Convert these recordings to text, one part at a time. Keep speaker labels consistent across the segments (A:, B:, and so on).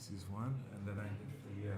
A: This is one, and then I give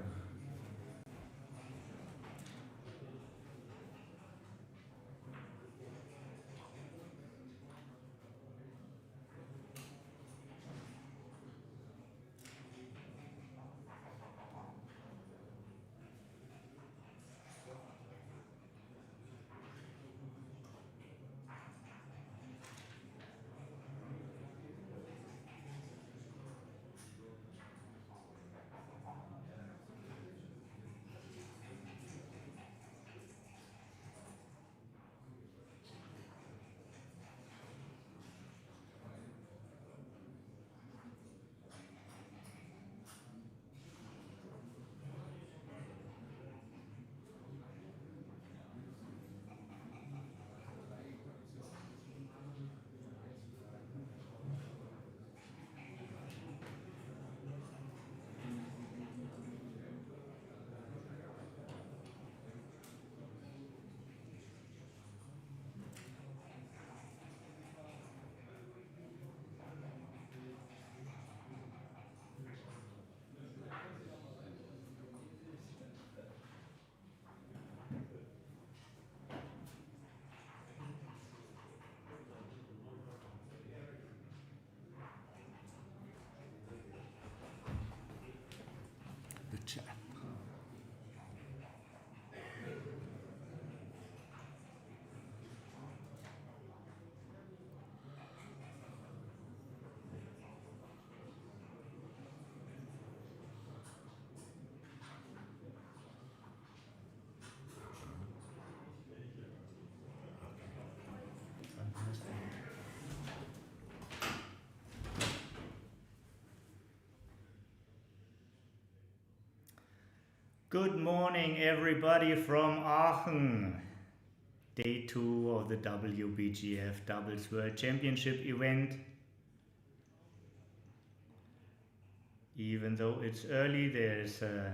A: the chat.
B: Good morning everybody from Aachen. Day 2 of the WBGF Doubles World Championship event. Even though it's early, there's a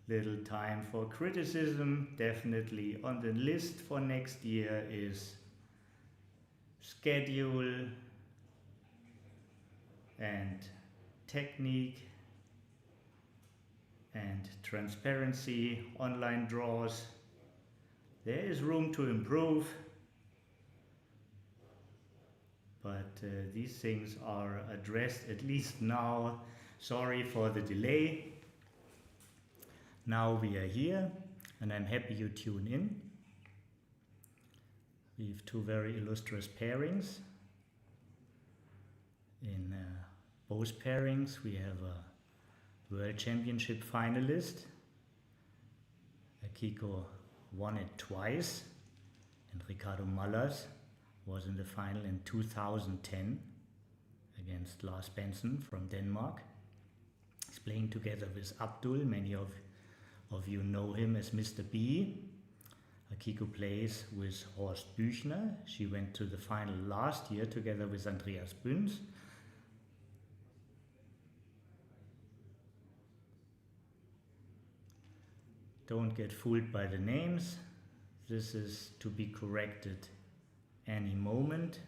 B: little time for criticism. Definitely on the list for next year is schedule and technique and transparency, online draws. There is room to improve, but these things are addressed at least now. Sorry for the delay. Now we are here and I'm happy you tune in. We have two very illustrious pairings. In both pairings we have a World Championship finalist. Akiko won it twice, and Ricardo Mallers was in the final in 2010 against Lars Benson from Denmark. He's playing together with Abdul. Many of you know him as Mr. B. Akiko plays with Horst Büchner. She went to the final last year together with Andreas Büns. Don't get fooled by the names. This is to be corrected any moment.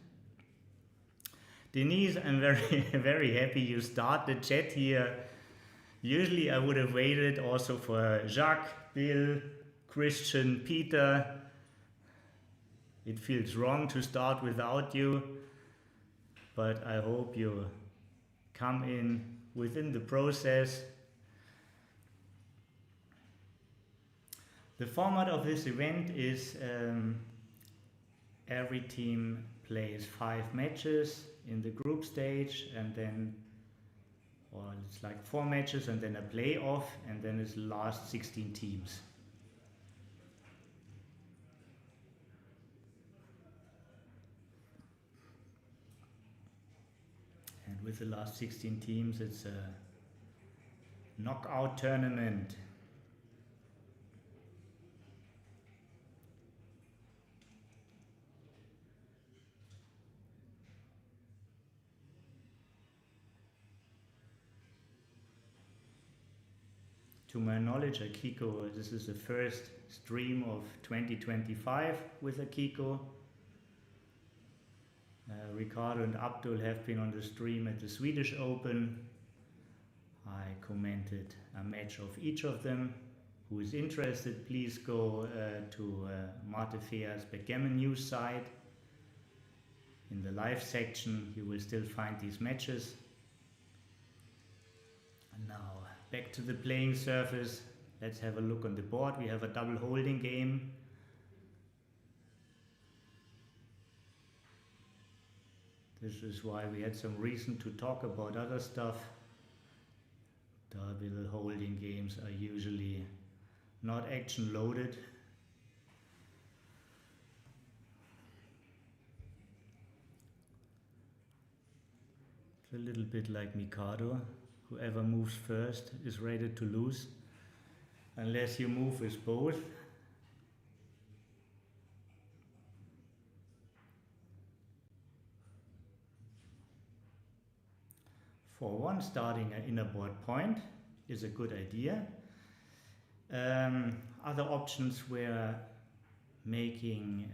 B: Denise, I'm very happy you start the chat here. Usually I would have waited also for Jacques, Bill, Christian, Peter. It feels wrong to start without you, but I hope you come in within the process. The format of this event is every team plays 5 matches in the group stage, and then, or it's like 4 matches and then a playoff, and then it's the last 16 teams. And with the last 16 teams, it's a knockout tournament. To my knowledge, Akiko, this is the first stream of 2025 with Akiko. Ricardo and Abdul have been on the stream at the Swedish Open. I commented a match of each of them. Who is interested, please go to Marte Fea's Backgammon news site. In the live section you will still find these matches. And now back to the playing surface. Let's have a look on the board. We have a double holding game. This is why we had some reason to talk about other stuff. Double holding games are usually not action loaded. It's a little bit like Mikado. Whoever moves first is ready to lose, unless you move with both. For one, starting an inner board point is a good idea. Other options were making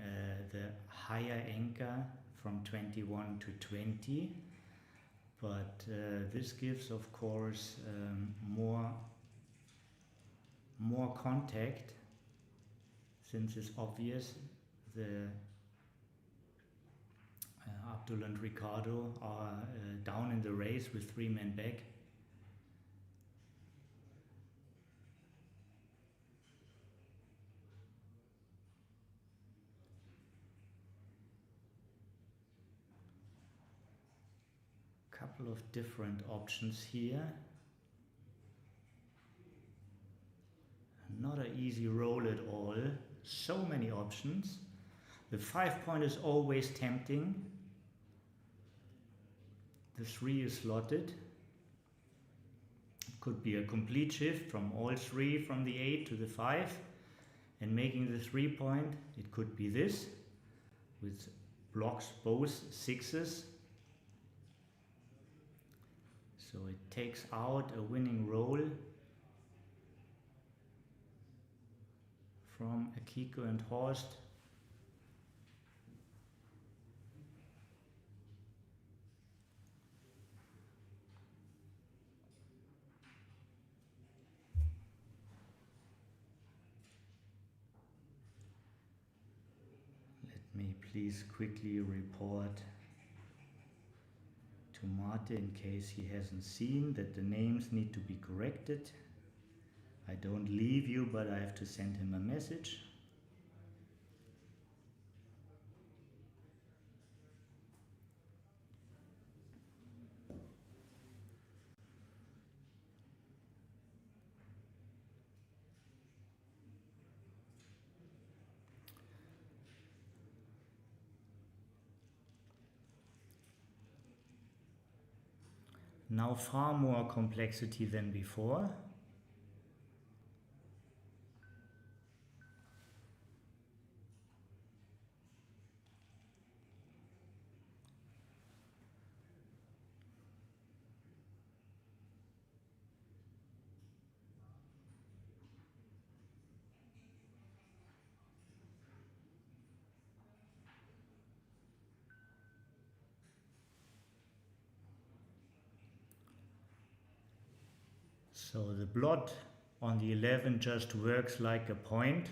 B: the higher anchor from 21 to 20, but this gives, of course, more contact, since it's obvious the Abdul and Ricardo are down in the race with 3 men back. Couple of different options here. Not an easy roll at all. So many options. The 5 point is always tempting. The 3 is slotted. It could be a complete shift from all 3 from the 8 to the 5 and making the 3 point. It could be this, which blocks both 6s. So it takes out a winning roll from Akiko and Horst. Let me please quickly report to Marte in case he hasn't seen that the names need to be corrected. I don't leave you, but I have to send him a message. Now far more complexity than before. So the blot on the 11 just works like a point,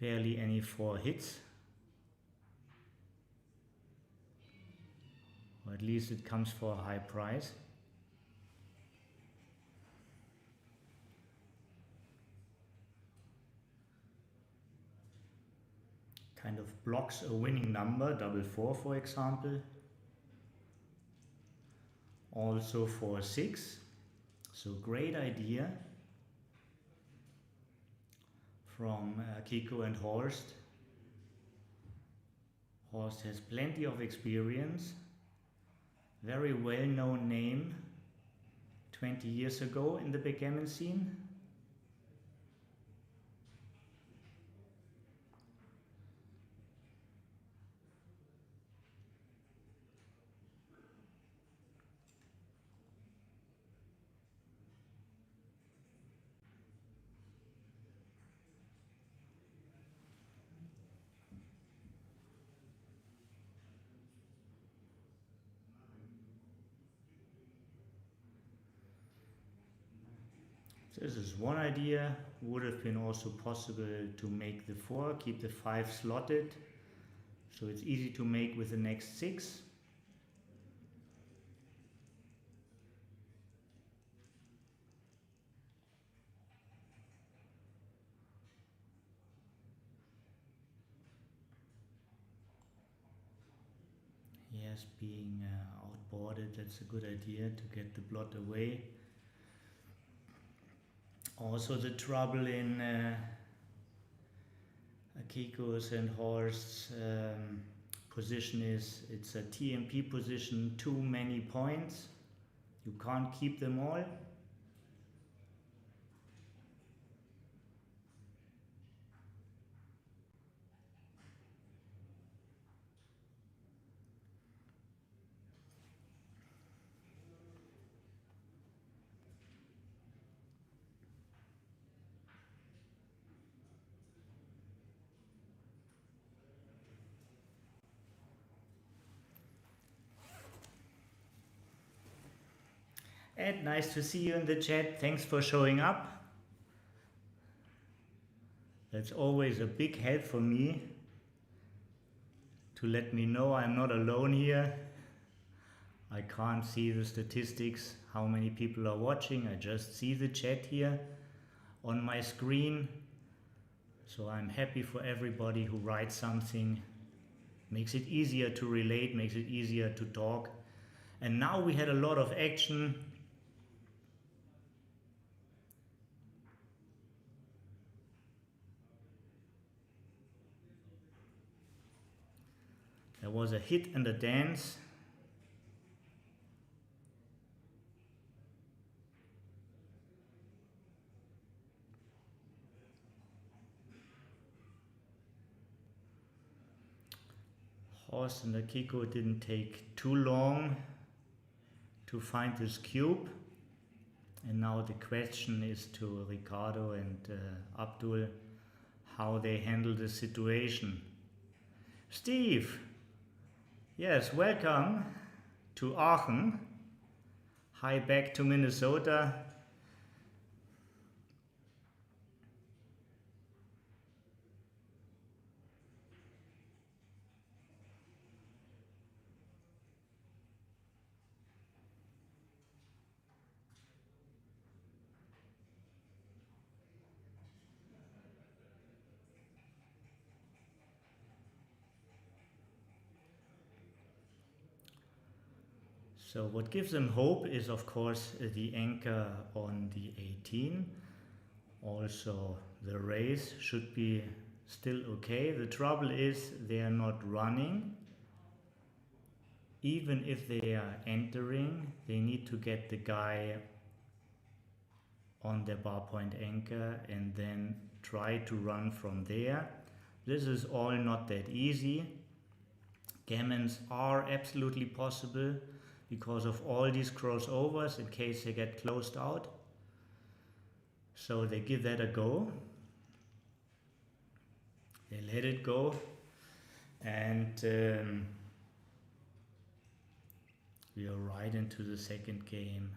B: barely any 4 hits, or at least it comes for a high price. Kind of blocks a winning number, double 4 for example, also for 6. So great idea from Kiko and Horst. Horst has plenty of experience, very well-known name 20 years ago in the backgammon scene. This is one idea. Would have been also possible to make the 4, keep the 5 slotted, so it's easy to make with the next 6. Yes, being outboarded, that's a good idea to get the blot away. Also the trouble in Akiko's and Horst's position is it's a TMP position, too many points. You can't keep them all. Ed, nice to see you in the chat. Thanks for showing up. That's always a big help for me to let me know I'm not alone here. I can't see the statistics, how many people are watching. I just see the chat here on my screen. So I'm happy for everybody who writes something. Makes it easier to relate, makes it easier to talk. And now we had a lot of action. There was a hit and a dance. Horst and Akiko didn't take too long to find this cube. And now the question is to Ricardo and Abdul how they handle the situation. Steve, yes, welcome to Aachen. Hi back to Minnesota. So what gives them hope is of course the anchor on the 18. Also the race should be still okay. The trouble is they are not running. Even if they are entering, they need to get the guy on their bar point anchor and then try to run from there. This is all not that easy. Gammons are absolutely possible because of all these crossovers in case they get closed out. So they give that a go. They let it go. And we are right into the second game.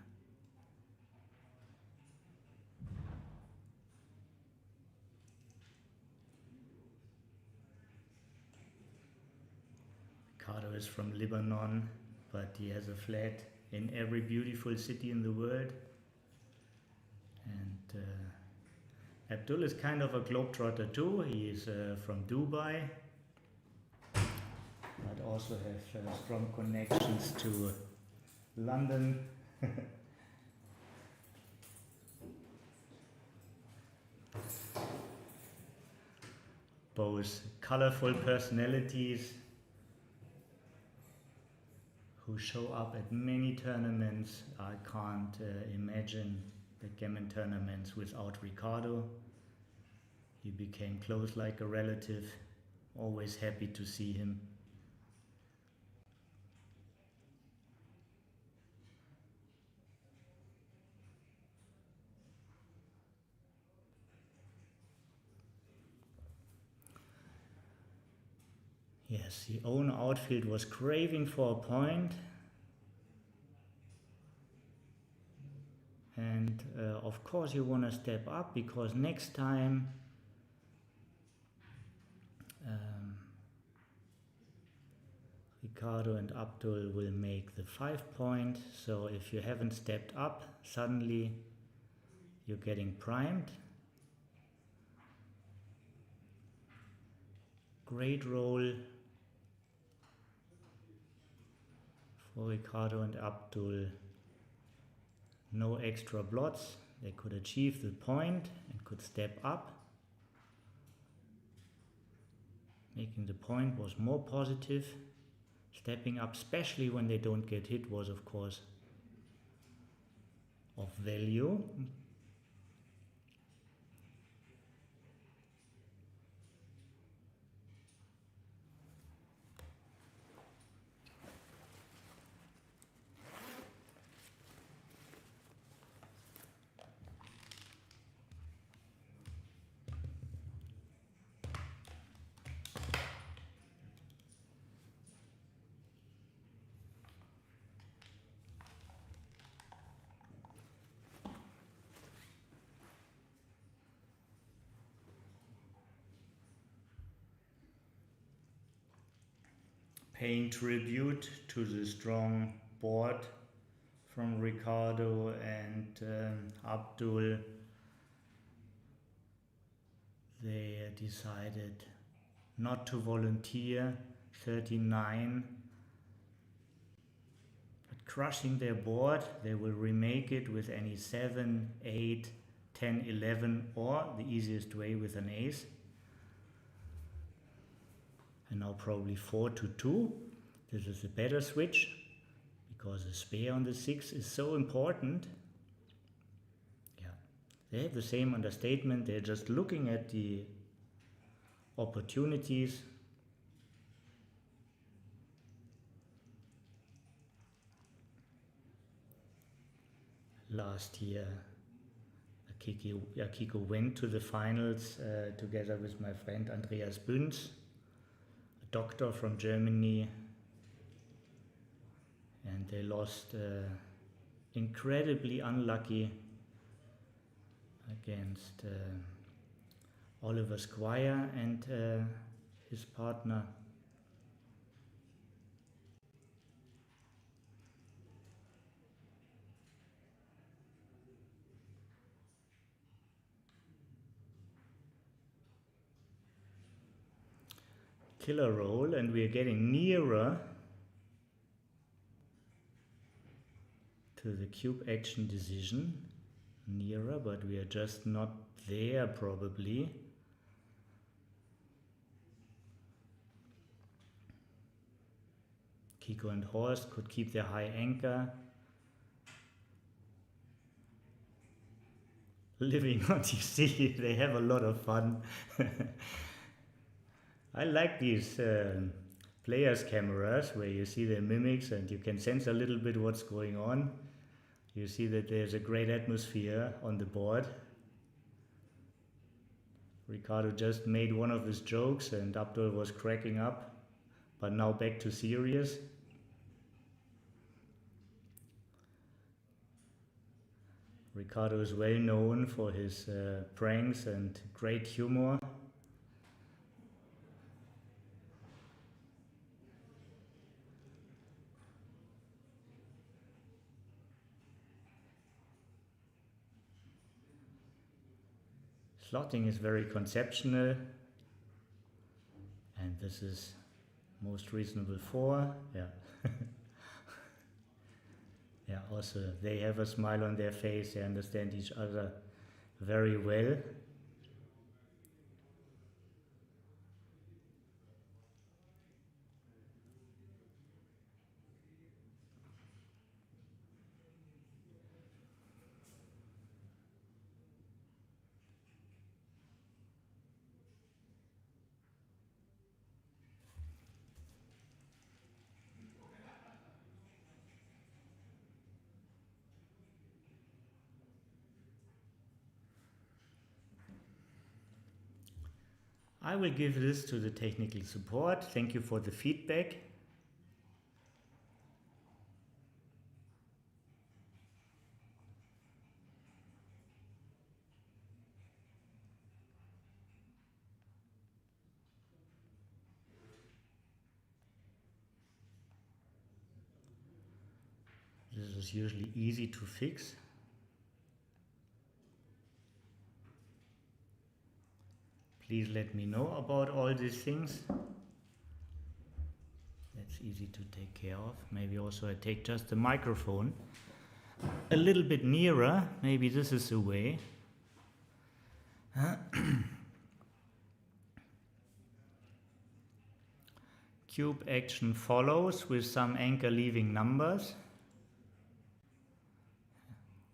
B: Ricardo is from Lebanon, but he has a flat in every beautiful city in the world. And Abdul is kind of a globetrotter too. He is from Dubai, but also have strong connections to London. Both colorful personalities who show up at many tournaments. I can't imagine backgammon tournaments without Ricardo. He became close like a relative. Always happy to see him. Yes, the owner outfield was craving for a point. And And of course you want to step up, because next time Ricardo and Abdul will make the 5 point. So if you haven't stepped up, suddenly you're getting primed. Great roll for Ricardo and Abdul. No extra blots. They could achieve the point and could step up. Making the point was more positive. Stepping up, especially when they don't get hit, was of course of value. Paying tribute to the strong board from Ricardo and Abdul, they decided not to volunteer 39, but crushing their board. They will remake it with any 7, 8, 10, 11, or the easiest way with an ace. And now probably 4-2. This is a better switch, because a spare on the 6 is so important. Yeah, they have the same understatement. They're just looking at the opportunities. Last year, Akiko went to the finals together with my friend Andreas Büns, doctor from Germany, and they lost incredibly unlucky against Oliver Squire and his partner. Killer roll, and we are getting nearer to the cube action decision. Nearer, but we are just not there probably. Kiko and Horst could keep their high anchor. Living on TC, they have a lot of fun. I like these players' cameras where you see their mimics and you can sense a little bit what's going on. You see that there's a great atmosphere on the board. Ricardo just made one of his jokes and Abdul was cracking up, but now back to serious. Ricardo is well known for his pranks and great humor. Slotting is very conceptual, and this is most reasonable 4. Yeah. Yeah, also they have a smile on their face, they understand each other very well. I will give this to the technical support. Thank you for the feedback. is usually easy to fix. Please let me know about all these things. That's easy to take care of. Maybe also I take just the microphone a little bit nearer. Maybe this is the way. Cube action follows with some anchor leaving numbers.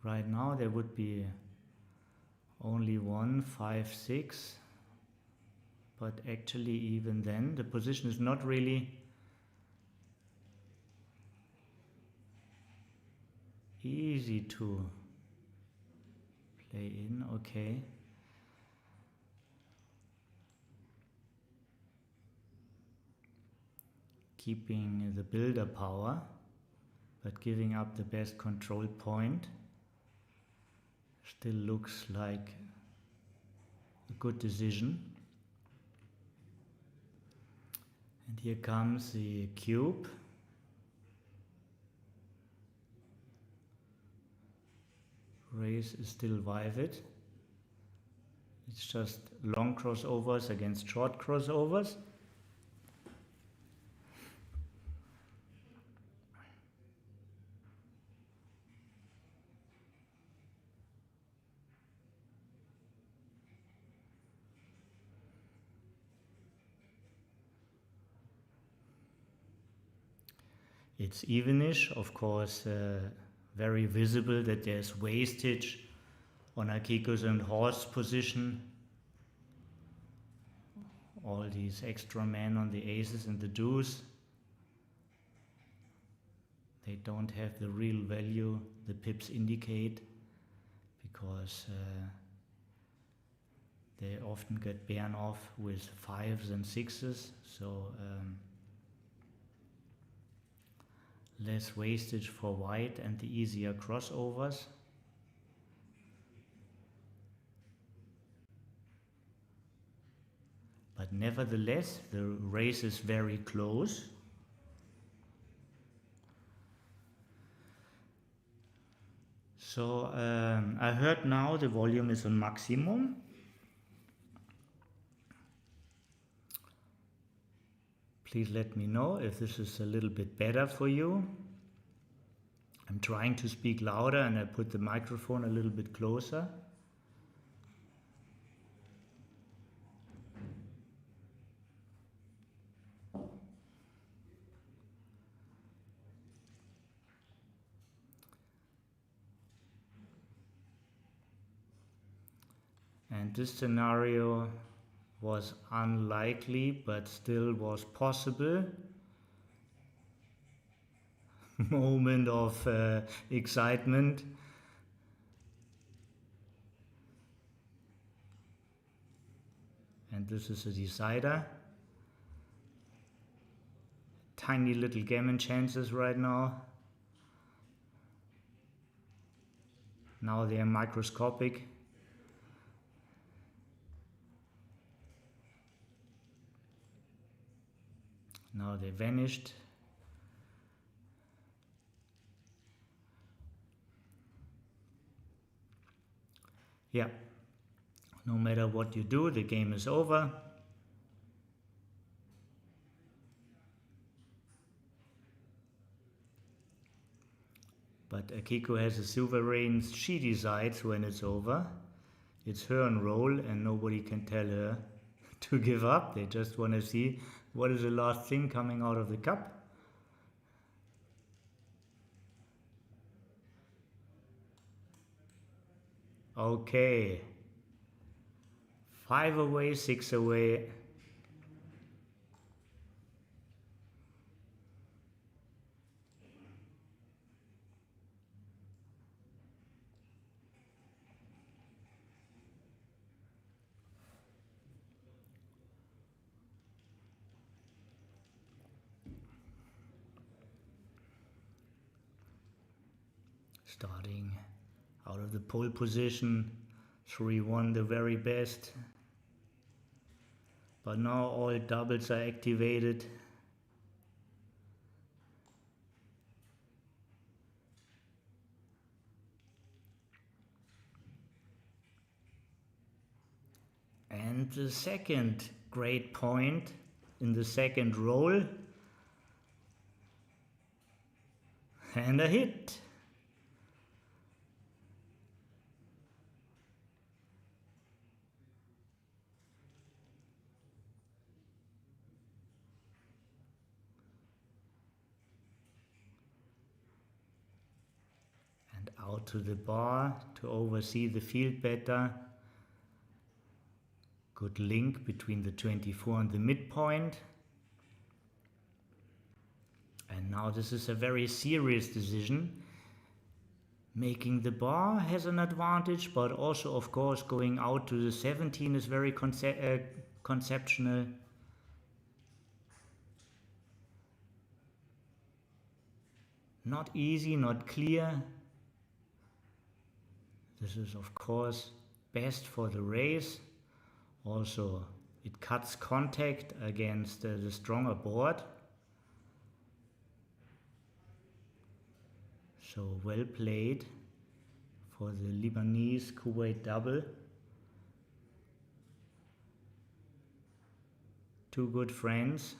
B: Right now there would be only 1, 5, 6. But actually even then the position is not really easy to play in. Okay. Keeping the builder power, but giving up the best control point. Still looks like a good decision. And here comes the cube. Race is still vivid. It's just long crossovers against short crossovers. It's evenish, of course, very visible that there's wastage on Akiko's and horse position. All these extra men on the aces and the deuce, they don't have the real value the pips indicate, because they often get beaten off with 5s and 6s, so less wastage for white and the easier crossovers. But nevertheless, the race is very close. So I heard now the volume is on maximum. Please let me know if this is a little bit better for you. I'm trying to speak louder and I put the microphone a little bit closer. And this scenario was unlikely, but still was possible. Moment of excitement. And this is a decider. Tiny little gammon chances right now. Now they are microscopic. Now they vanished. Yeah, no matter what you do, the game is over. But Akiko has a silver reign. She decides when it's over. It's her on roll and nobody can tell her to give up. They just want to see what is the last thing coming out of the cup. Okay. 5 away, 6 away. Starting out of the pole position, 3-1 the very best. But now all doubles are activated. And the second great point in the second roll. And a hit. And out to the bar to oversee the field better. Good link between the 24 and the midpoint. And now this is a very serious decision. Making the bar has an advantage, but also of course going out to the 17 is very conceptual. Not easy, not clear. This is of course best for the race. Also, it cuts contact against the stronger board. So well played for the Lebanese Kuwait double. Two good friends.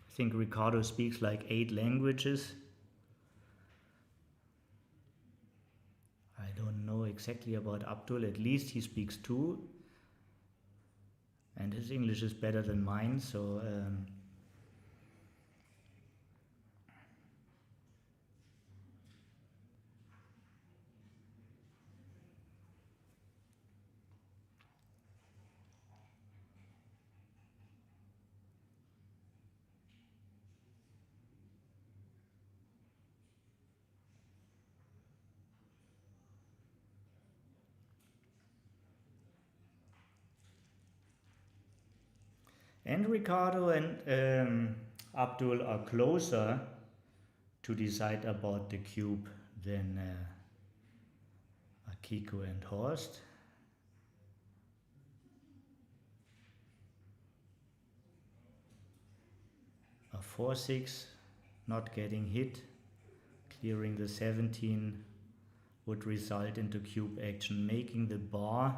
B: I think Ricardo speaks like 8 languages. I don't know exactly about Abdul, at least he speaks 2. And his English is better than mine, so and Ricardo and Abdul are closer to decide about the cube than Akiko and Horst. A 4-6, not getting hit, clearing the 17 would result into cube action, making the bar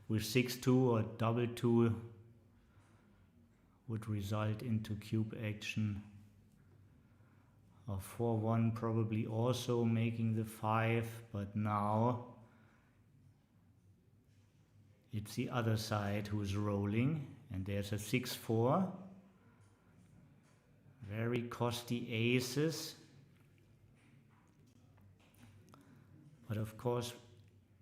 B: with 6-2 or double 2 would result into cube action. A 4-1 probably also making the 5, but now it's the other side who's rolling, and there's a 6-4. Very costly aces. But of course,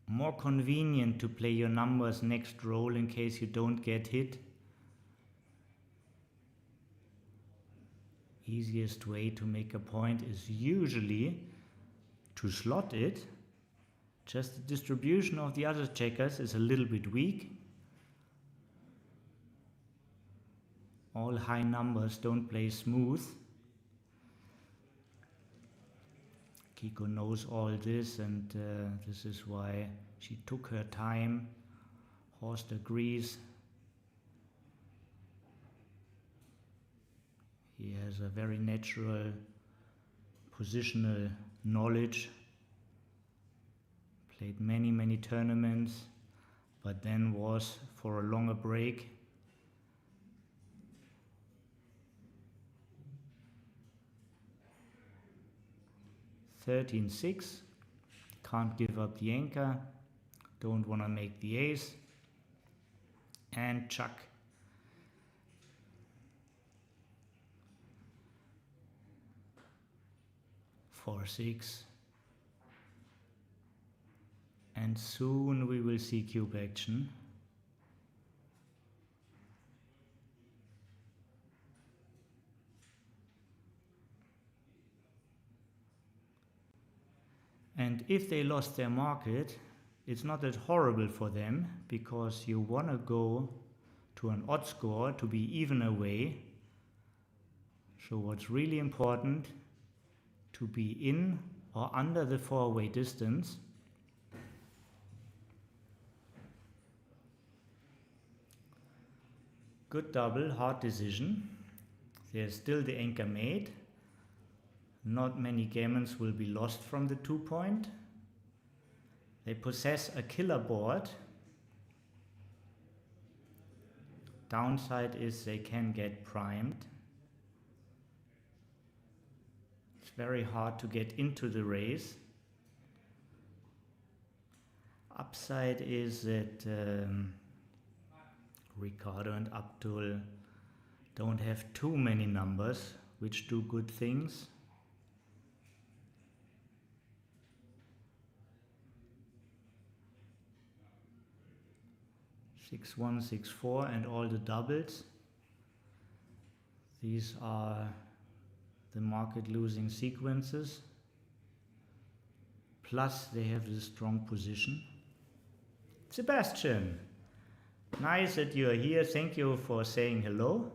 B: more convenient to play your numbers next roll in case you don't get hit. Easiest way to make a point is usually to slot it. Just the distribution of the other checkers is a little bit weak. All high numbers don't play smooth. Kiko knows all this, and this is why she took her time. Horst agrees. He has a very natural positional knowledge. Played many tournaments, but then was for a longer break. (13-6). Can't give up the anchor. Don't want to make the ace. And chuck. (4-6). And soon we will see cube action. And if they lost their market, it's not that horrible for them, because you want to go to an odd score to be even away. So what's really important, to be in or under the 4-way distance. Good double, hard decision. there's still the anchor mate. Not many gammons will be lost from the 2-point. They possess a killer board. Downside is they can get primed. It's very hard to get into the race. Upside is that Ricardo and Abdul don't have too many numbers which do good things. 6-1, 6-4 and all the doubles. These are the market losing sequences. Plus they have this strong position. Sebastian, nice that you're here. Thank you for saying hello.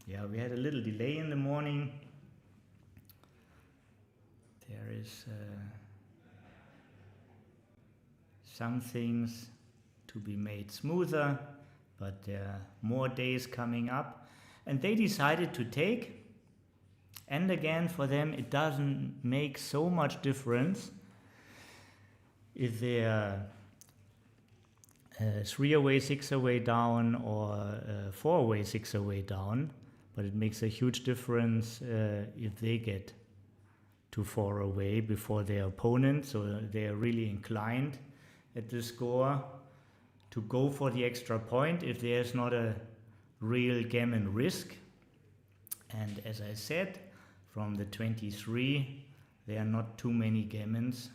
B: Yeah, we had a little delay in the morning. There is some things to be made smoother, but there are more days coming up. And they decided to take, and again for them it doesn't make so much difference if they're 3 away, 6 away down, or 4 away, 6 away down. But it makes a huge difference if they get to 4 away before their opponent, so they are really inclined at the score to go for the extra point if there's not a real gammon risk. And as I said, from the 23 there are not too many gammons.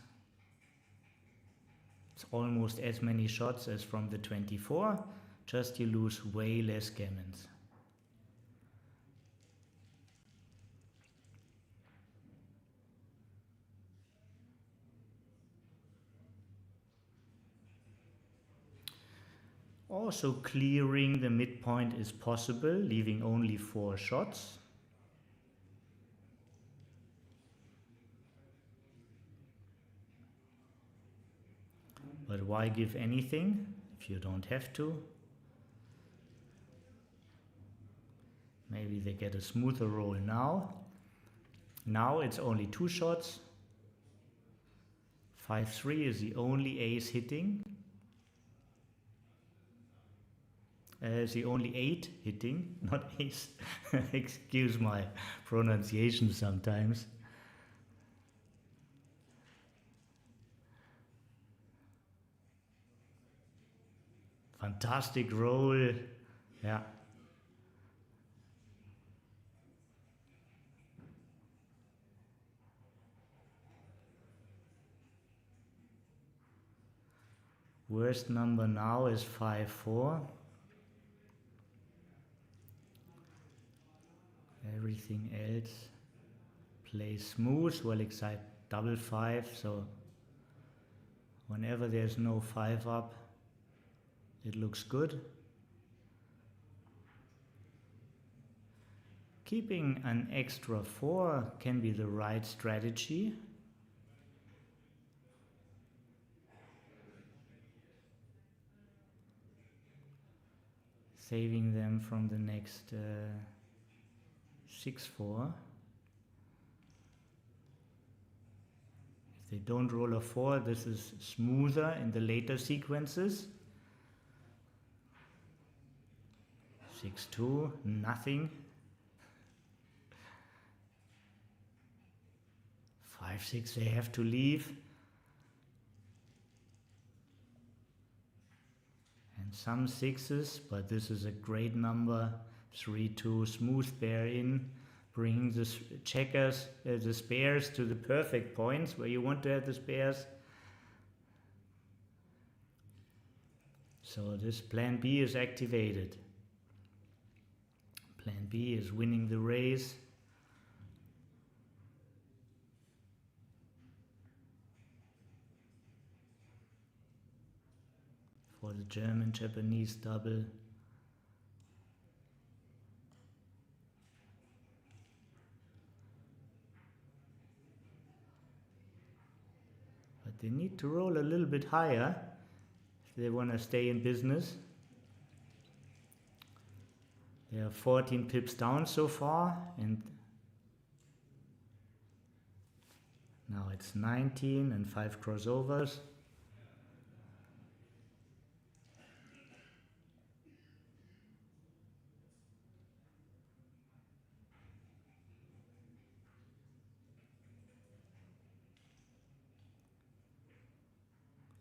B: It's almost as many shots as from the 24, just you lose way less gammons. Also clearing the midpoint is possible, leaving only 4 shots. But why give anything if you don't have to? Maybe they get a smoother roll now. Now it's only 2 shots. 5-3 is the only ace hitting. The only 8 hitting, not ace. Excuse my pronunciation sometimes. Fantastic roll. Yeah. Worst number now is 5-4. Everything else plays smooth. Well, except double 5, so whenever there's no 5 up, it looks good. Keeping an extra 4 can be the right strategy. Saving them from the next 6-4. If they don't roll a 4, this is smoother in the later sequences. 6-2, nothing. 5-6, they have to leave. And some 6s, but this is a great number. 3-2, smooth pair in, bringing the checkers, the spares to the perfect points where you want to have the spares. So this plan B is activated. Plan B is winning the race. For the German-Japanese double. But they need to roll a little bit higher if they want to stay in business. They are 14 pips down so far, and now it's 19 and 5 crossovers.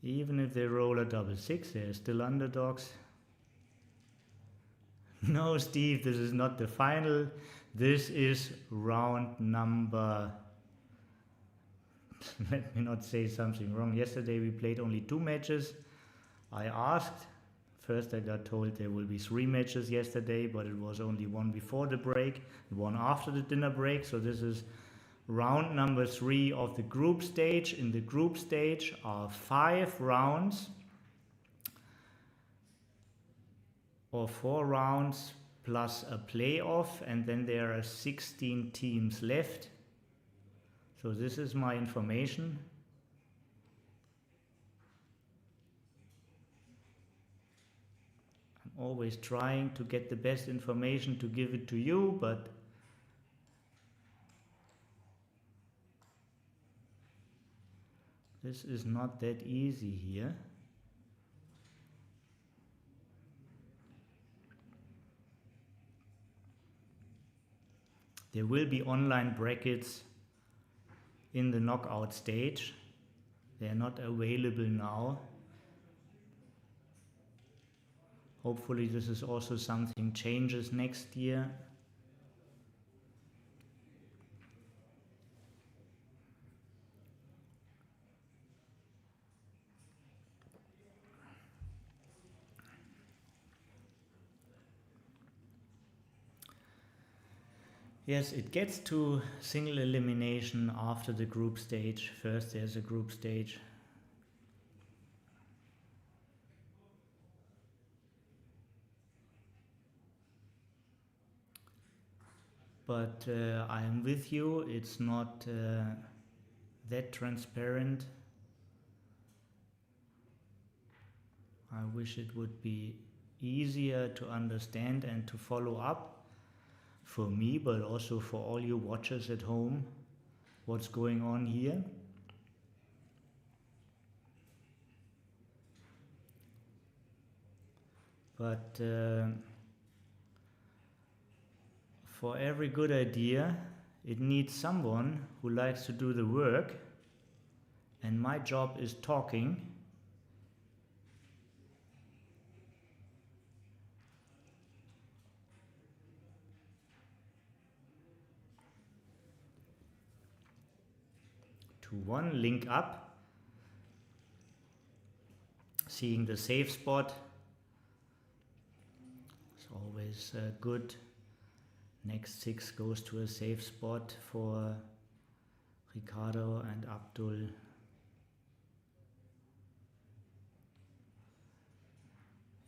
B: Even if they roll a double six, they're still underdogs. No, Steve, this is not the final. This is round number... Let me not say something wrong. Yesterday we played only 2 matches. I asked. First I got told there will be 3 matches yesterday, but it was only 1 before the break, 1 after the dinner break. So this is round number 3 of the group stage. In the group stage are 5 rounds or 4 rounds plus a playoff, and then there are 16 teams left. So this is my information. I'm always trying to get the best information to give it to you, but this is not that easy here. There will be online brackets in the knockout stage. They are not available now. Hopefully this is also something changes next year. Yes, it gets to single elimination after the group stage. First there's a group stage. But I am with you, it's not that transparent. I wish it would be easier to understand and to follow up for me, but also for all you watchers at home, what's going on here. But for every good idea, it needs someone who likes to do the work, and my job is talking. To 1, link up, seeing the safe spot. It's always good. Next 6 goes to a safe spot for Ricardo and Abdul.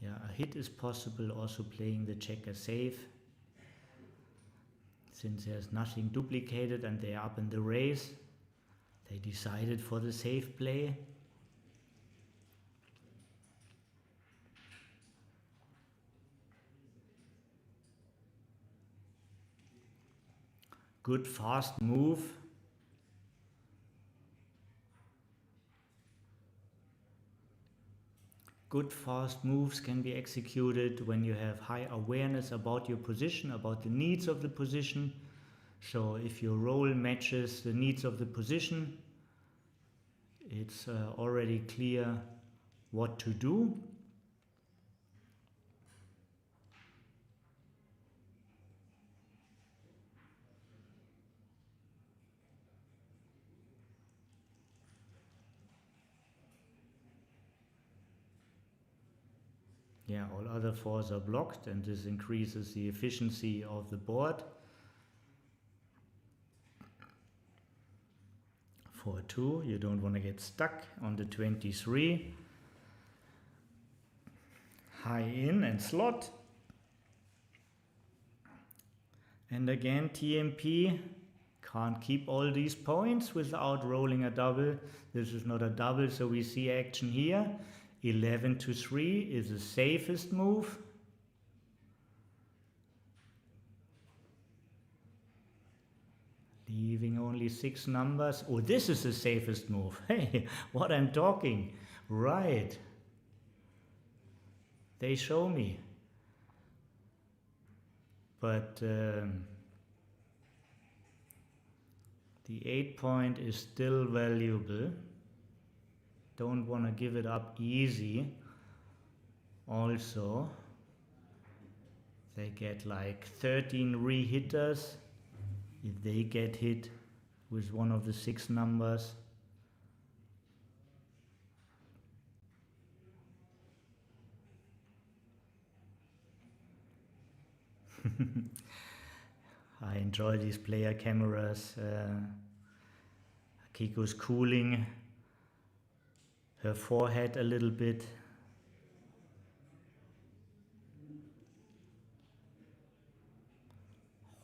B: Yeah, a hit is possible, also playing the checker safe. Since there's nothing duplicated and they are up in the race, they decided for the safe play. Good fast move. Good fast moves can be executed when you have high awareness about your position, about the needs of the position. So if your role matches the needs of the position, it's already clear what to do. Yeah, all other 4s are blocked, and this increases the efficiency of the board. 4-2, you don't want to get stuck on the 23. High in and slot. And again, TMP can't keep all these points without rolling a double. This is not a double, so we see action here. 11-3 is the safest move. Leaving only 6 numbers. Oh, this is the safest move. Hey, what I'm talking. Right. They show me. But the 8 point is still valuable. Don't want to give it up easy. Also, they get like 13 re-hitters. If they get hit with one of the 6 numbers, I enjoy these player cameras. Akiko's cooling her forehead a little bit.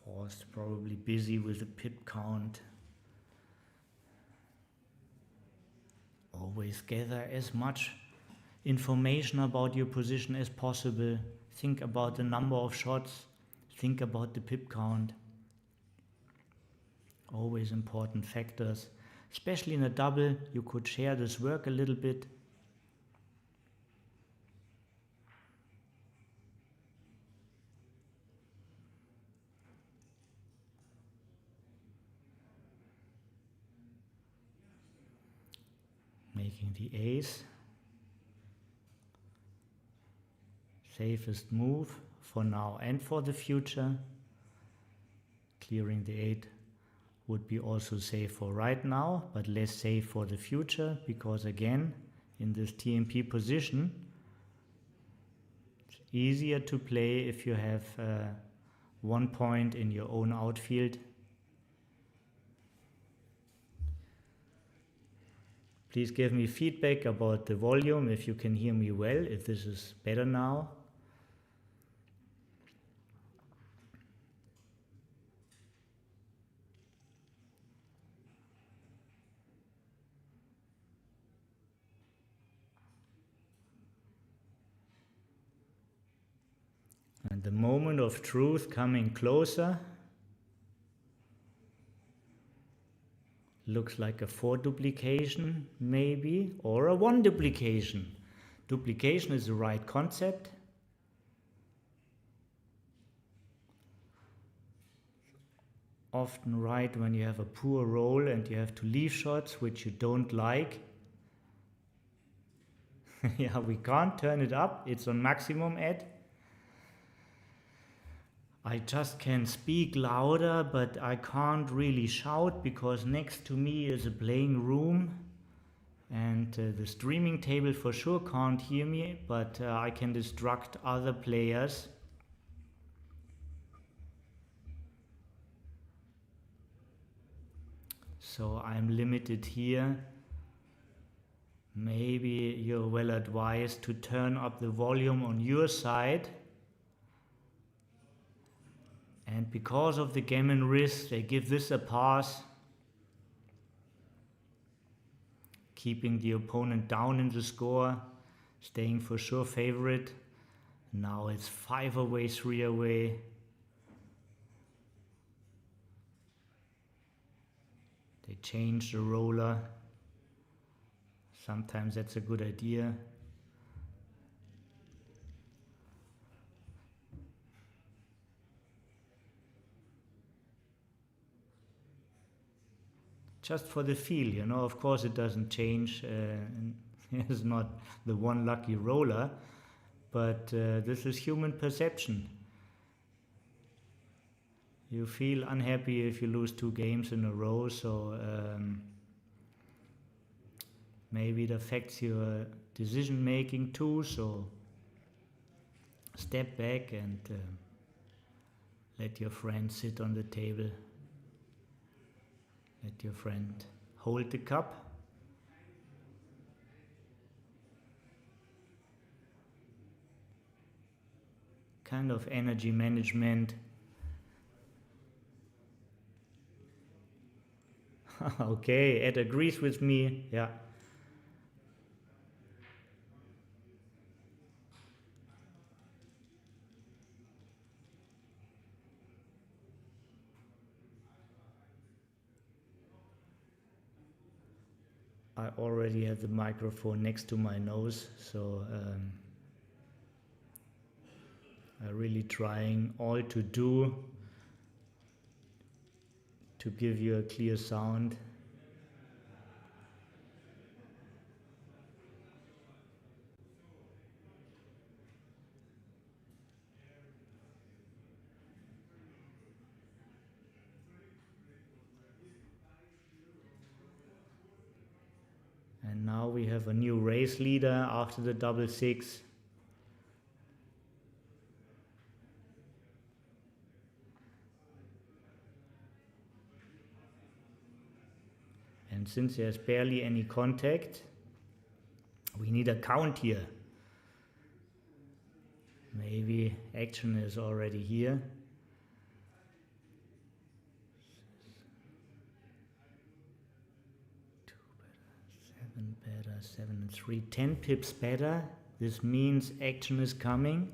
B: Horst probably busy with the pip count. Always gather as much information about your position as possible. Think about the number of shots. Think about the pip count. Always important factors. Especially in a double, you could share this work a little bit. Making the ace. Safest move for now and for the future. Clearing the 8 would be also safe for right now, but less safe for the future, because again, in this TMP position, it's easier to play if you have 1 point in your own outfield. Please give me feedback about the volume, if you can hear me well, if this is better now. And the moment of truth coming closer. Looks like a 4 duplication, maybe, or a 1 duplication. Duplication is the right concept. Often right when you have a poor roll and you have to leave shots which you don't like. Yeah, we can't turn it up, it's on maximum Ed. I just can speak louder, but I can't really shout because next to me is a playing room and the streaming table for sure can't hear me, but I can distract other players. So I'm limited here. Maybe you're well advised to turn up the volume on your side. And because of the gammon risk, they give this a pass, keeping the opponent down in the score, staying for sure favorite. Now it's 5 away, 3 away. They change the roller. Sometimes that's a good idea. Just for the feel, you know, of course it doesn't change, it's not the one lucky roller, but this is human perception. You feel unhappy if you lose 2 games in a row, so maybe it affects your decision making too, so step back and let your friend sit on the table. Let your friend hold the cup. Kind of energy management. Okay, Ed agrees with me. Yeah. I already have the microphone next to my nose, so I'm really trying all to do to give you a clear sound. And now we have a new race leader after the double six. And since there's barely any contact, we need a count here. Maybe action is already here. 7 better, 7 and 3, 10 pips better. This means action is coming.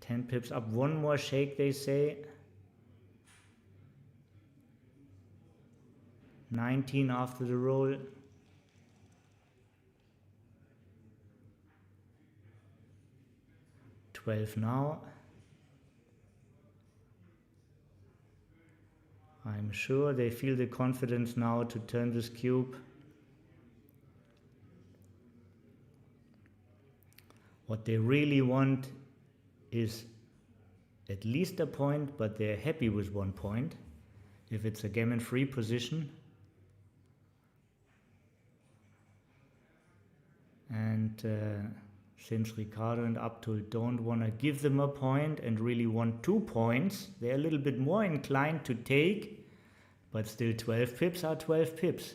B: Ten pips up, one more shake, they say. 19 after the roll. 12 now. I'm sure they feel the confidence now to turn this cube. What they really want is at least a point, but they're happy with 1 point if it's a gammon-free position. And since Ricardo and Abdul don't want to give them a point and really want 2 points, they're a little bit more inclined to take, but still 12 pips are 12 pips.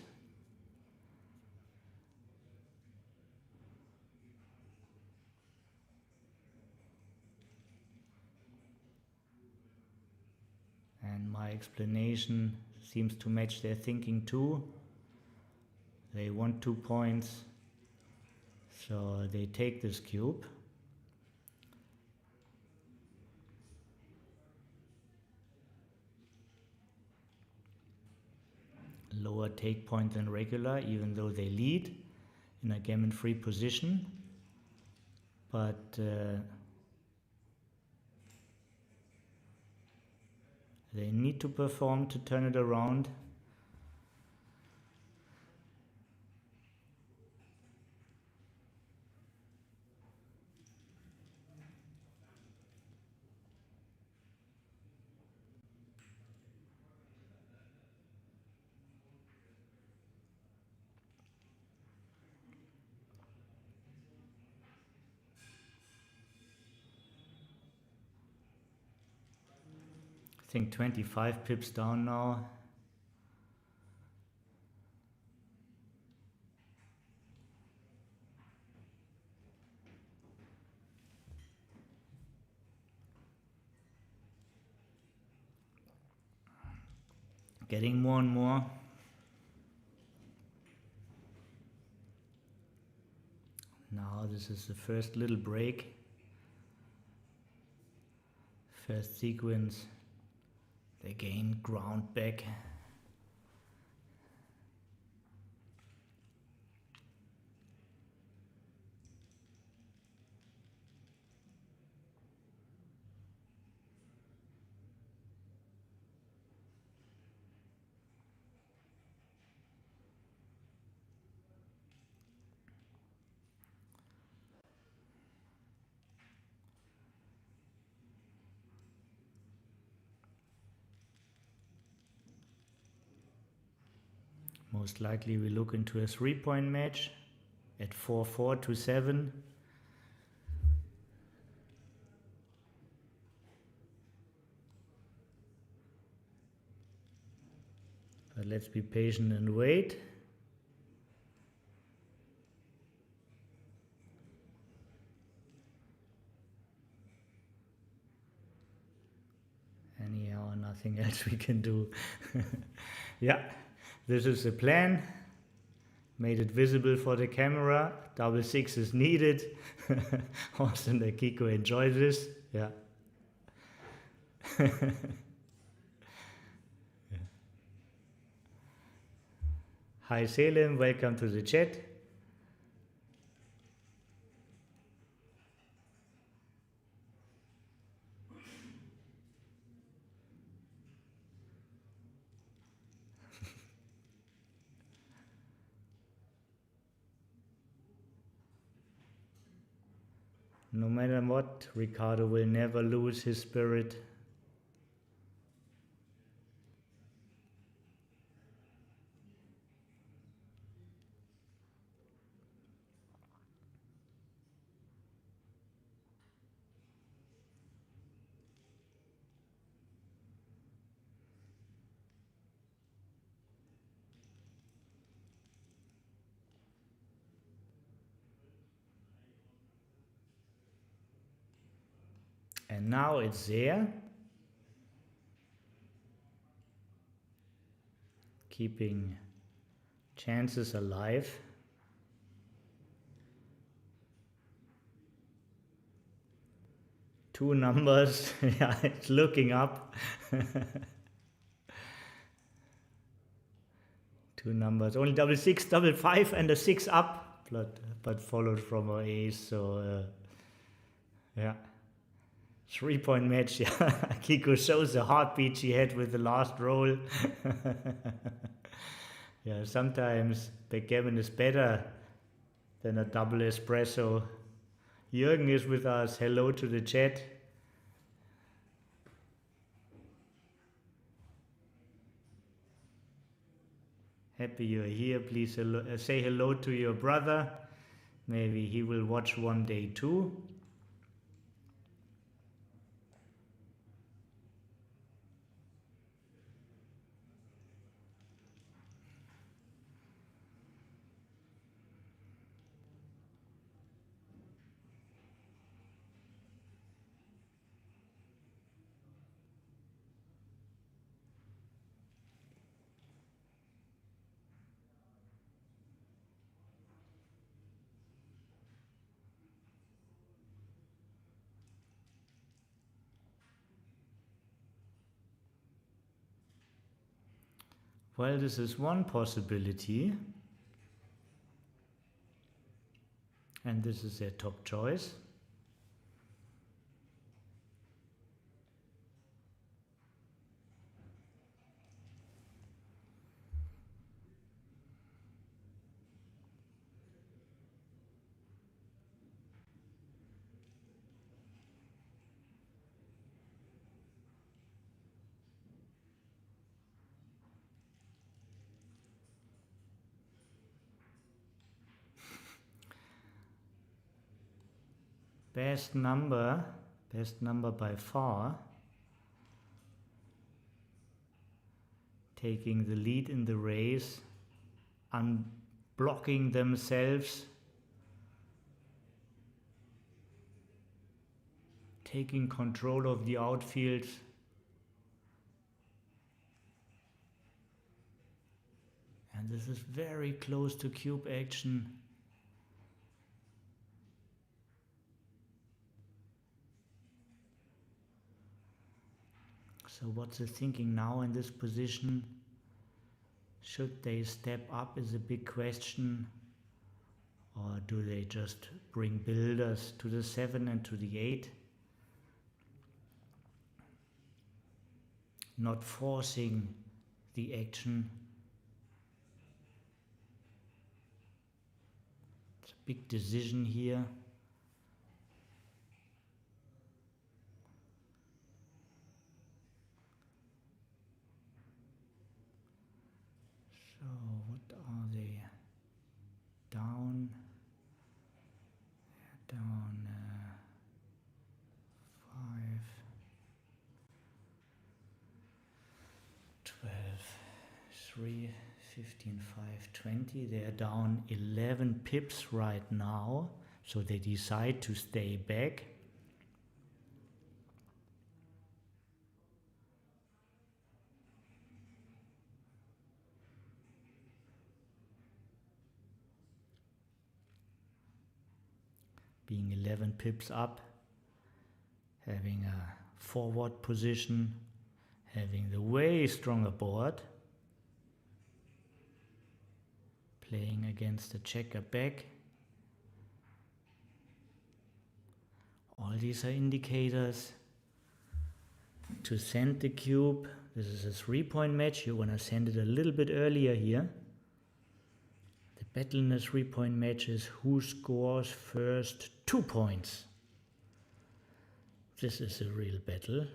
B: And my explanation seems to match their thinking too. They want 2 points, so they take this cube. Lower take point than regular, even though they lead in a gammon-free position. But they need to perform to turn it around. I think 25 pips down now. Getting more and more. Now this is the first little break. First sequence. They gain ground back. Most likely we look into a 3-point match at 4-4 to 7. But let's be patient and wait. Anyhow, nothing else we can do. Yeah. This is the plan. Made it visible for the camera. Double six is needed. Horst and Akiko enjoy this. Yeah. Yeah. Hi Selim, welcome to the chat. No matter what, Ricardo will never lose his spirit. And now it's there. Keeping chances alive. Two numbers, yeah, it's looking up. Two numbers, only double six, double five, and a six up, but followed from an ace. So yeah, 3-point match. Yeah, Kiko shows the heartbeat she had with the last roll. Yeah, sometimes backgammon is better than a double espresso. Jürgen is with us. Hello to the chat. Happy you're here. Please say hello to your brother. Maybe he will watch one day too. Well, this is one possibility. And this is their top choice. Best number by far, taking the lead in the race, unblocking themselves, taking control of the outfield. And this is very close to cube action. So what's the thinking now in this position? Should they step up is a big question. Or do they just bring builders to the 7 and to the 8? Not forcing the action. It's a big decision here. So what are they? Down. Down 5, 12, 3, 15, 5, 20. They're down 11 pips right now. So they decide to stay back. Being 11 pips up, having a forward position, having the way stronger board. playing against the checker back. All these are indicators to send the cube. This is a 3-point match. You want to send it a little bit earlier here. The battle in a 3-point match is who scores first 2 points. This is a real battle.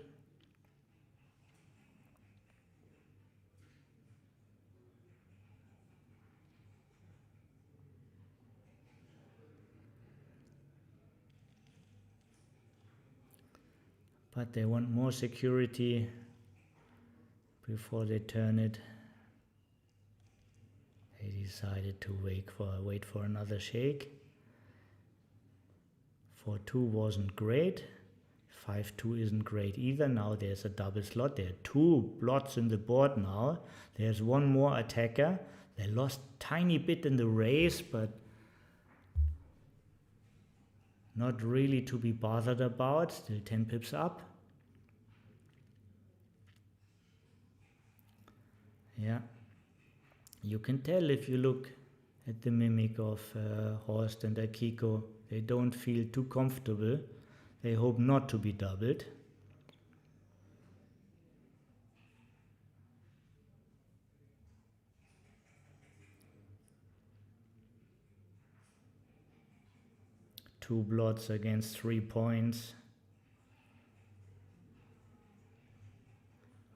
B: But they want more security before they turn it. They decided to wait for another shake. 4-2 wasn't great. 5-2 isn't great either. Now there's a double slot. There are 2 blots in the board now. There's one more attacker. They lost tiny bit in the race, but not really to be bothered about. Still 10 pips up. Yeah. You can tell if you look at the mimic of Horst and Akiko. They don't feel too comfortable. They hope not to be doubled. Two blots against 3 points.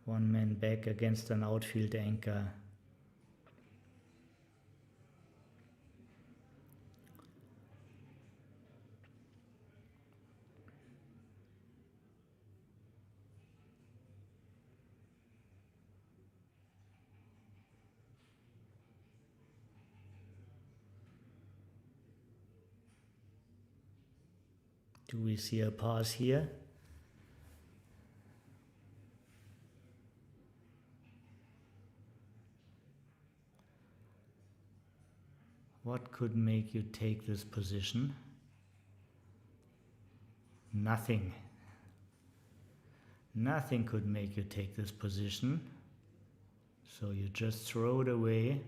B: One man back against an outfield anchor. Do we see a pass here? What could make you take this position? Nothing. Nothing could make you take this position. So you just throw it away.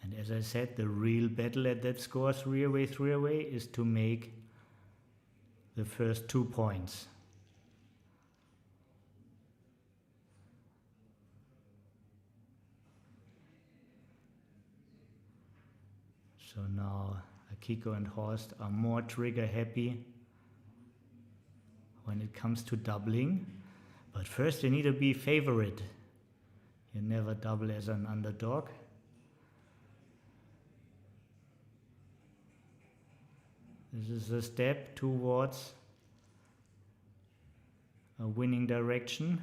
B: And as I said, the real battle at that score, 3-away, is to make the first 2 points. So now Akiko and Horst are more trigger happy when it comes to doubling. But first you need to be favorite. You never double as an underdog. This is a step towards a winning direction.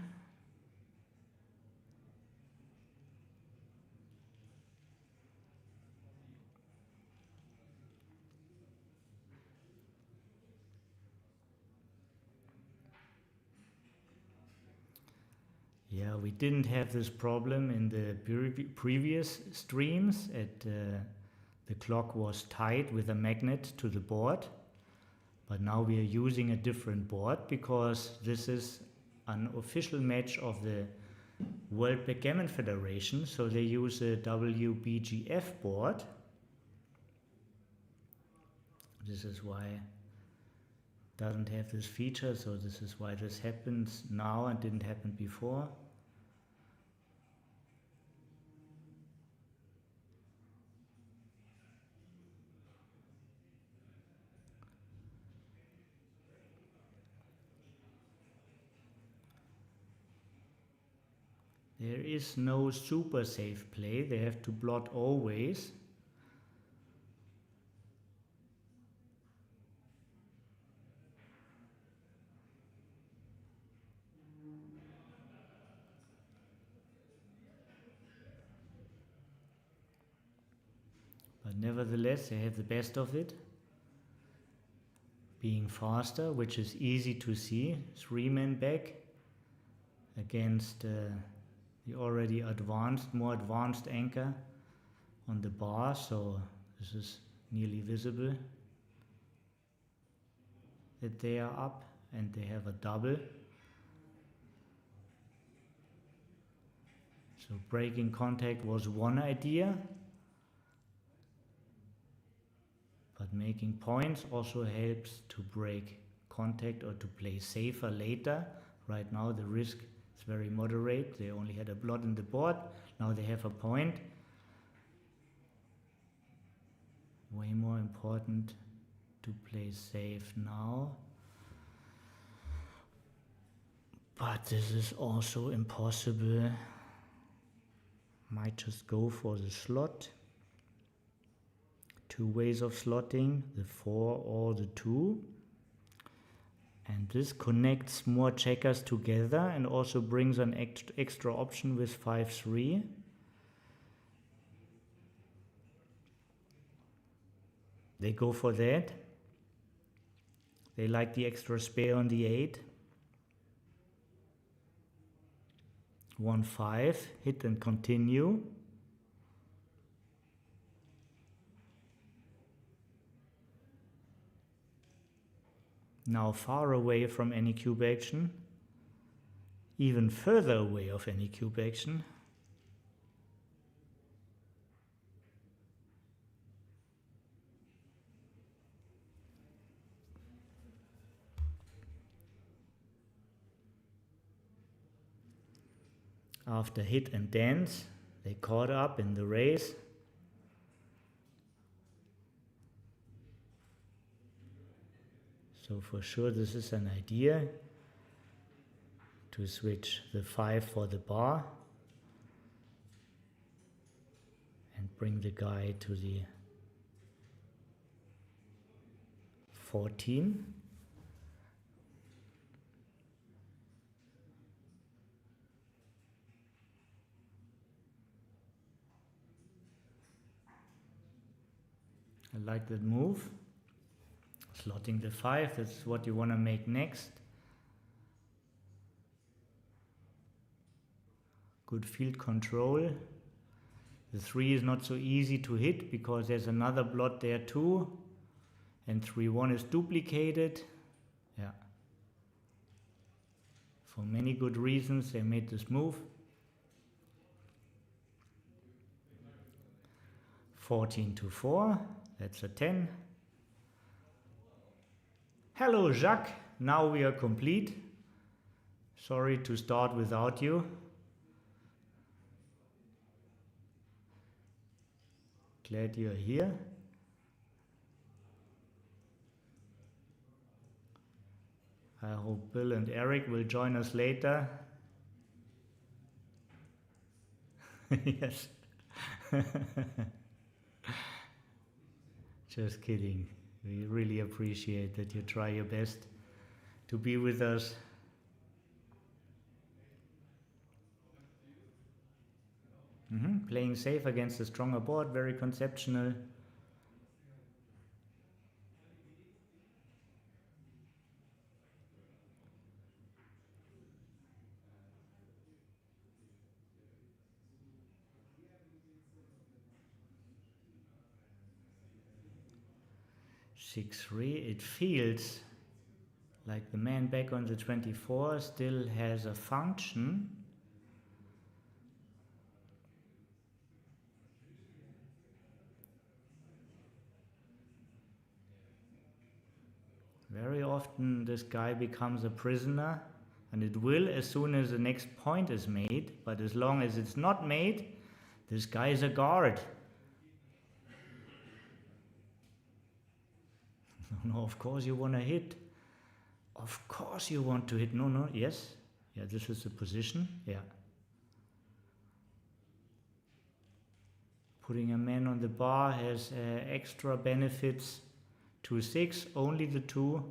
B: Yeah, we didn't have this problem in the previous streams. The clock was tied with a magnet to the board, but now we are using a different board because this is an official match of the World Backgammon Federation, so they use a WBGF board. This is why it doesn't have this feature, so this is why this happens now and didn't happen before. There is no super safe play. They have to blot always. But nevertheless, they have the best of it. Being faster, which is easy to see. 3 men back against the already more advanced anchor on the bar, so this is nearly visible that they are up and they have a double. So breaking contact was one idea, But making points also helps to break contact or to play safer later. Right now the risk is very moderate. They only had a blot in the board. Now they have a point. Way more important to play safe now. But this is also impossible. Might just go for the slot. Two ways of slotting, the 4 or the 2. And this connects more checkers together and also brings an extra option with 5-3. They go for that. They like the extra spare on the 8. 1-5, hit and continue. Now far away from any cube action, even further away of any cube action. After hit and dance, they caught up in the race. So for sure this is an idea to switch the 5 for the bar and bring the guy to the 14. I like that move. Slotting the 5, that's what you want to make next. Good field control. The 3 is not so easy to hit because there's another blot there too. And 3-1 is duplicated. Yeah. For many good reasons they made this move. 14-4, that's a 10. Hello Jacques, now we are complete. Sorry to start without you. Glad you're here. I hope Bill and Eric will join us later. Yes. Just kidding. We really appreciate that you try your best to be with us. Playing safe against a stronger board, very conceptual. It feels like the man back on the 24 still has a function. Very often this guy becomes a prisoner, and it will as soon as the next point is made, but as long as it's not made, this guy is a guard. No, of course you want to hit. Of course you want to hit. No, yes. Yeah, this is the position. Yeah. Putting a man on the bar has extra benefits. 2-6, only the 2.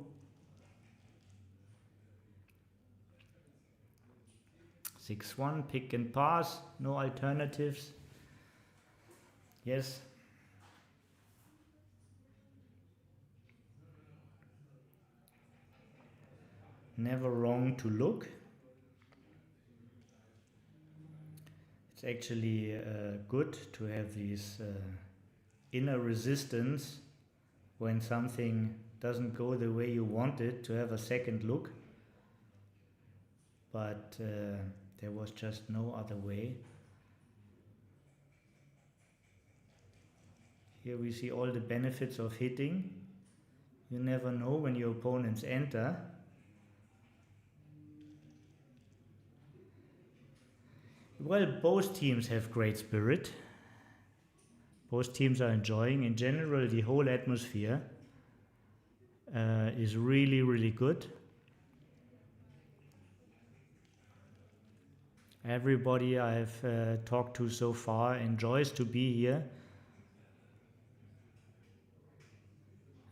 B: 6-1, pick and pass, no alternatives. Yes. Never wrong to look. It's actually good to have these inner resistance when something doesn't go the way you want it, to have a second look. But there was just no other way. Here we see all the benefits of hitting. You never know when your opponents enter. Well, both teams have great spirit. Both teams are enjoying. In general, the whole atmosphere is really, really good. Everybody I've talked to so far enjoys to be here,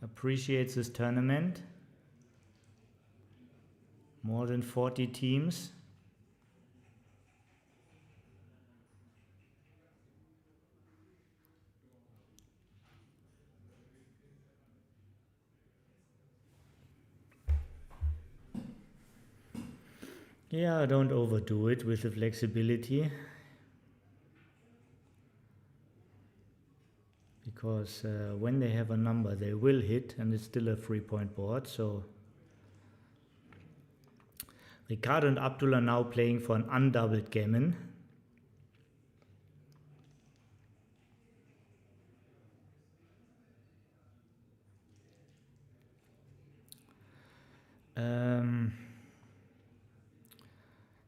B: appreciates this tournament. More than 40 teams. Yeah, don't overdo it with the flexibility, because when they have a number they will hit, and it's still a 3-point board. So Ricardo and Abdul are now playing for an undoubled gammon.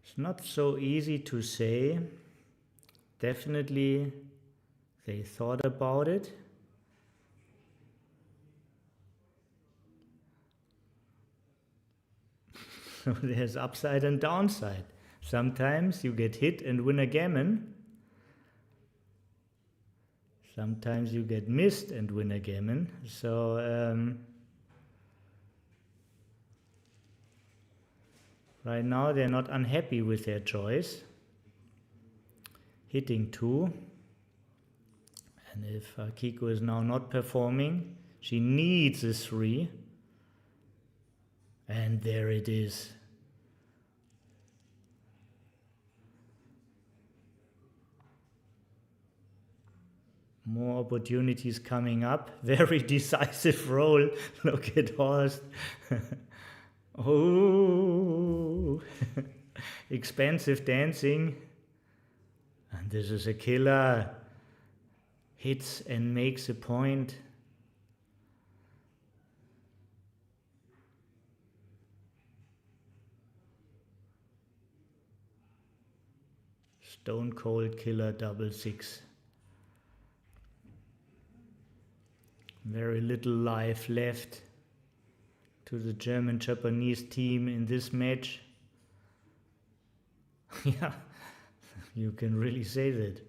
B: It's not so easy to say. Definitely they thought about it. So there's upside and downside. Sometimes you get hit and win a gammon. Sometimes you get missed and win a gammon. So right now they're not unhappy with their choice. Hitting 2. And if Kiko is now not performing, she needs a 3. And there it is. More opportunities coming up. Very decisive roll. Look at Horst. Oh, expensive dancing. And this is a killer. Hits and makes a point. Stone cold killer 6. Very little life left to the German-Japanese team in this match. Yeah, you can really say that.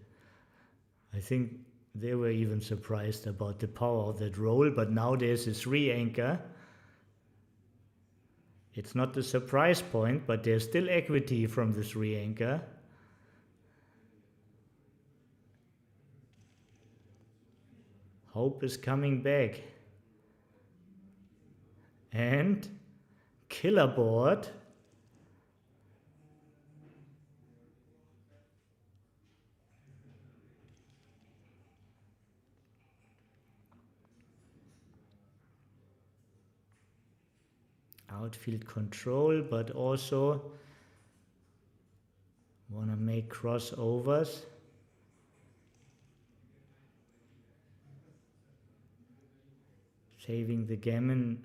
B: I think they were even surprised about the power of that roll, but now there's a 3 anchor. It's not the surprise point, but there's still equity from the 3 anchor. Hope is coming back. And killer board. Outfield control, but also want to make crossovers. Saving the gammon,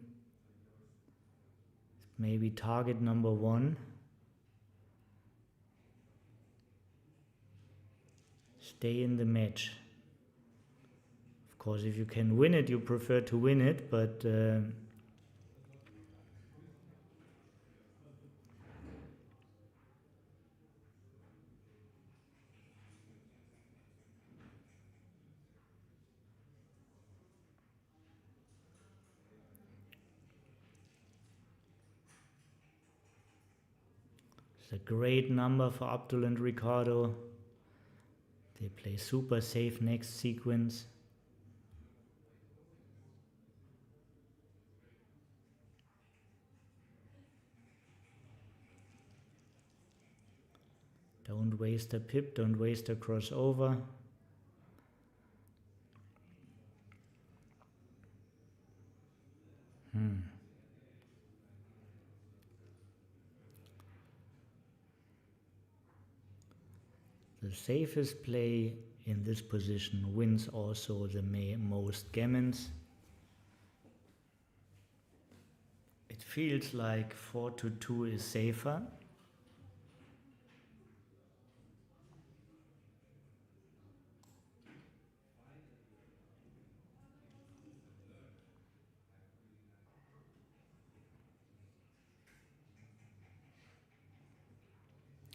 B: maybe target number 1. Stay in the match. Of course, if you can win it, you prefer to win it, but it's a great number for Abdul and Ricardo. They play super safe next sequence. Don't waste a pip, don't waste a crossover. The safest play in this position wins also the most gammons. It feels like 4-2 is safer.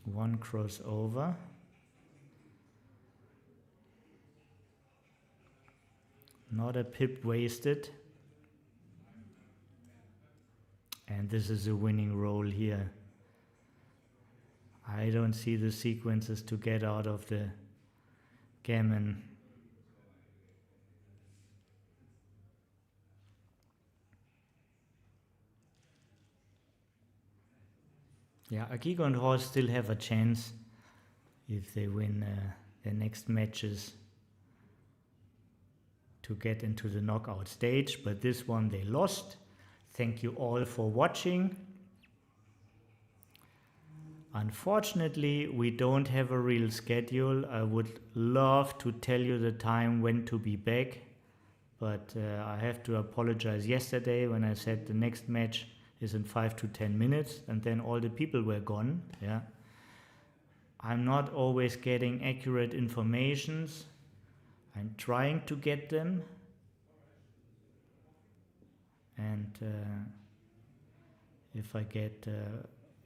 B: One crossover. Not a pip wasted. And this is a winning roll here. I don't see the sequences to get out of the gammon. Yeah, Akiko and Horst still have a chance if they win their next matches to get into the knockout stage, but this one they lost. Thank you all for watching. Unfortunately, we don't have a real schedule. I would love to tell you the time when to be back, but I have to apologize yesterday when I said the next match is in 5 to 10 minutes, and then all the people were gone. Yeah, I'm not always getting accurate informations. I'm trying to get them, and if I get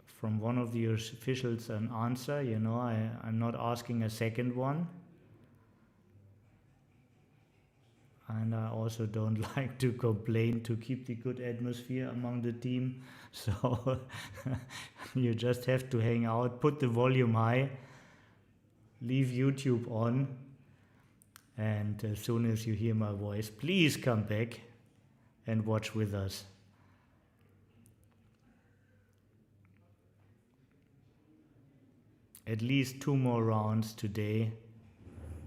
B: from one of the officials an answer, you know, I'm not asking a second one. And I also don't like to complain to keep the good atmosphere among the team. So you just have to hang out, put the volume high, leave YouTube on, and as soon as you hear my voice, please come back and watch with us. At least 2 more rounds today,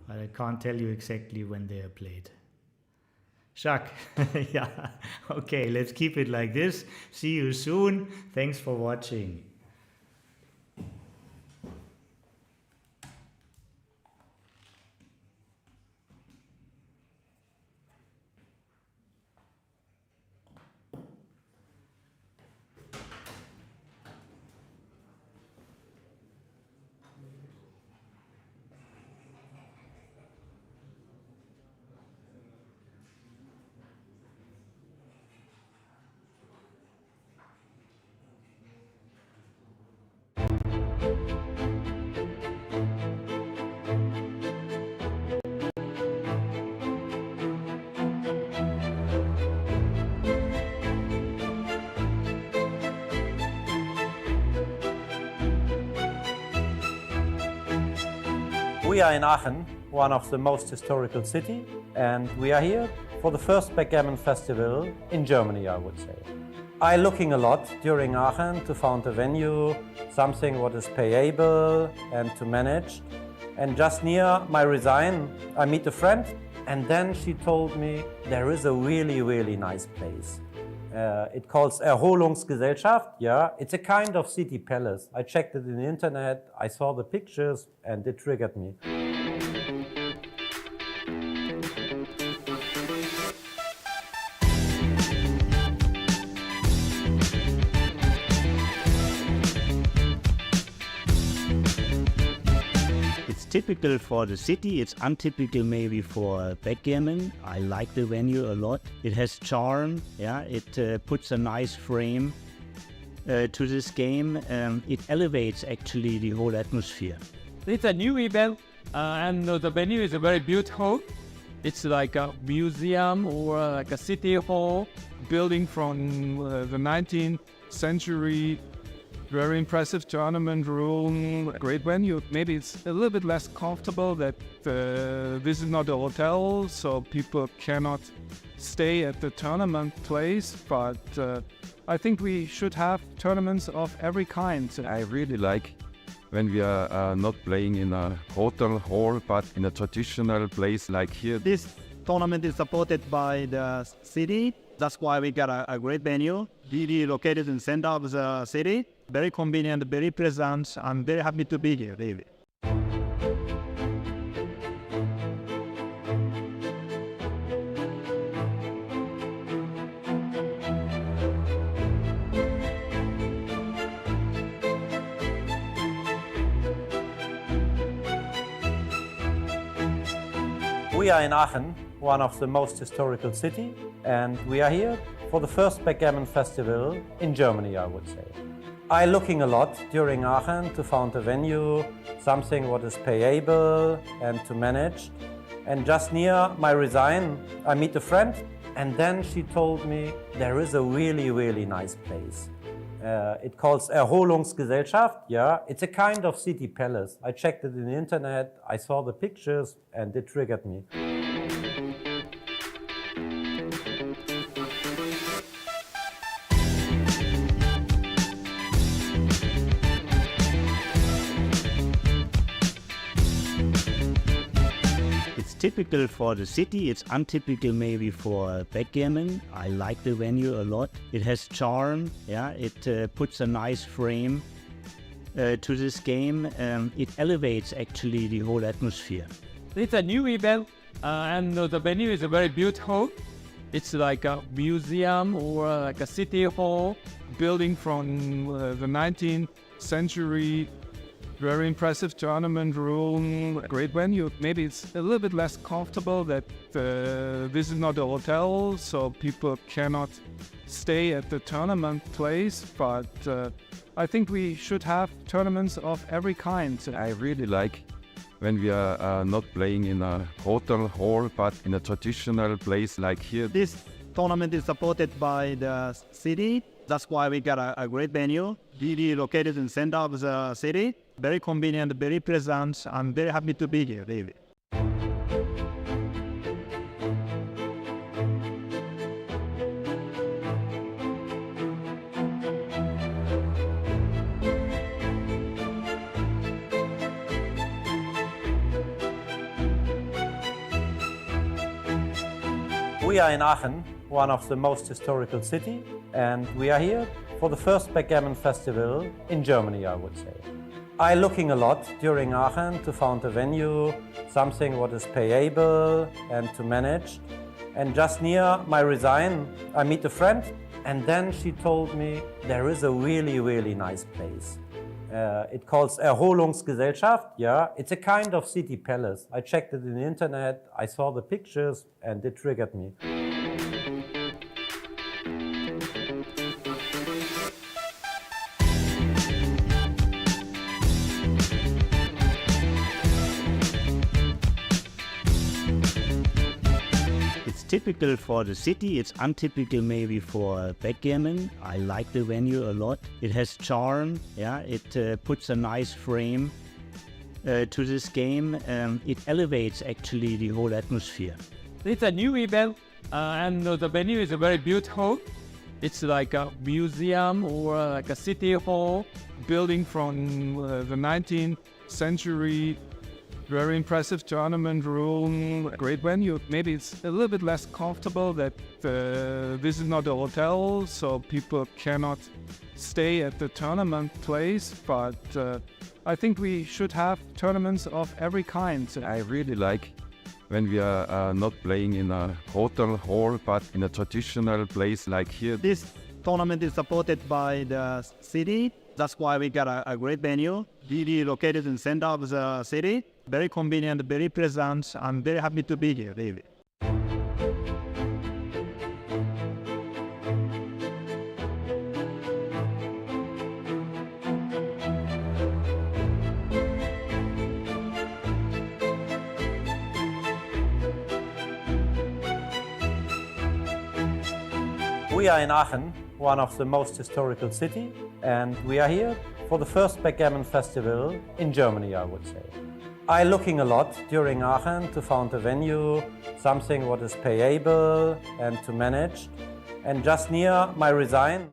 B: but I can't tell you exactly when they are played. Jacques, yeah, okay, let's keep it like this. See you soon. Thanks for watching.
C: We are in Aachen, one of the most historical cities, and we are here for the first Backgammon festival in Germany, I would say. I'm looking a lot during Aachen to find a venue, something what is payable and to manage. And just near my resign, I meet a friend, and then she told me there is a really, really nice place. It calls Erholungsgesellschaft. Yeah, it's a kind of city palace. I checked it in the internet, I saw the pictures, and it triggered me.
D: Typical for the city, it's untypical maybe for backgammon. I like the venue a lot. It has charm, yeah, it puts a nice frame to this game. It elevates actually the whole atmosphere.
E: It's a new event and the venue is very beautiful. It's like a museum or like a city hall building from the 19th century. Very impressive tournament room, great venue. Maybe it's a little bit less comfortable that this is not a hotel, so people cannot stay at the tournament place, but I think we should have tournaments of every kind.
F: I really like when we are not playing in a hotel hall, but in a traditional place like here.
G: This tournament is supported by the city. That's why we got a great venue, really located in the center of the city. Very convenient, very pleasant. I'm very happy to be here, really.
C: We are in Aachen, one of the most historical cities, and we are here for the first Backgammon festival in Germany, I would say. I'm looking a lot during Aachen to find a venue, something what is payable and to manage. And just near my resign, I meet a friend, and then she told me there is a really nice place. It calls Erholungsgesellschaft. Yeah, it's a kind of city palace. I checked it in the internet, I saw the pictures, and it triggered me.
D: It's typical for the city, it's untypical maybe for backgammon. I like the venue a lot. It has charm, yeah, it puts a nice frame to this game. It elevates actually the whole atmosphere.
E: It's a new event, and the venue is very beautiful. It's like a museum or like a city hall building from the 19th century. Very impressive tournament room, great venue. Maybe it's a little bit less comfortable that this is not a hotel, so people cannot stay at the tournament place, but I think we should have tournaments of every kind.
F: I really like when we are not playing in a hotel hall, but in a traditional place like here.
G: This tournament is supported by the city. That's why we got a great venue, really located in the center of the city. Very convenient, very pleasant. I'm very happy to be here, David.
C: We are in Aachen, one of the most historical cities, and we are here for the first Backgammon festival in Germany, I would say. I'm looking a lot during Aachen to find a venue, something what is payable and to manage. And just near my resign, I meet a friend, and then she told me there is a really nice place. It calls Erholungsgesellschaft. Yeah, it's a kind of city palace. I checked it in the internet, I saw the pictures, and it triggered me.
D: It's typical for the city, it's untypical maybe for backgammon. I like the venue a lot. It has charm, yeah, it puts a nice frame to this game. It elevates actually the whole atmosphere.
E: It's a new event, and the venue is very beautiful. It's like a museum or like a city hall building from the 19th century. Very impressive tournament room, great venue. Maybe it's a little bit less comfortable that this is not a hotel, so people cannot stay at the tournament place, but I think we should have tournaments of every kind.
F: I really like when we are not playing in a hotel hall, but in a traditional place like here.
G: This tournament is supported by the city. That's why we got a great venue, really located in the center of the city. Very convenient, very pleasant. I'm very happy to be here, David.
C: We are in Aachen, one of the most historical cities, and we are here for the first Backgammon festival in Germany, I would say. I'm looking a lot during Aachen to find a venue, something what is payable and to manage. And just near my resign,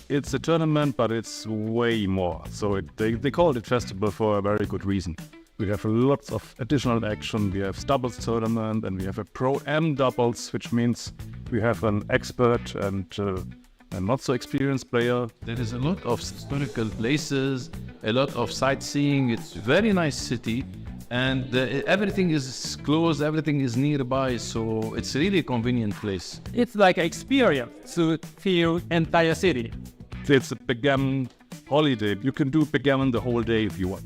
H: It's a tournament, but it's way more. So they call it festival for a very good reason. We have lots of additional action. We have doubles tournament and we have a pro-am doubles, which means we have an expert and a not so experienced player.
I: There is a lot of historical places, a lot of sightseeing. It's a very nice city, and everything is close, everything is nearby, so it's really a convenient place.
E: It's like an experience to feel entire city.
H: It's a backgammon holiday. You can do backgammon the whole day if you want.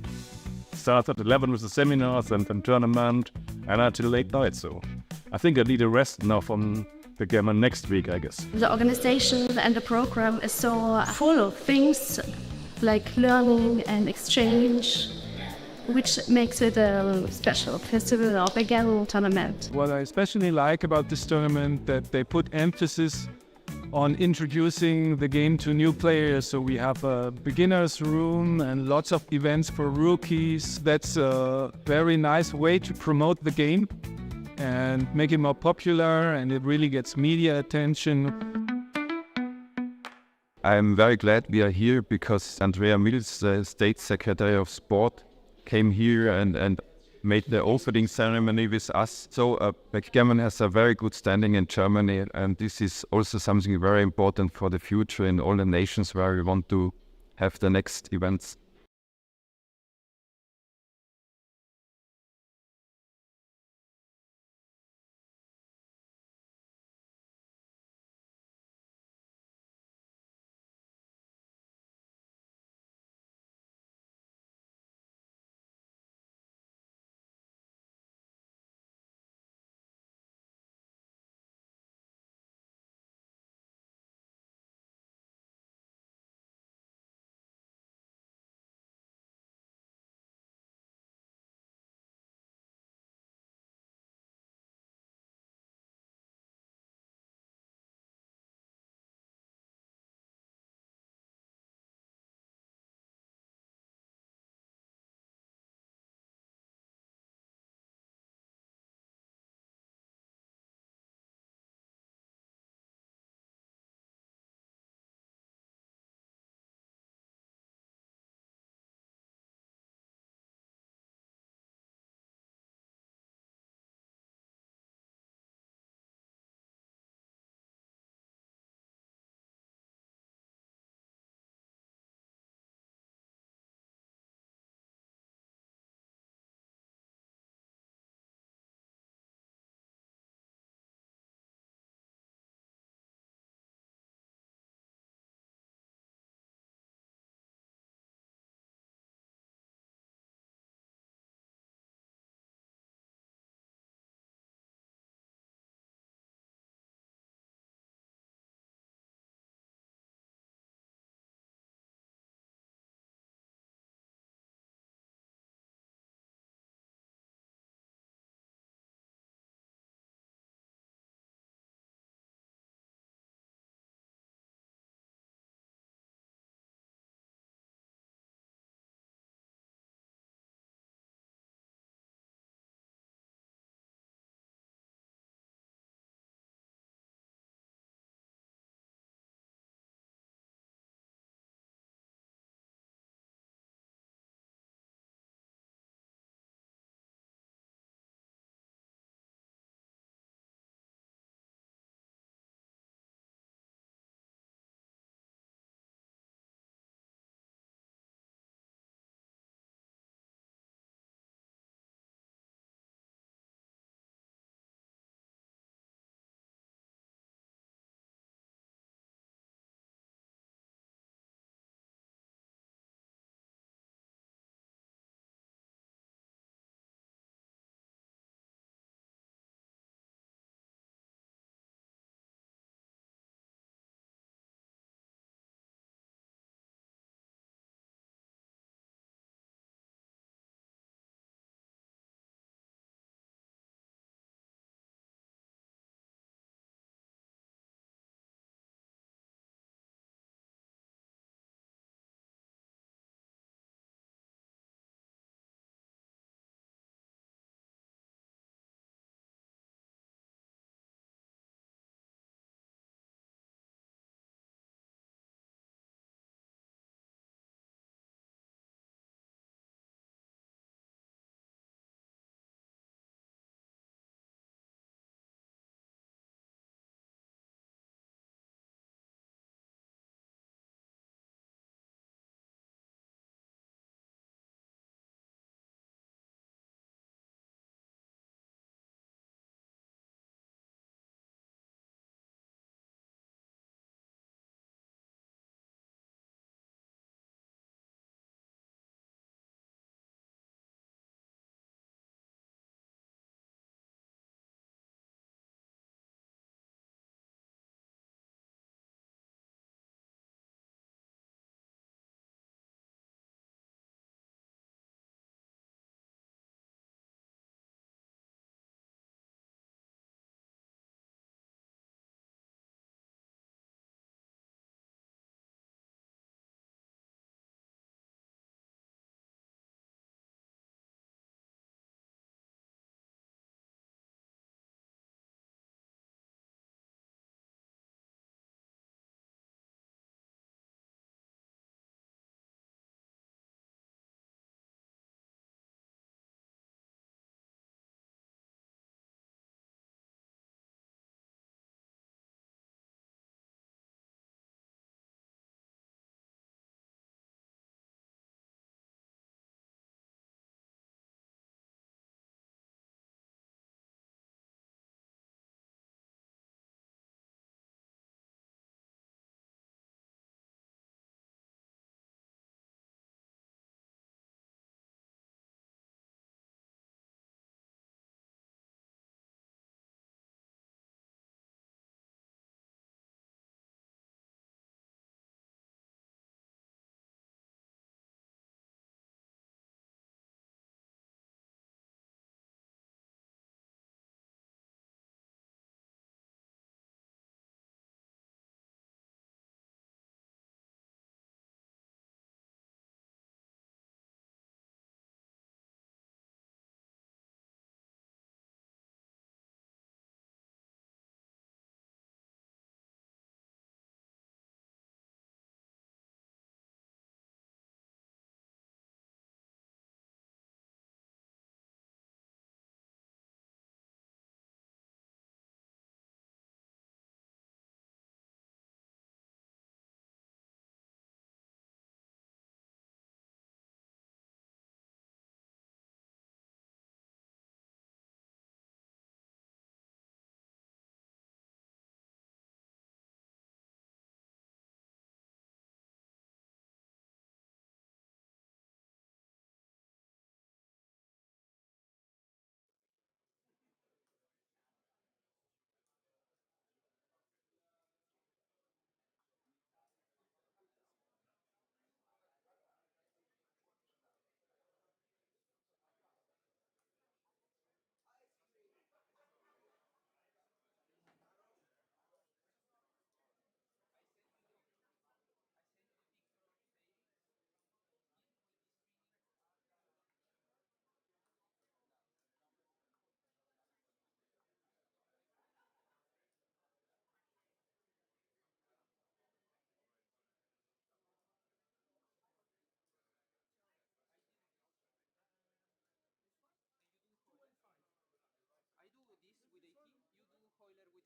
H: Starts at 11 with the seminars and then tournament and until late night. So I think I need a rest now from backgammon next week, I guess.
J: The organization and the program is so full of things like learning and exchange, which makes it a special festival or backgammon tournament.
E: What I especially like about this tournament that they put emphasis on introducing the game to new players. So we have a beginner's room and lots of events for rookies. That's a very nice way to promote the game and make it more popular, and it really gets media attention.
F: I'm very glad we are here because Andrea Mills, the State Secretary of Sport, came here and made the opening ceremony with us. So backgammon has a very good standing in Germany, and this is also something very important for the future in all the nations where we want to have the next events.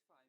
E: 5.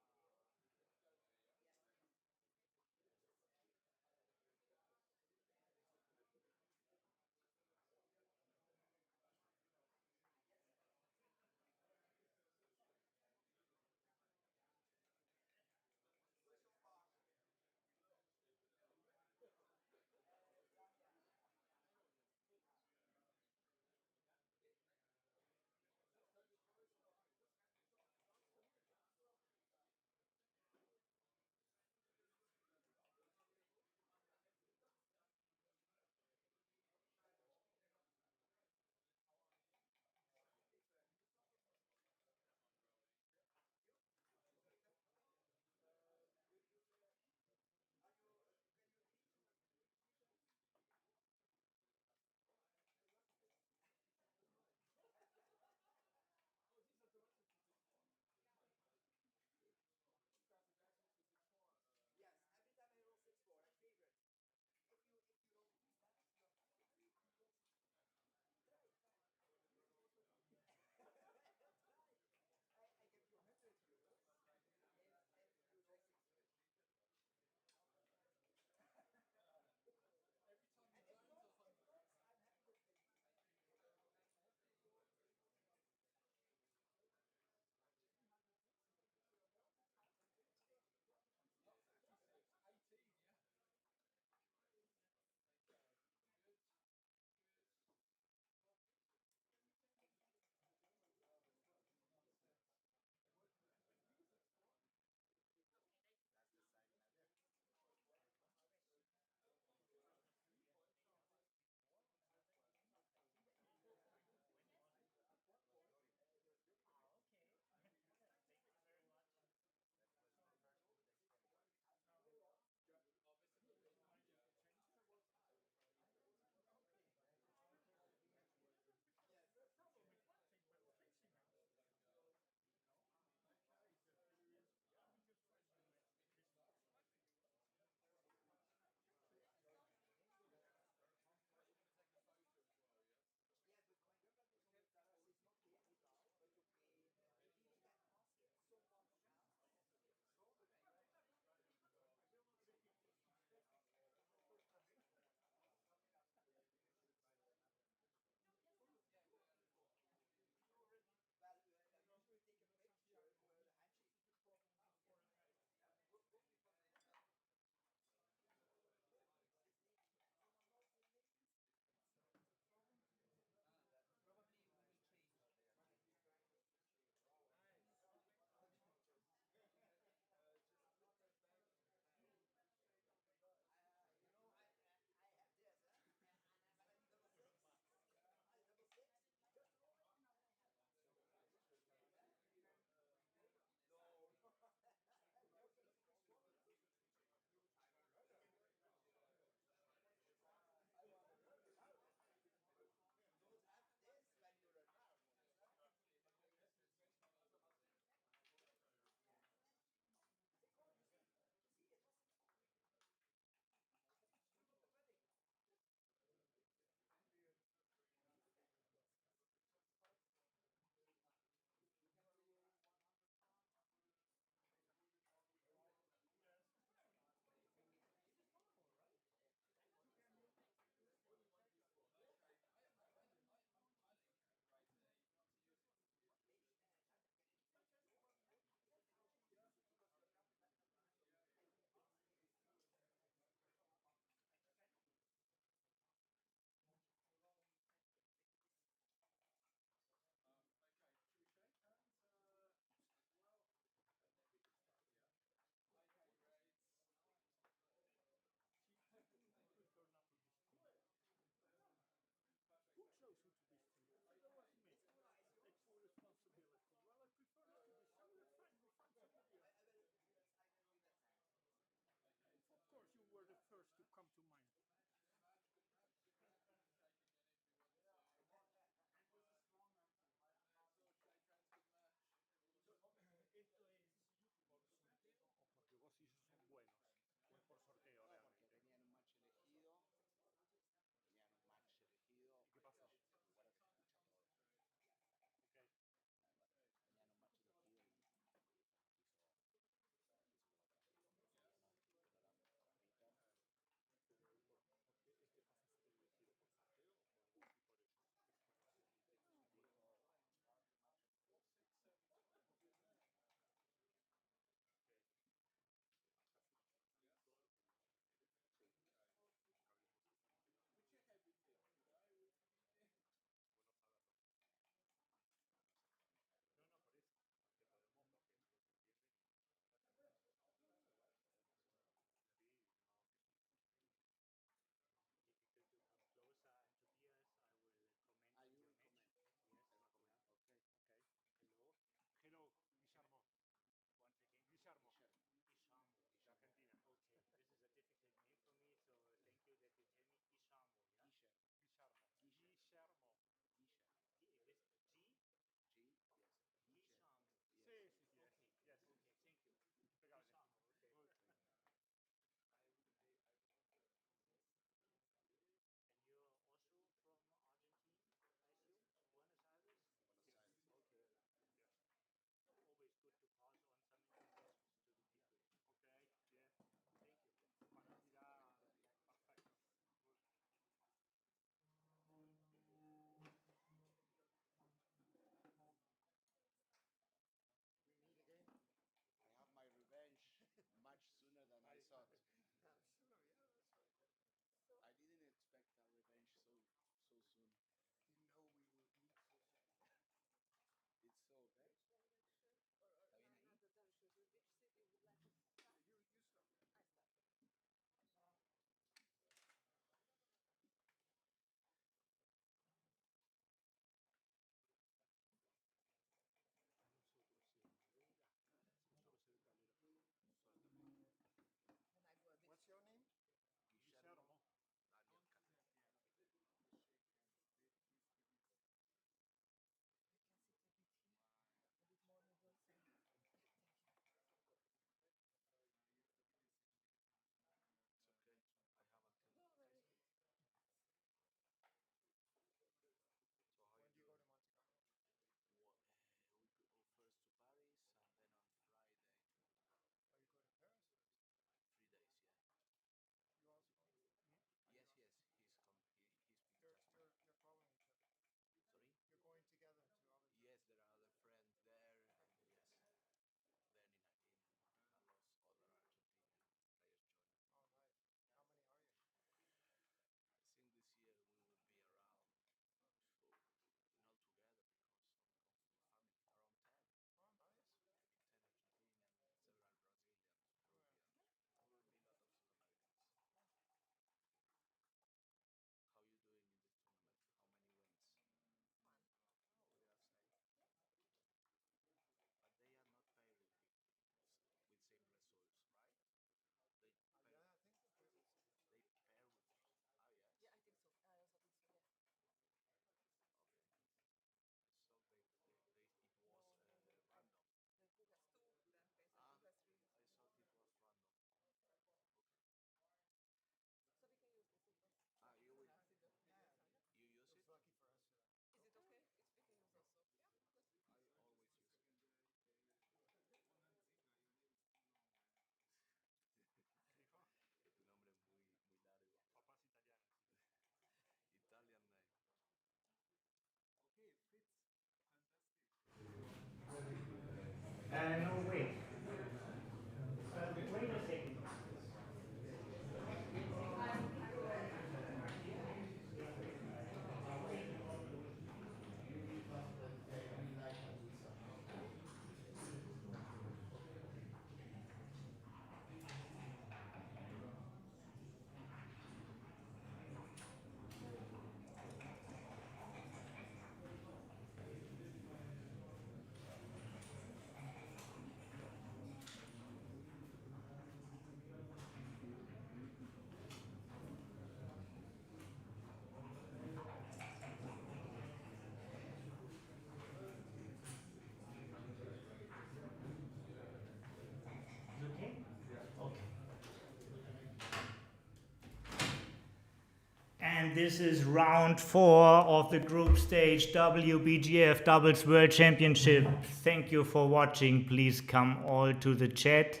B: And this is round 4 of the group stage WBGF Doubles World Championship. Thank you for watching. Please come all to the chat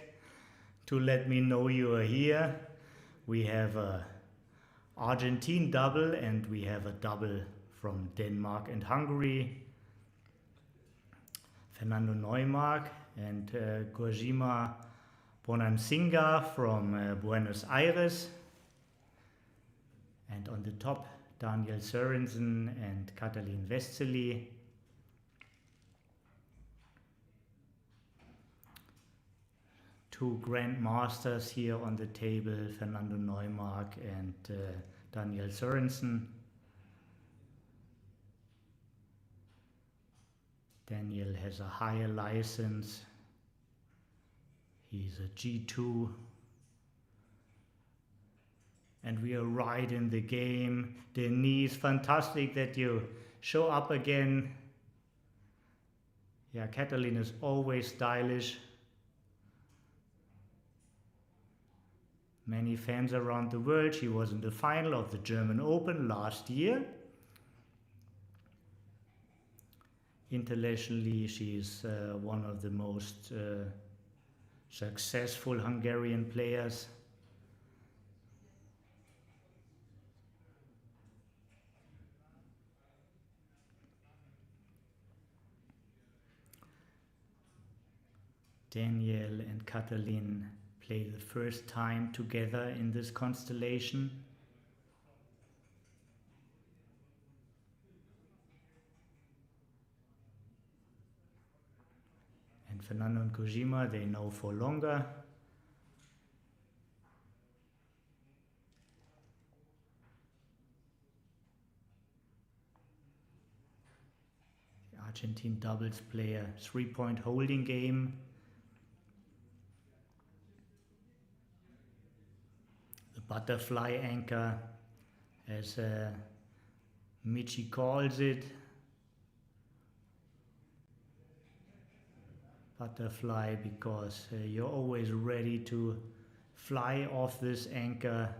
B: to let me know you are here. We have a Argentine double and we have a double from Denmark and Hungary. Fernando Neumark and Kojima Bonansinga from Buenos Aires. And on the top, Daniel Sørensen and Katalin Westeli. Two grandmasters here on the table, Fernando Neumark and Daniel Sørensen. Daniel has a higher license. He's a G2. And we are right in the game. Denise, fantastic that you show up again. Yeah, Katalin is always stylish. Many fans around the world. She was in the final of the German Open last year. Internationally, she's one of the most successful Hungarian players. Daniel and Katalin play the first time together in this constellation. And Fernando and Kojima, they know for longer. The Argentine doubles play a 3-point holding game. Butterfly anchor, as Michi calls it. Butterfly because you're always ready to fly off this anchor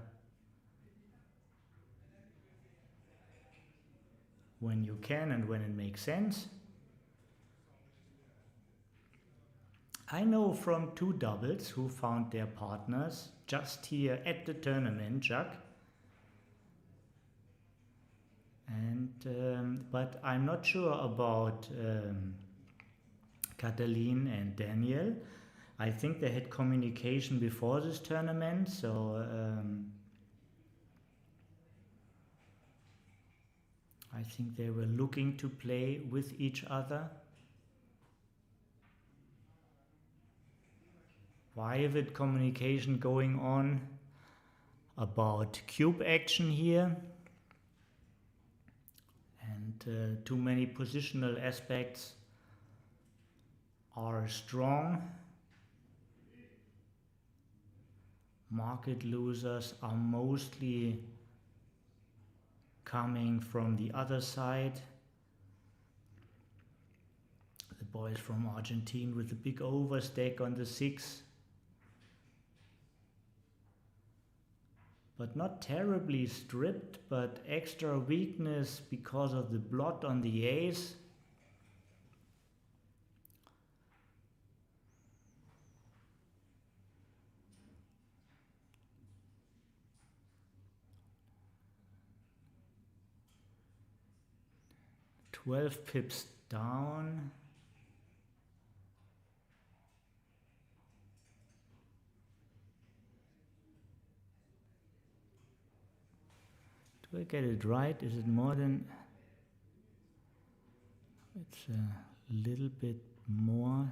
B: when you can and when it makes sense. I know from 2 doubles who found their partners just here at the tournament, Jacques. And but I'm not sure about Katalin and Daniel. I think they had communication before this tournament, so I think they were looking to play with each other. Private communication going on about cube action here, and too many positional aspects are strong. Market losers are mostly coming from the other side. The boys from Argentina with the big overstack on the 6. But not terribly stripped, but extra weakness because of the blot on the ace. $12 pips down. Do I get it right? Is it more than... It's a little bit more.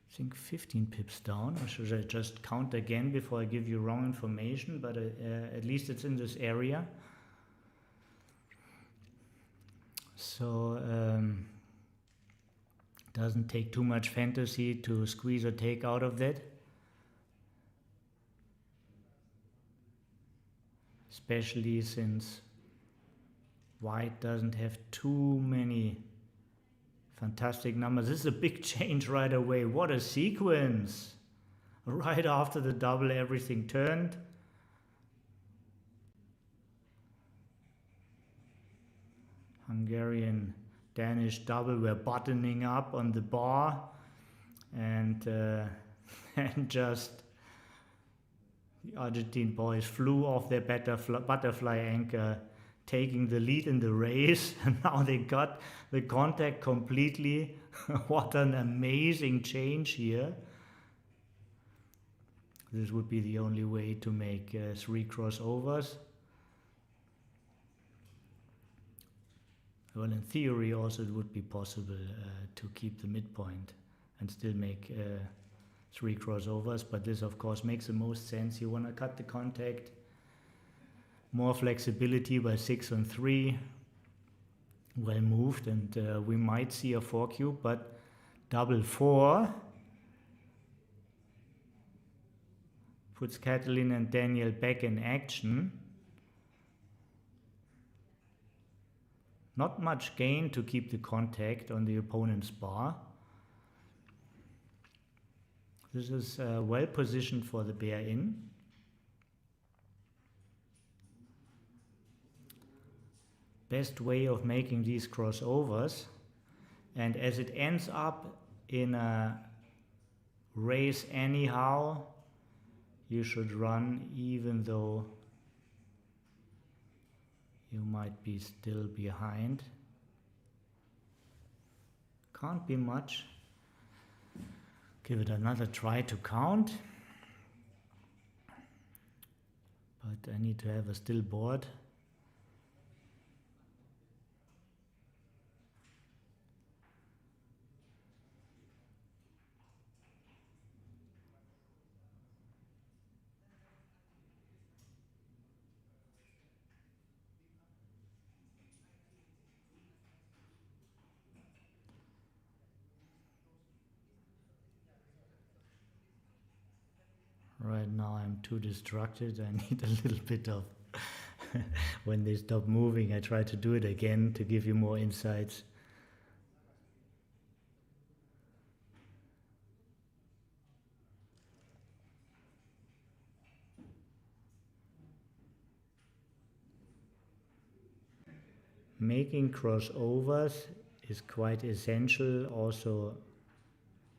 B: I think 15 pips down. Or should I just count again before I give you wrong information? But at least it's in this area. So doesn't take too much fantasy to squeeze a take out of that. Especially since white doesn't have too many fantastic numbers. This is a big change right away. What a sequence! Right after the double, everything turned. Hungarian Danish double were buttoning up on the bar, and and just the Argentine boys flew off their butterfly anchor, taking the lead in the race, and now they got the contact completely. What an amazing change here. This would be the only way to make 3 crossovers. Well, in theory also it would be possible to keep the midpoint and still make 3 crossovers, but this of course makes the most sense. You want to cut the contact, more flexibility by 6 on 3, well moved, and we might see a 4 cube, but double 4 puts Katalin and Daniel back in action. Not much gain to keep the contact on the opponent's bar. This is well positioned for the bear in. Best way of making these crossovers, and as it ends up in a race anyhow, you should run even though you might be still behind. Can't be much. Give it another try to count. But I need to have a still board. Right now I'm too distracted. I need a little bit of when they stop moving, I try to do it again to give you more insights. Making crossovers is quite essential, also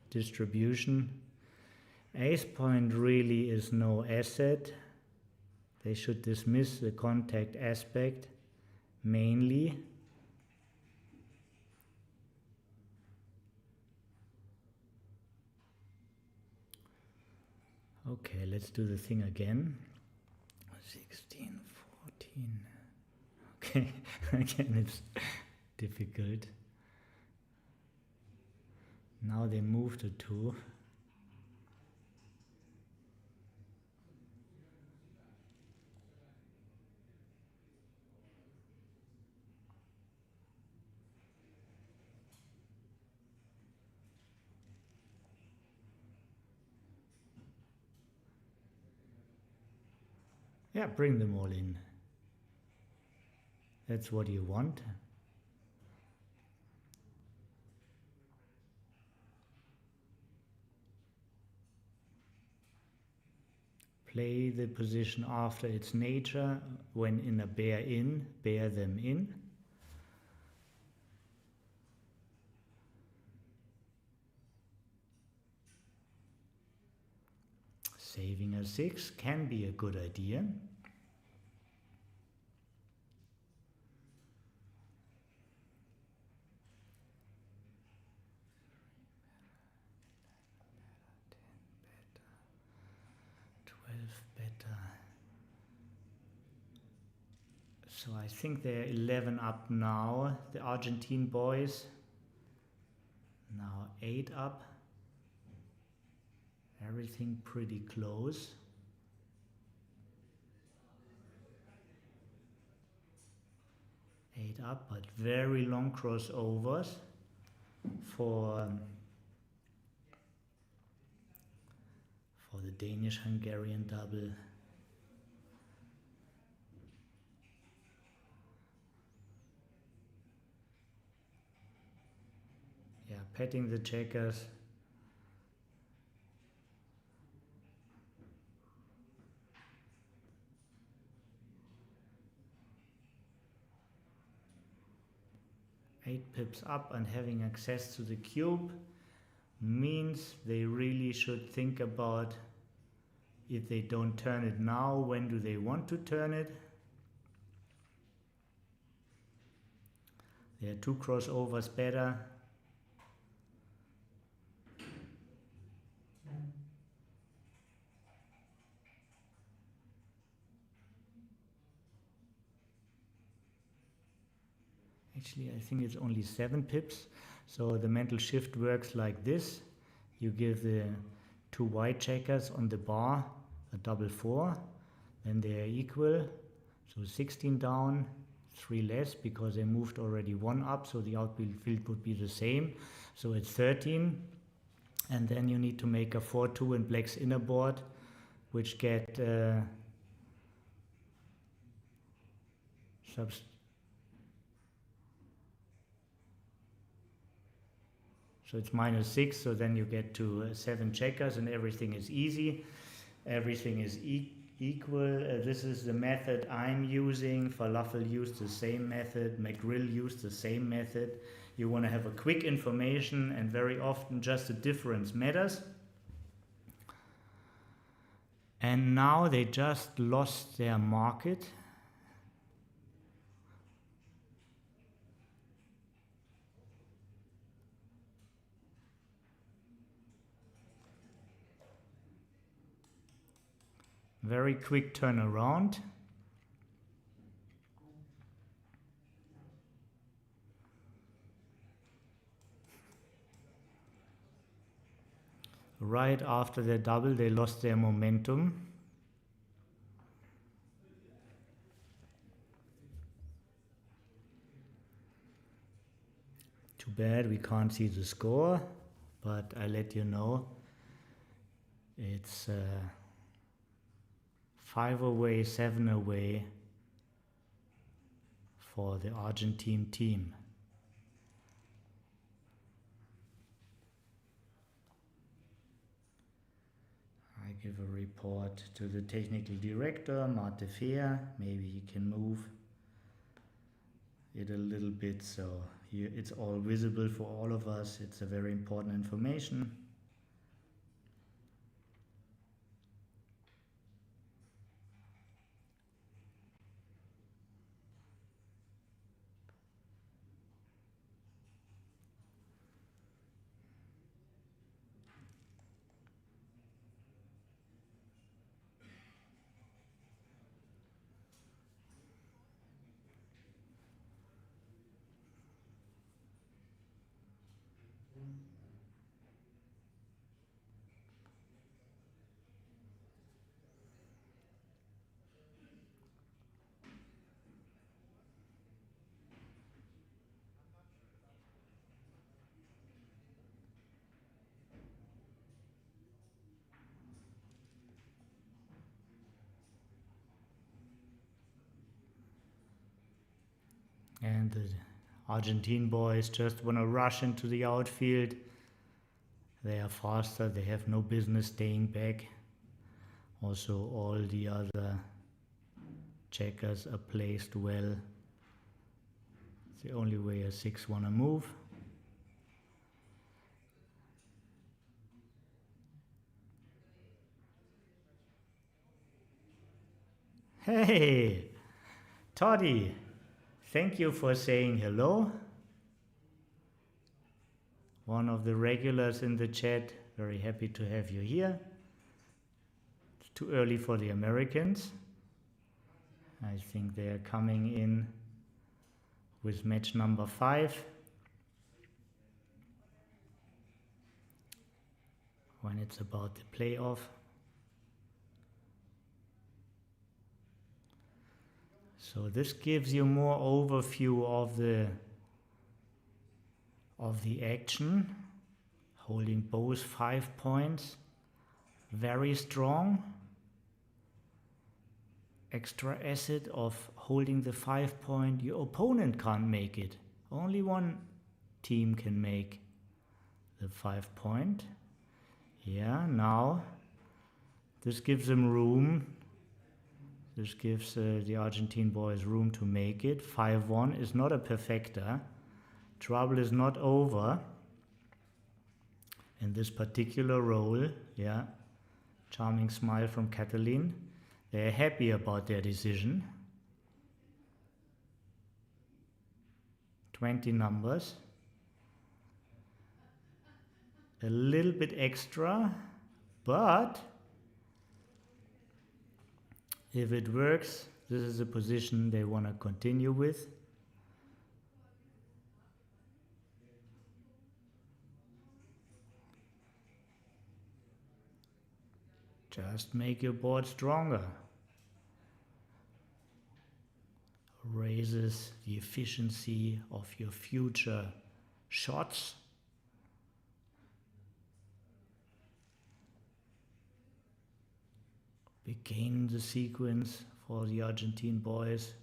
B: distribution. Ace point really is no asset. They should dismiss the contact aspect mainly. Okay, let's do the thing again. 16, 14. Okay, again it's difficult. Now they move to 2. Yeah, bring them all in. That's what you want. Play the position after its nature. When in a bear in, bear them in. Saving a 6 can be a good idea. So I think they're 11 up now, the Argentine boys. Now 8 up. Everything pretty close. Eight up, but very long crossovers for the Danish-Hungarian double. Yeah, petting the checkers. 8 pips up and having access to the cube means they really should think about, if they don't turn it now, when do they want to turn it? There are 2 crossovers better. Actually, I think it's only 7 pips. So the mental shift works like this. You give the 2 white checkers on the bar a double 4, then they are equal. So 16 down, 3 less because they moved already 1 up, so the outfield would be the same. So it's 13. And then you need to make a 4-2 in black's inner board, which get so it's -6, so then you get to 7 checkers and everything is easy. Everything is equal. This is the method I'm using. Falafel used the same method. McGrill used the same method. You want to have a quick information, and very often just the difference matters. And now they just lost their market. Very quick turnaround. Right after their double, they lost their momentum. Too bad we can't see the score, but I let you know. It's 5 away, 7 away for the Argentine team. I give a report to the technical director, Marte Fehr. Maybe he can move it a little bit so it's all visible for all of us. It's a very important information. And the Argentine boys just want to rush into the outfield. They are faster, they have no business staying back. Also, all the other checkers are placed well. It's the only way a 6 want to move. Hey, Toddy! Thank you for saying hello. One of the regulars in the chat, very happy to have you here. It's too early for the Americans. I think they are coming in with match number 5. When it's about the playoff. So this gives you more overview of the action, holding both 5 points, very strong. Extra asset of holding the 5 point, your opponent can't make it. Only one team can make the 5 point. Yeah, now this gives them room. This gives the Argentine boys room to make it. 5-1 is not a perfecta. trouble is not over in this particular role. Yeah, charming smile from Katalin. They're happy about their decision. 20 numbers. A little bit extra, but if it works, this is a position they want to continue with. Just make your board stronger. Raises the efficiency of your future shots. Begin the sequence for the Argentine boys.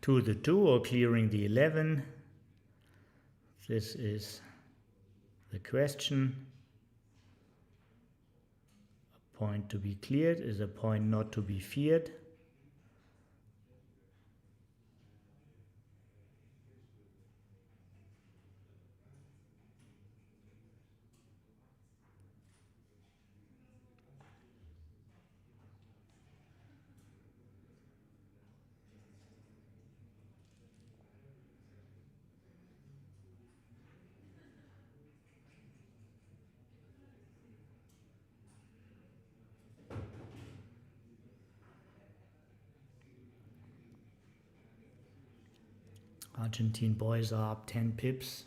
B: To the 2 or clearing the 11. This is the question. A point to be cleared is a point not to be feared. Argentine boys are up 10 pips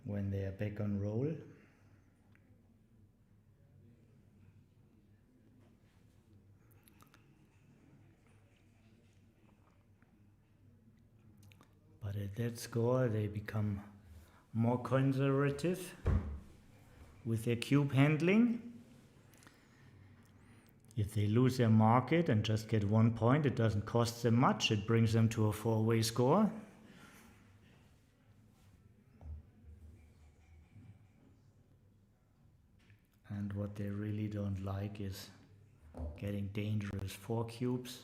B: when they are back on roll. But at that score they become more conservative with their cube handling. If they lose their market and just get 1 point, it doesn't cost them much. It brings them to a 4-way score. And what they really don't like is getting dangerous 4 cubes.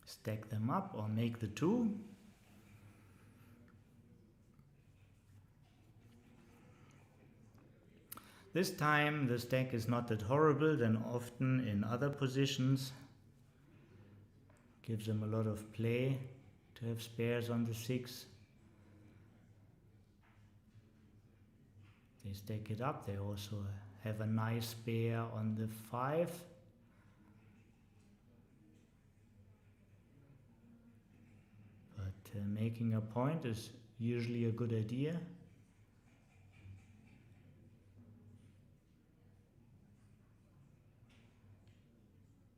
B: Stack them up or make the 2. This time the stack is not that horrible than often in other positions. Gives them a lot of play to have spares on the 6. They stack it up. They also have a nice spare on the 5. Making a point is usually a good idea.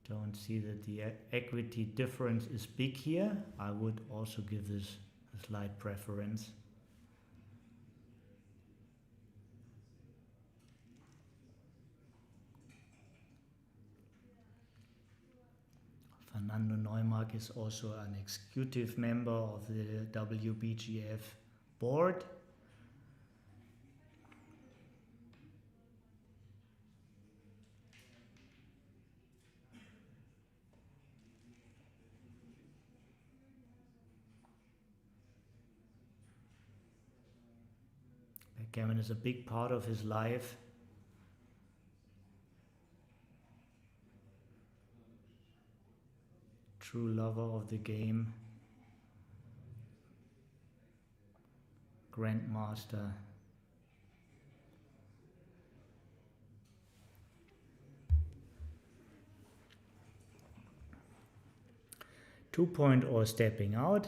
B: Don't see that the equity difference is big here. I would also give this a slight preference. Fernando Neumark is also an executive member of the WBGF board. Backgammon is a big part of his life. True lover of the game, grandmaster. Two-point or stepping out.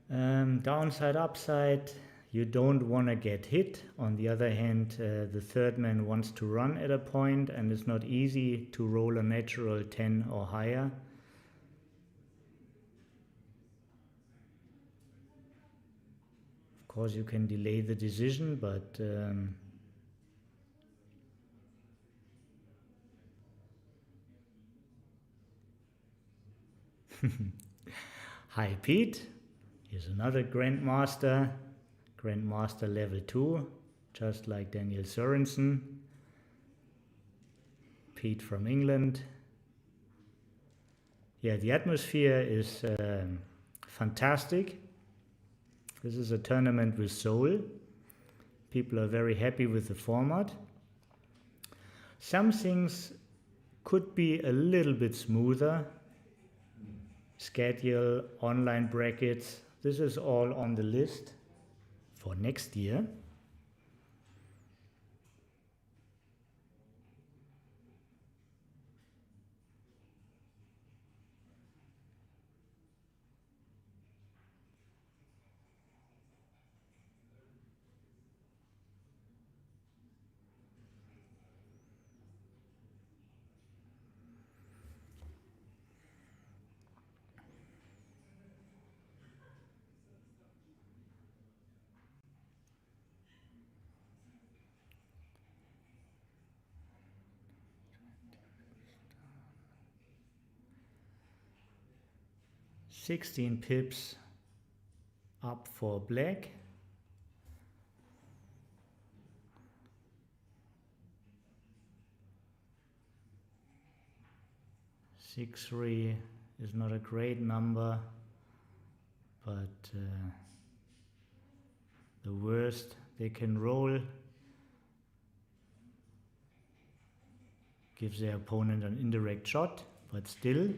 B: Downside, upside. You don't want to get hit. On the other hand, the third man wants to run at a point and it's not easy to roll a natural 10 or higher. course, you can delay the decision, but Hi Pete, here's another Grandmaster, Grandmaster level 2, just like Daniel Sørensen. Pete from England. Yeah, the atmosphere is fantastic. This is a tournament with soul. People are very happy with the format. Some things could be a little bit smoother. Schedule, online brackets, this is all on the list for next year. $16 pips up for black. $6-3 is not a great number, but the worst they can roll gives their opponent an indirect shot, but still.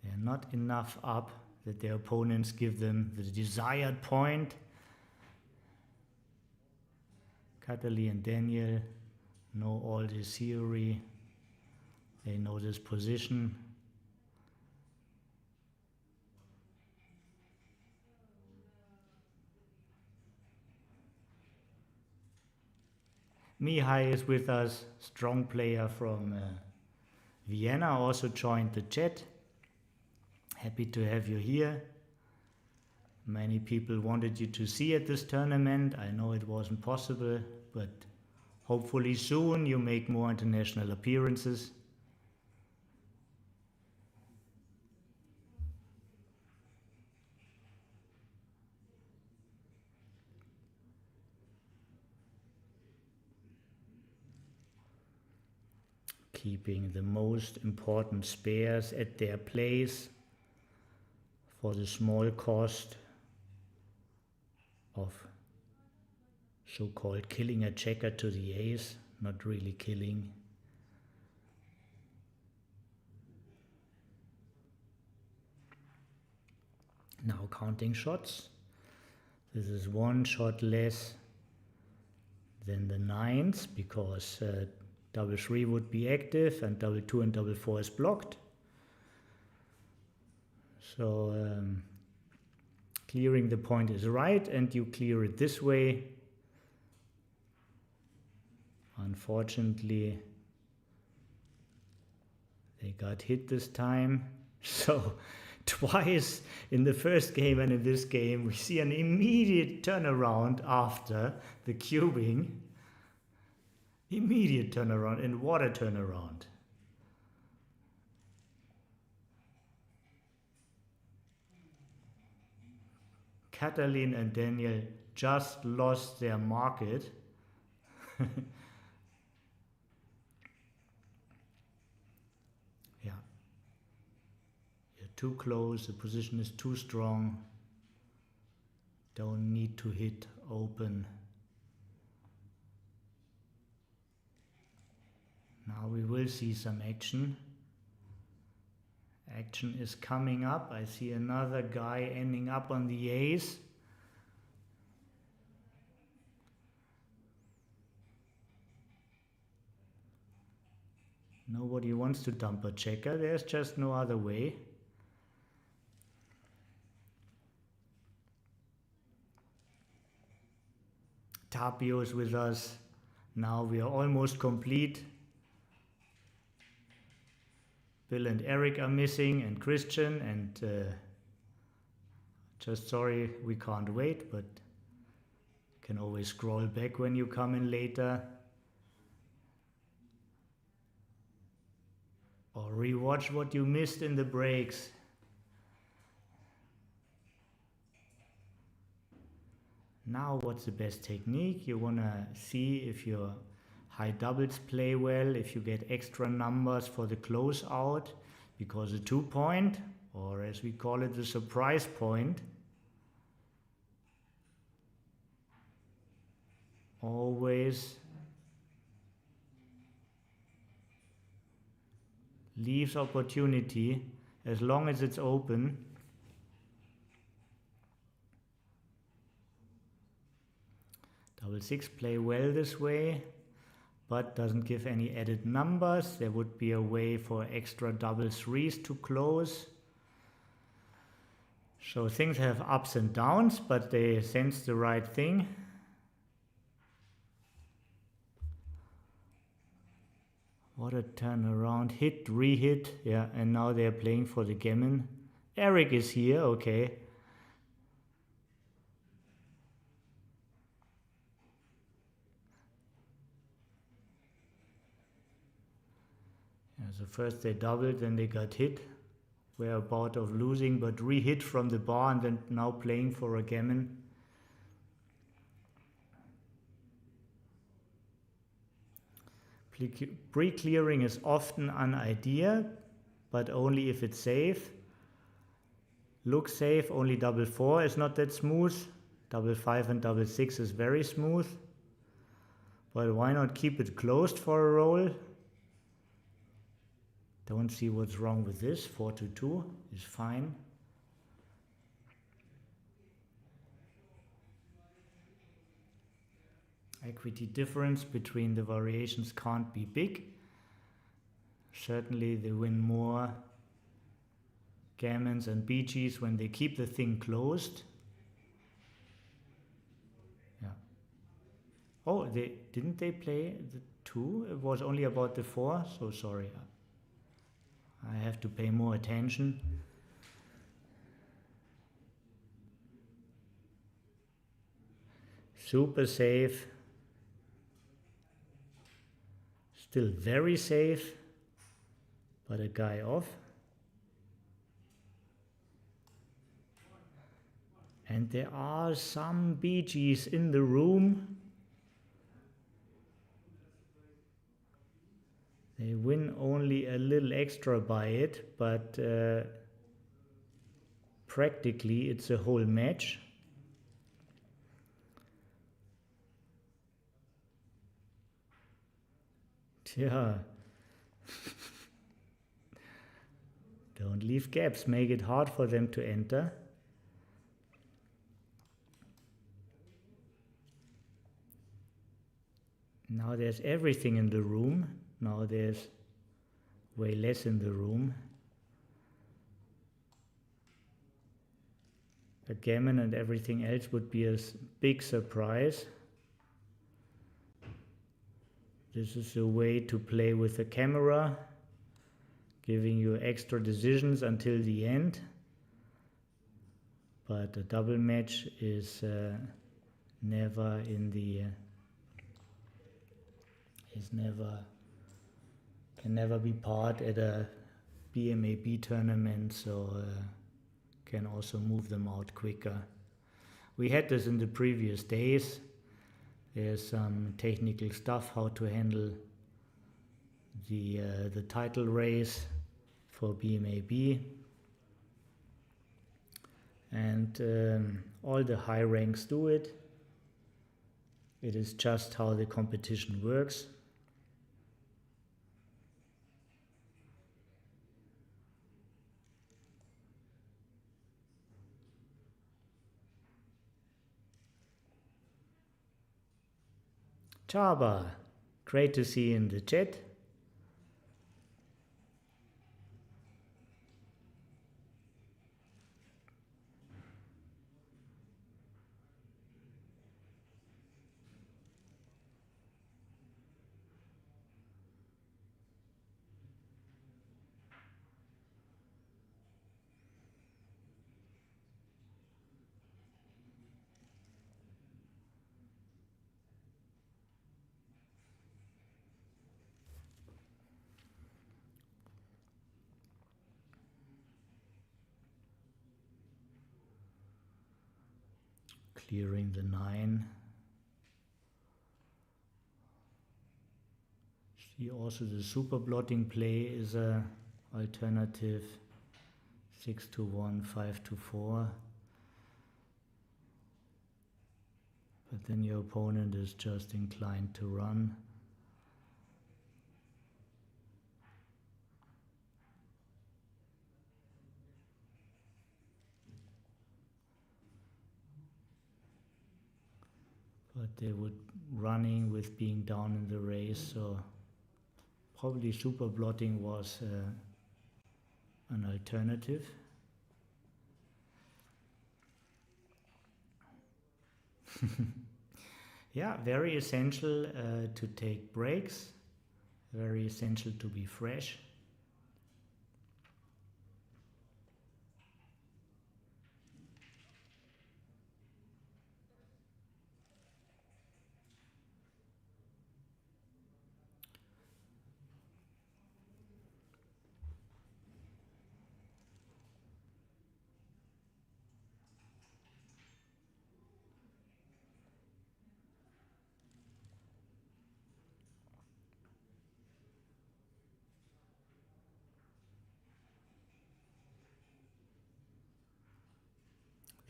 B: They're not enough up that their opponents give them the desired point. Katali and Daniel know all this theory. They know this position. Mihai is with us, strong player from Vienna, also joined the chat. Happy to have you here. Many people wanted you to see at this tournament. I know it wasn't possible, but hopefully soon you make more international appearances. Keeping the most important spares at their place for the small cost of so-called killing a checker to the ace, not really killing. Now counting shots. This is one shot less than the nines because double 3 would be active and double 2 and double 4 is blocked. So clearing the point is right, and you clear it this way. Unfortunately, they got hit this time. So twice in the first game and in this game, we see an immediate turnaround after the cubing. Immediate turnaround and water turnaround. Katalin and Daniel just lost their market. Yeah. You're too close, the position is too strong. Don't need to hit open. Now we will see some action. Action is coming up. I see another guy ending up on the ace. Nobody wants to dump a checker. There's just no other way. Tapio is with us. Now we are almost complete. Bill and Eric are missing, and Christian, and just sorry we can't wait, but can always scroll back when you come in later. Or rewatch what you missed in the breaks. Now what's the best technique? You want to see if your high doubles play well, if you get extra numbers for the closeout, because a 2-point, or as we call it, the surprise point, always leaves opportunity as long as it's open. Double 6 play well this way, but doesn't give any added numbers. There would be a way for extra double 3s to close. So things have ups and downs, but they sense the right thing. What a turnaround. Hit, re-hit. Yeah, and now they're playing for the gammon. Eric is here, okay. Yeah, so first they doubled, then they got hit. We're about of losing, but re-hit from the bar and then now playing for a gammon. Pre-clearing is often an idea, but only if it's safe. Looks safe, only double 4 is not that smooth. Double 5 and double 6 is very smooth. But why not keep it closed for a roll? Don't see what's wrong with this. 4 to 2 is fine. Equity difference between the variations can't be big. Certainly they win more gammons and BGs when they keep the thing closed. Yeah. Oh, didn't they play the 2? It was only about the 4, so sorry. I have to pay more attention. Super safe. Still very safe, but a guy off. And there are some BGs in the room. They win only a little extra by it, but practically it's a whole match. Yeah. Don't leave gaps, make it hard for them to enter. Now there's everything in the room. Now there's way less in the room. A gammon and everything else would be a big surprise. This is a way to play with the camera, giving you extra decisions until the end. But a double match is never in the can never be part at a BMAB tournament, so can also move them out quicker. We had this in the previous days. There's some technical stuff how to handle the title race for BMAB, and all the high ranks do it. It is just how the competition works. Chaba, great to see you in the chat. clearing the 9. See also the super blotting play is a alternative. 6 to 1, 5 to 4. But then your opponent is just inclined to run. But they would running with being down in the race, so probably super blotting was an alternative. Yeah, very essential to take breaks, very essential to be fresh.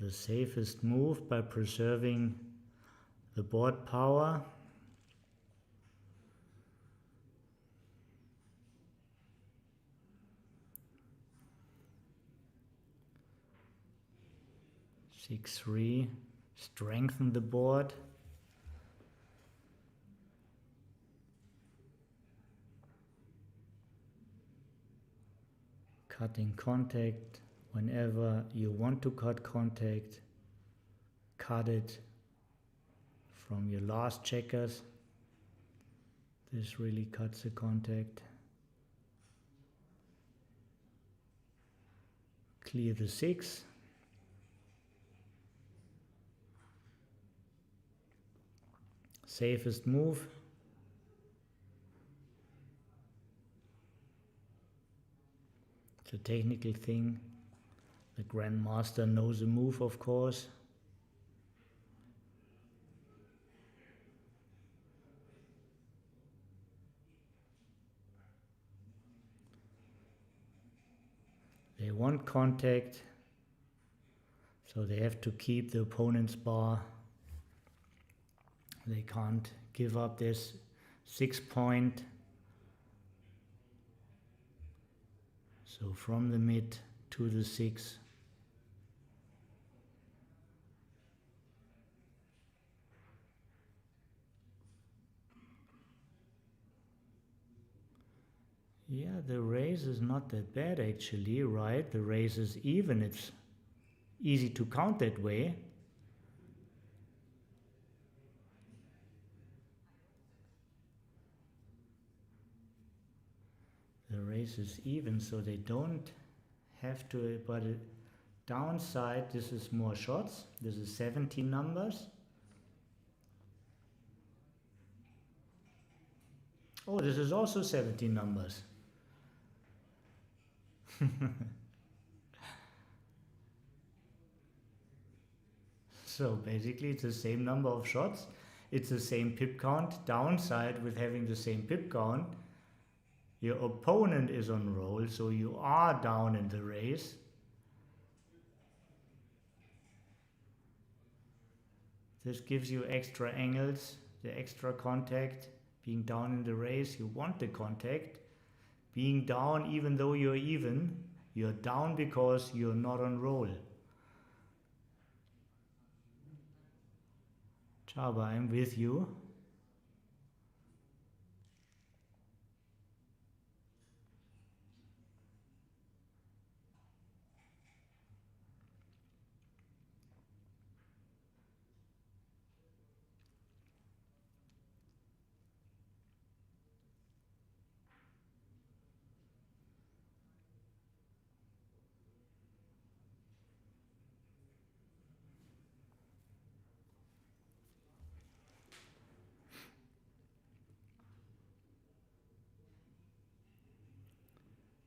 B: The safest move by preserving the board power. Six, 3, strengthen the board. Cutting contact. Whenever you want to cut contact, cut it from your last checkers. This really cuts the contact. Clear the 6. Safest move. It's a technical thing. The Grandmaster knows the move, of course. They want contact, so they have to keep the opponent's bar. They can't give up this 6 point. So from the mid to the 6. Yeah, the race is not that bad actually, right? The race is even, it's easy to count that way. The race is even, so they don't have to, but downside, this is more shots. This is 17 numbers. Oh, this is also 17 numbers. So basically it's the same number of shots. It's the same pip count. Downside with having the same pip count, your opponent is on roll, so you are down in the race. This gives you extra angles, the extra contact. Being down in the race, you want the contact. Being down, even though you're even, you're down because you're not on roll. Chaba, I'm with you.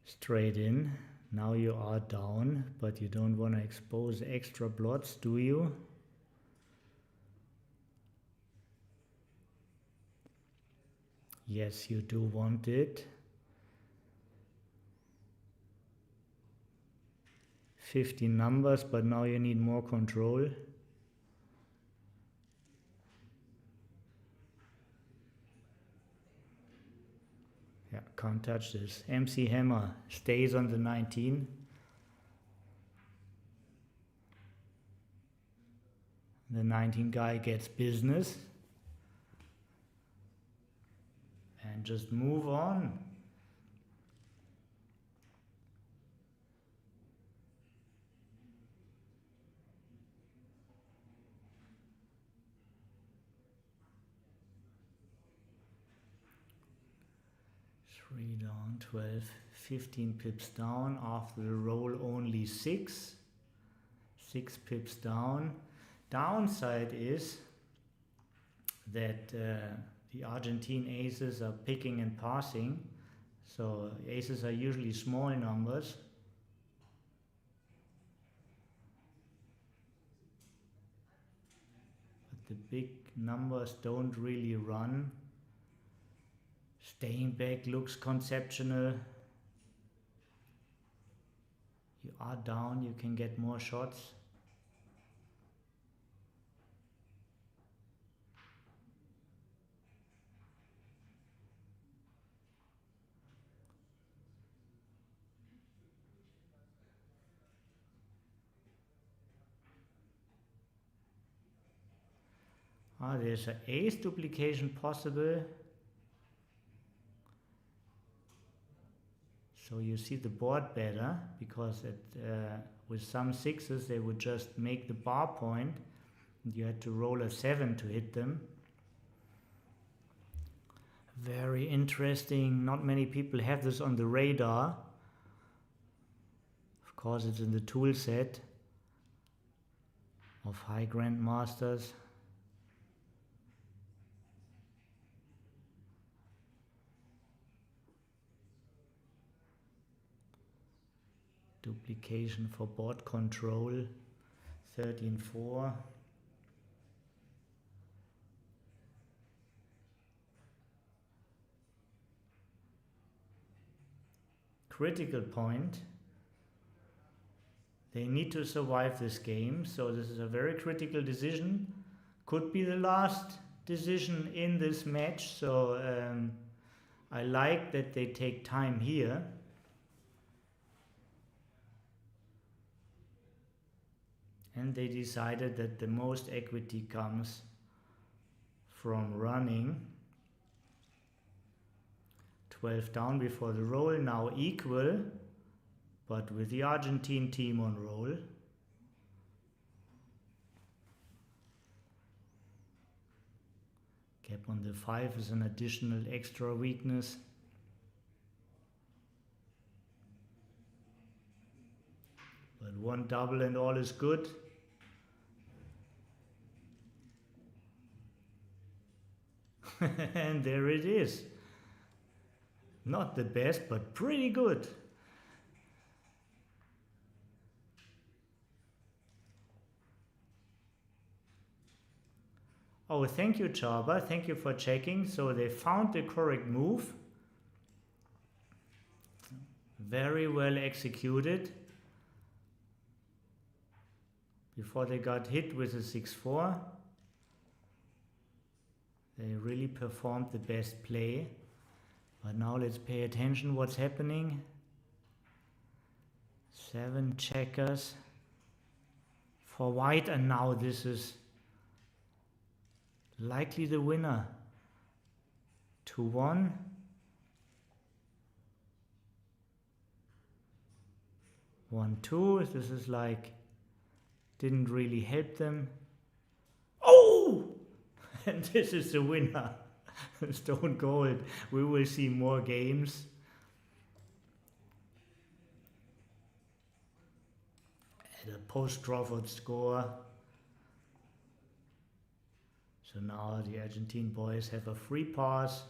B: Straight in. Now you are down, but you don't want to expose extra blots, do you? Yes, you do want it. 15 numbers, but now you need more control. Yeah, can't touch this. MC Hammer stays on the 19. The 19 guy gets business. And just move on. Three down, 12, 15 pips down. After the roll, only 6. 6 pips down. Downside is that the Argentine aces are picking and passing. So aces are usually small numbers. But the big numbers don't really run. Staying back looks conceptual. You are down, you can get more shots. There's an ace duplication possible. So you see the board better, because with some 6s they would just make the bar point and you had to roll a 7 to hit them. Very interesting. Not many people have this on the radar. Of course, it's in the tool set of high grandmasters. Duplication for board control, 13-4. Critical point. They need to survive this game, so this is a very critical decision. Could be the last decision in this match, so I like that they take time here. And they decided that the most equity comes from running. 12 down before the roll, now equal, but with the Argentine team on roll. Cap on the 5 is an additional extra weakness. But one double and all is good. And there it is. Not the best, but pretty good. Oh, thank you, Chaba. Thank you for checking. So they found the correct move. Very well executed. Before they got hit with a 6-4. They really performed the best play. But now let's pay attention what's happening. 7 checkers for white, and now this is likely the winner. 2-1. One, two. This is like, didn't really help them. Oh! And this is the winner. Stone Cold. We will see more games. At a post-Crawford score. So now the Argentine boys have a free pass.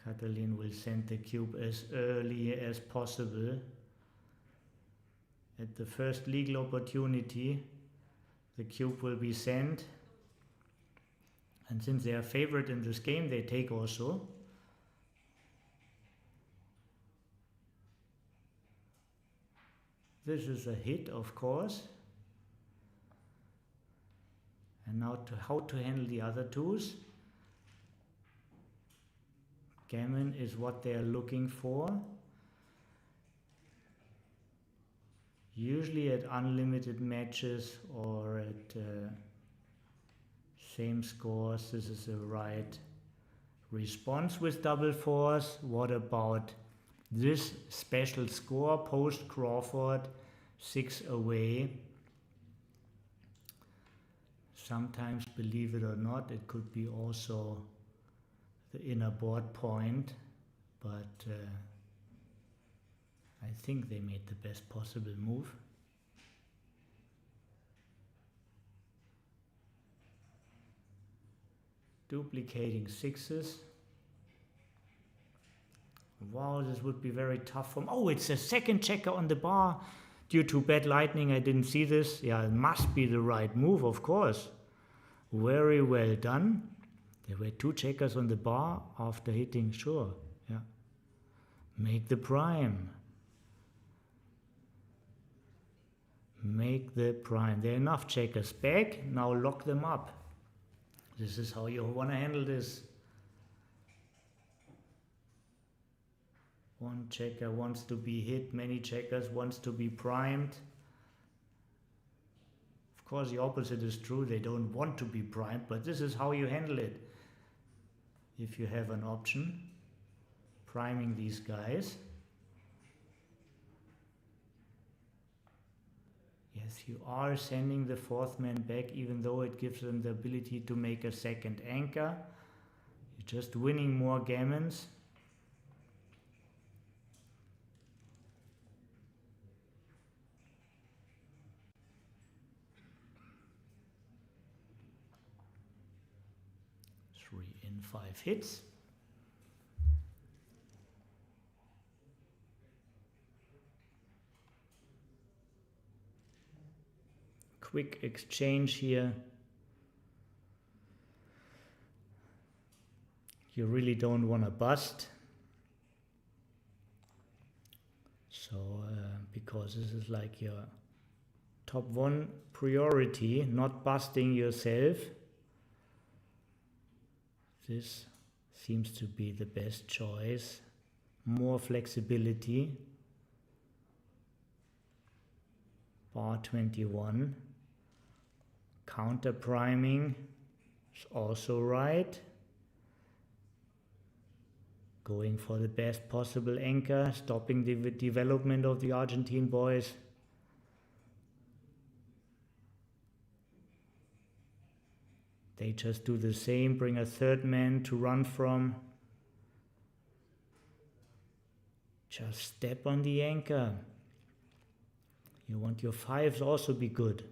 B: Catalin will send the cube as early as possible. At the first legal opportunity, the cube will be sent. And since they are favored in this game, they take also. This is a hit, of course. And now how to handle the other twos. Gammon is what they are looking for. Usually at unlimited matches or at same scores, this is the right response with double fours. What about this special score, post Crawford, 6 away? Sometimes, believe it or not, it could be also the inner board point, but I think they made the best possible move. Duplicating sixes. Wow, this would be very tough for... Oh, it's a second checker on the bar. Due to bad lightning, I didn't see this. Yeah, it must be the right move, of course. Very well done. There were 2 checkers on the bar after hitting, sure. Yeah. Make the prime. Make the prime. There are enough checkers back. Now lock them up. This is how you want to handle this. One checker wants to be hit, many checkers wants to be primed. Of course, the opposite is true. They don't want to be primed, but this is how you handle it. If you have an option, priming these guys. Yes, you are sending the 4th man back, even though it gives them the ability to make a second anchor. You're just winning more gammons. In 5 hits. Quick exchange here. You really don't want to bust. So, because this is like your top 1 priority, not busting yourself. This seems to be the best choice. More flexibility. Bar 21. Counter priming is also right. Going for the best possible anchor, stopping the development of the Argentine boys. They just do the same, bring a 3rd man to run from. Just step on the anchor. You want your 5s also be good.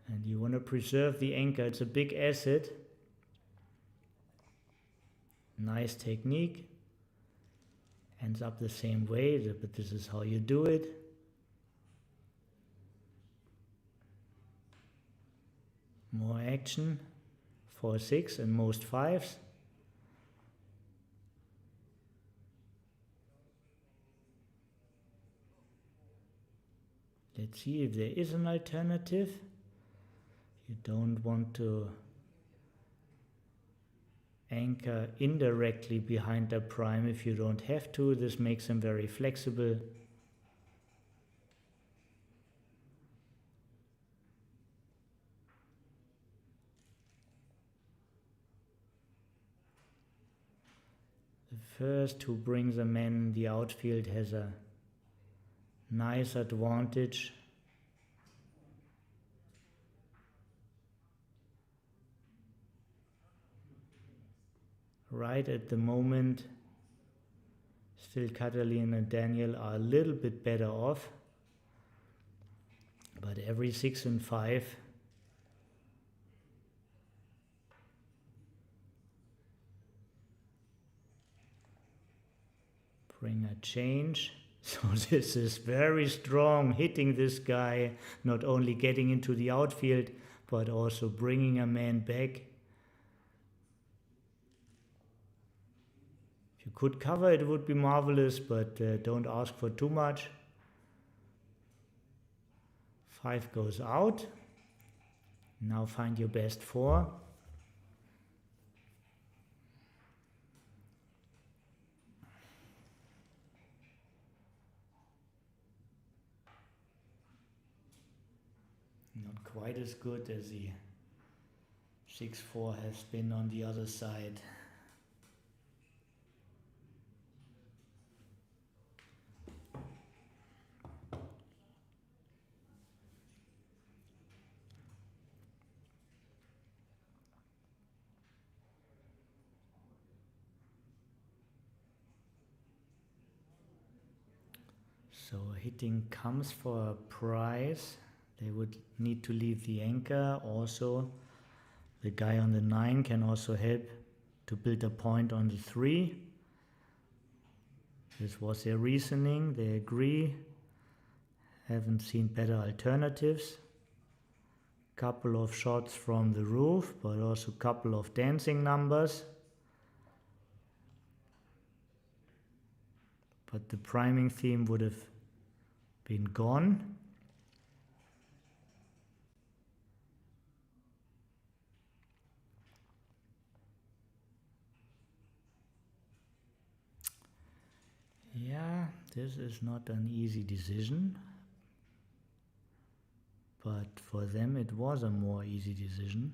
B: And you want to preserve the anchor. It's a big asset. Nice technique. Ends up the same way, but this is how you do it. More action. 4, 6 and most 5s. Let's see if there is an alternative. You don't want to anchor indirectly behind the prime if you don't have to. This makes them very flexible. The first who brings a man in the outfield has a nice advantage. Right at the moment, still Catalin and Daniel are a little bit better off, but every 6 and 5 bring a change. So this is very strong, hitting this guy, not only getting into the outfield, but also bringing a man back. If you could cover it, would be marvelous, but don't ask for too much. 5 goes out. Now find your best 4. Not quite as good as the 6-4 has been on the other side. So hitting comes for a prize. They would need to leave the anchor. Also, the guy on the 9 can also help to build a point on the 3. This was their reasoning. They agree. Haven't seen better alternatives. Couple of shots from the roof, but also couple of dancing numbers. But the priming theme would have been gone. Yeah, this is not an easy decision, but for them it was a more easy decision.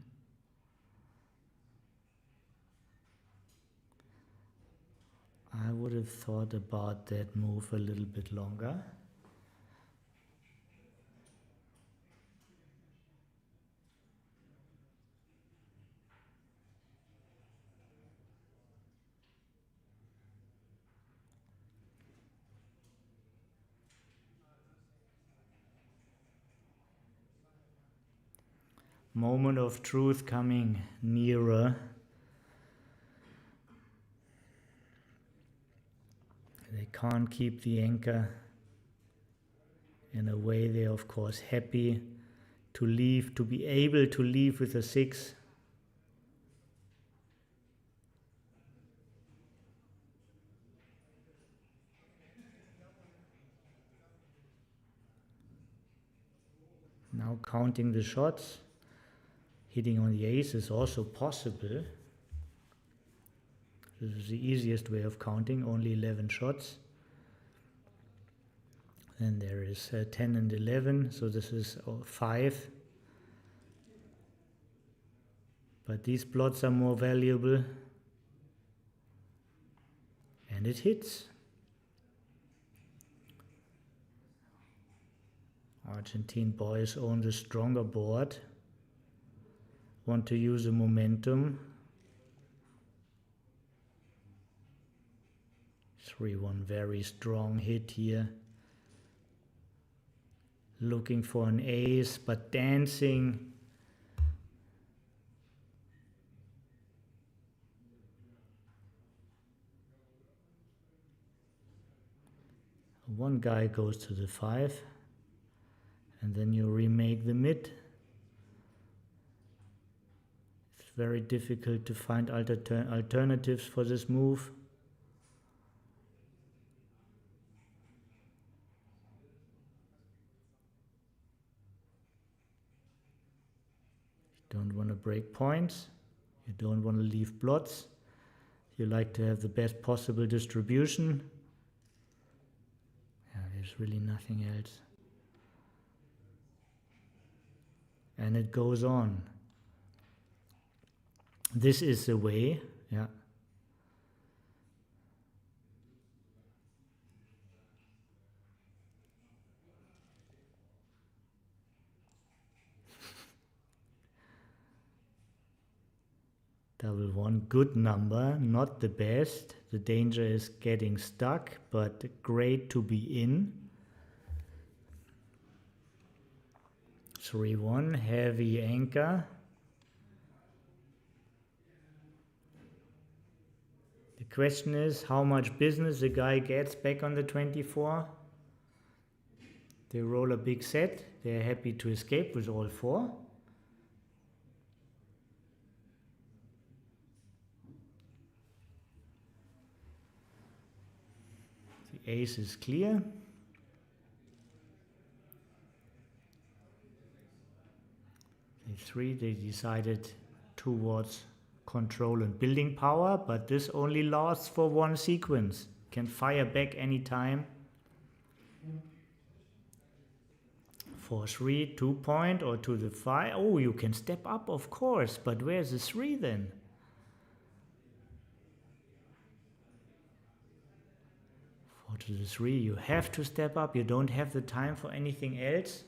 B: I would have thought about that move a little bit longer. Moment of truth coming nearer. They can't keep the anchor. In a way, they're of course happy to leave, to be able to leave with a 6. Now counting the shots. Hitting on the ace is also possible. This is the easiest way of counting, only 11 shots. Then there is 10 and 11, so this is 5. But these plots are more valuable. And it hits. Argentine boys own the stronger board. Want to use the momentum. 3-1, very strong hit here. Looking for an ace, but dancing. One guy goes to the 5, and then you remake the mid. It's very difficult to find alternatives for this move. You don't want to break points. You don't want to leave plots. You like to have the best possible distribution. Yeah, there's really nothing else. And it goes on. This is the way, yeah. Double 1, good number, not the best. The danger is getting stuck, but great to be in. 3-1, heavy anchor. The question is how much business the guy gets back on the 24. They roll a big set. They're happy to escape with all 4. The ace is clear. A3, they decided towards control and building power, but this only lasts for 1 sequence. Can fire back anytime. 4-3, 2 point or to the 5. Oh, you can step up, of course, but where's the 3 then? To the 3, you have to step up, you don't have the time for anything else.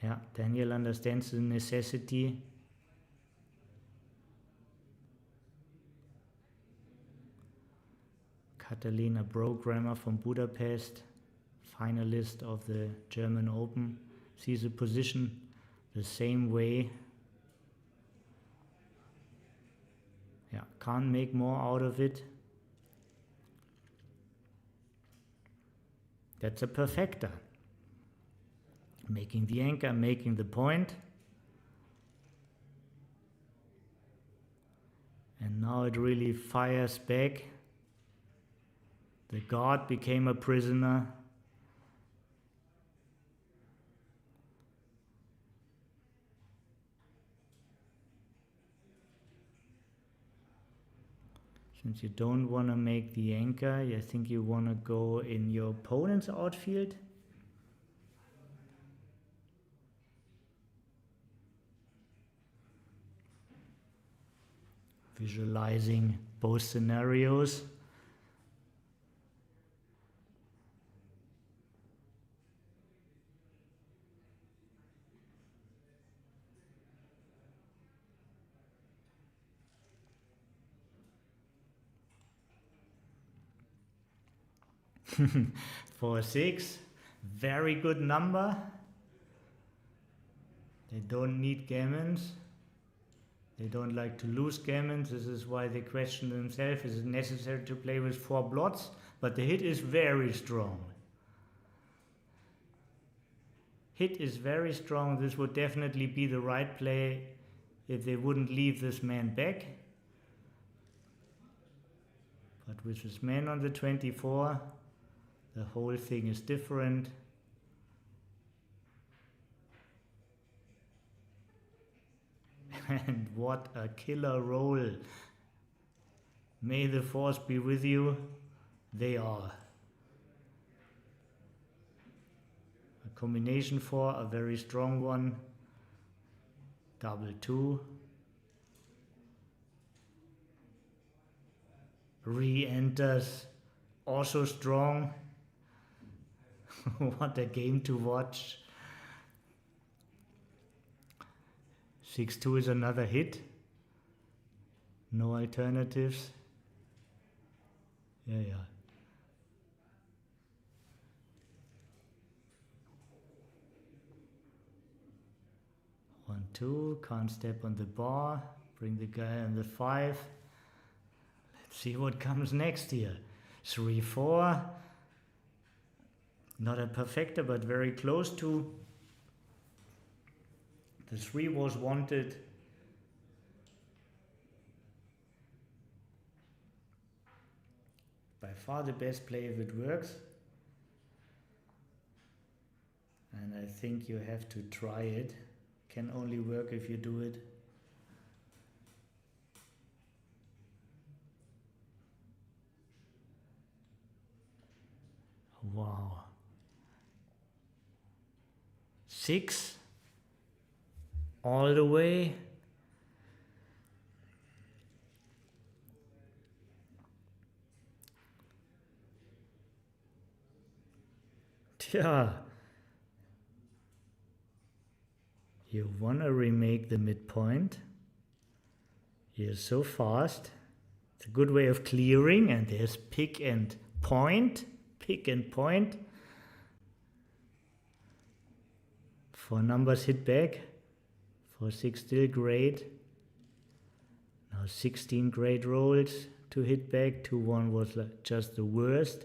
B: Yeah, Daniel understands the necessity. Catalina, programmer from Budapest, finalist of the German Open, sees the position the same way. Yeah, can't make more out of it. That's a perfecta. Making the anchor, making the point. And now it really fires back. The guard became a prisoner. Since you don't want to make the anchor, I think you want to go in your opponent's outfield. Visualizing both scenarios. For 6, very good number. They don't need gammons. They don't like to lose gammons. This is why they question themselves, is it necessary to play with 4 blots? But the hit is very strong. Hit is very strong. This would definitely be the right play if they wouldn't leave this man back. But with this man on the 24, the whole thing is different. And what a killer roll. May the force be with you. They are. A combination 4, a very strong one. Double 2. Re-enters, also strong. What a game to watch. 6-2 is another hit. No alternatives. Yeah. 1-2, can't step on the bar. Bring the guy on the 5. Let's see what comes next here. 3-4. Not a perfecta, but very close to. The 3 was wanted. By far the best play if it works. And I think you have to try it. Can only work if you do it. Wow. 6 all the way. Yeah. You want to remake the midpoint. You're so fast. It's a good way of clearing, and there's pick and point. Pick and point. 4 numbers hit back. 4-6 still great. Now 16 great rolls to hit back. 2-1 was just the worst.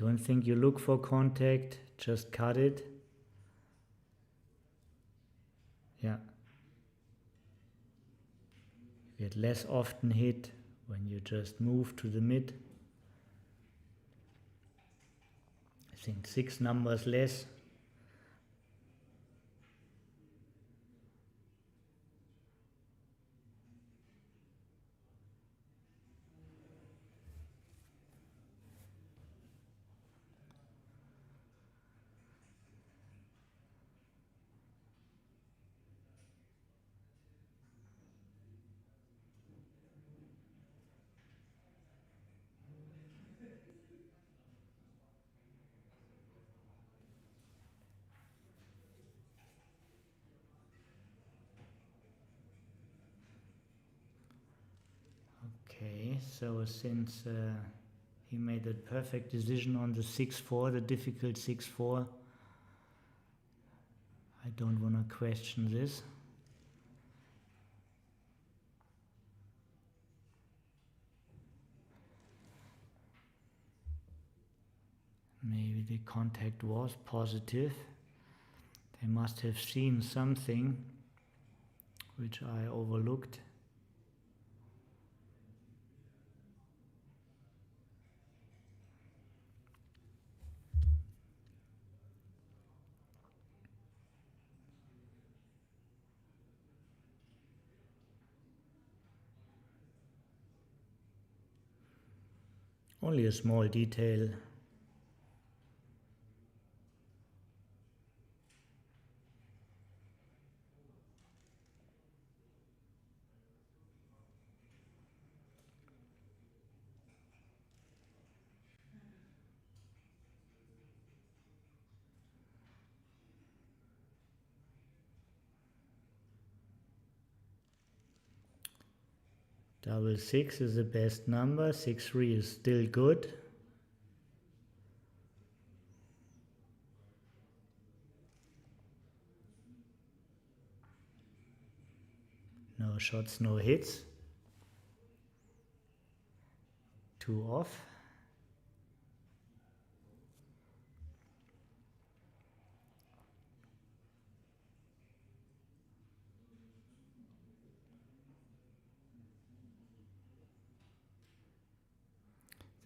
B: don't think you look for contact, just cut it. Yeah. You get less often hit when you just move to the mid. I think 6 numbers less. Okay, so since he made a perfect decision on the 6-4, the difficult 6-4, I don't want to question this. Maybe the contact was positive. They must have seen something which I overlooked. Only a small detail. Double 6 is the best number, 6-3 is still good. No shots, no hits. 2 off.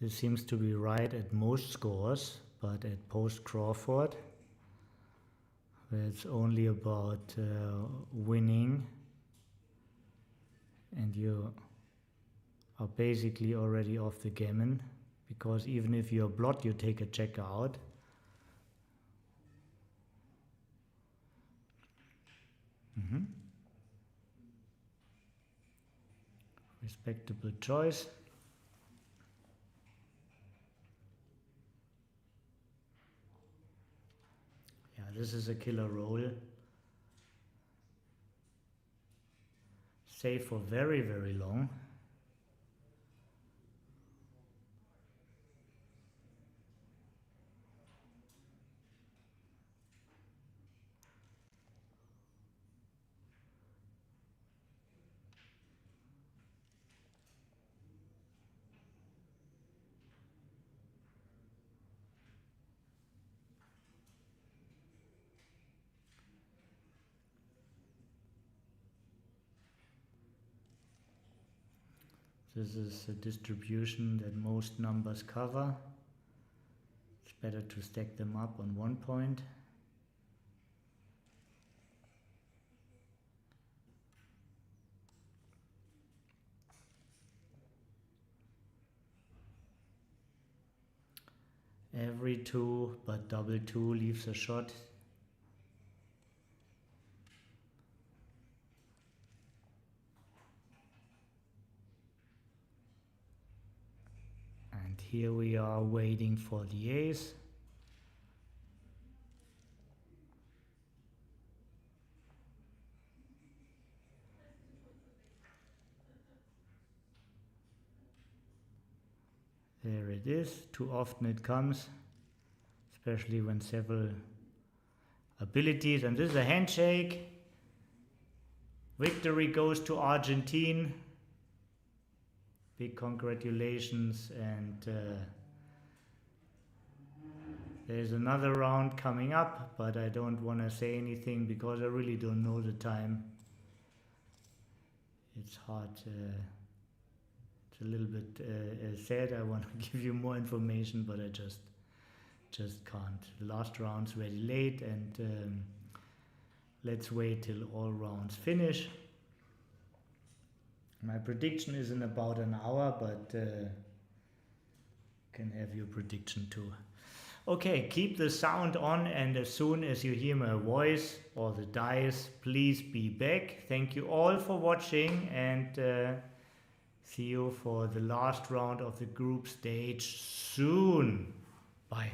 B: This seems to be right at most scores, but at post-Crawford, where it's only about winning, and you are basically already off the gammon, because even if you're blot, you take a checker out. Respectable choice. This is a killer roll. Safe for very, very long. This is a distribution that most numbers cover. It's better to stack them up on one point. Every 2, but double 2 leaves a shot. And here we are waiting for the ace. There it is. Too often it comes, especially when several abilities. And this is a handshake. Victory goes to Argentine. Big congratulations, and There's another round coming up, but I don't want to say anything because I really don't know the time. It's hard. It's a little bit sad. I want to give you more information, but I just can't. The last round's very late, and let's wait till all rounds finish. My prediction is in about an hour, but can have your prediction too. Okay, keep the sound on, and as soon as you hear my voice or the dice, please be back. Thank you all for watching, and see you for the last round of the group stage soon. Bye.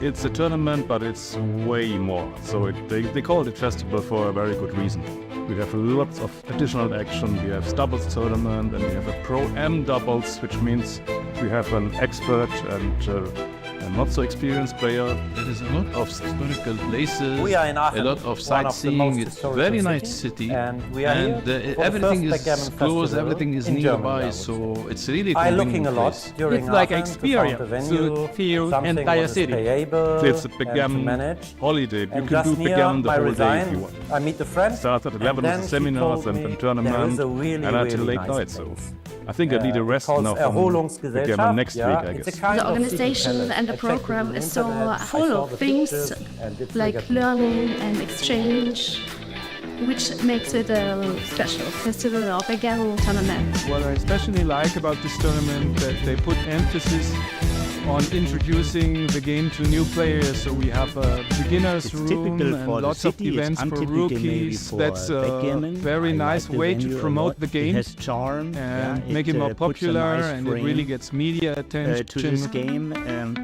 H: It's a tournament, but it's way more. So they call it a festival for a very good reason. We have lots of additional action. We have doubles tournament, and we have a pro-am doubles, which means we have an expert and a not so experienced player.
I: There is a lot of historical places,
C: We are in Aachen,
I: a lot of
C: one of the
I: sightseeing.
C: most
I: It's a
C: historical
I: very nice
C: cities,
I: city,
C: and we are here for the
I: everything
C: first
I: is
C: Backgammon
I: close,
C: festival
I: everything is
C: in
I: nearby,
C: Germany, I would
I: so it's really a
C: I'm
I: convenient
C: looking a lot
I: place.
C: during
E: It's like
C: Aachen
E: experience
C: to find a venue,
E: to feel
C: something
E: entire
C: what is
E: city.
C: payable
H: It's a
C: and to
H: Backgammon
C: manage.
H: holiday. You
C: And
H: can do
C: just near
H: Backgammon the
C: my
H: whole day
C: resign,
H: if you want.
C: I meet a friend.
H: Start at 11
C: and
H: with
C: then
H: the
C: she
H: seminars
C: told
H: and
C: me
H: the
C: there is
H: tournament,
C: a really,
H: and until
C: really
H: late
C: nice
H: night. So
C: place.
H: I think I need a rest
C: Called
H: now from
C: Erholungsgesellschaft.
H: Backgammon next week, I
C: It's
H: guess.
C: a kind
J: The
C: of
J: organization
C: city
J: and the
C: palace. I checked
J: program
C: on
J: is so
C: internet, I
J: full
C: saw
J: of
C: the
J: things
C: pictures, and it's
J: like
C: a
J: learning and exchange, which makes it a special festival or Backgammon tournament.
E: What I especially like about this tournament that they put emphasis on introducing the game to new players. So we have a beginner's
D: It's
E: room
D: typical
E: and
D: for the
E: lots of
D: city, it's
E: events for
D: untypical maybe
E: rookies.
D: for
E: That's a
D: backgammon.
E: very
D: I
E: nice
D: like the
E: way
D: venue
E: to
D: a
E: promote
D: lot.
E: the
D: It
E: game
D: has charm
E: and
D: yeah,
E: make it more
D: puts a
E: popular,
D: nice
E: and it
D: frame,
E: really gets media attention.
D: to this game.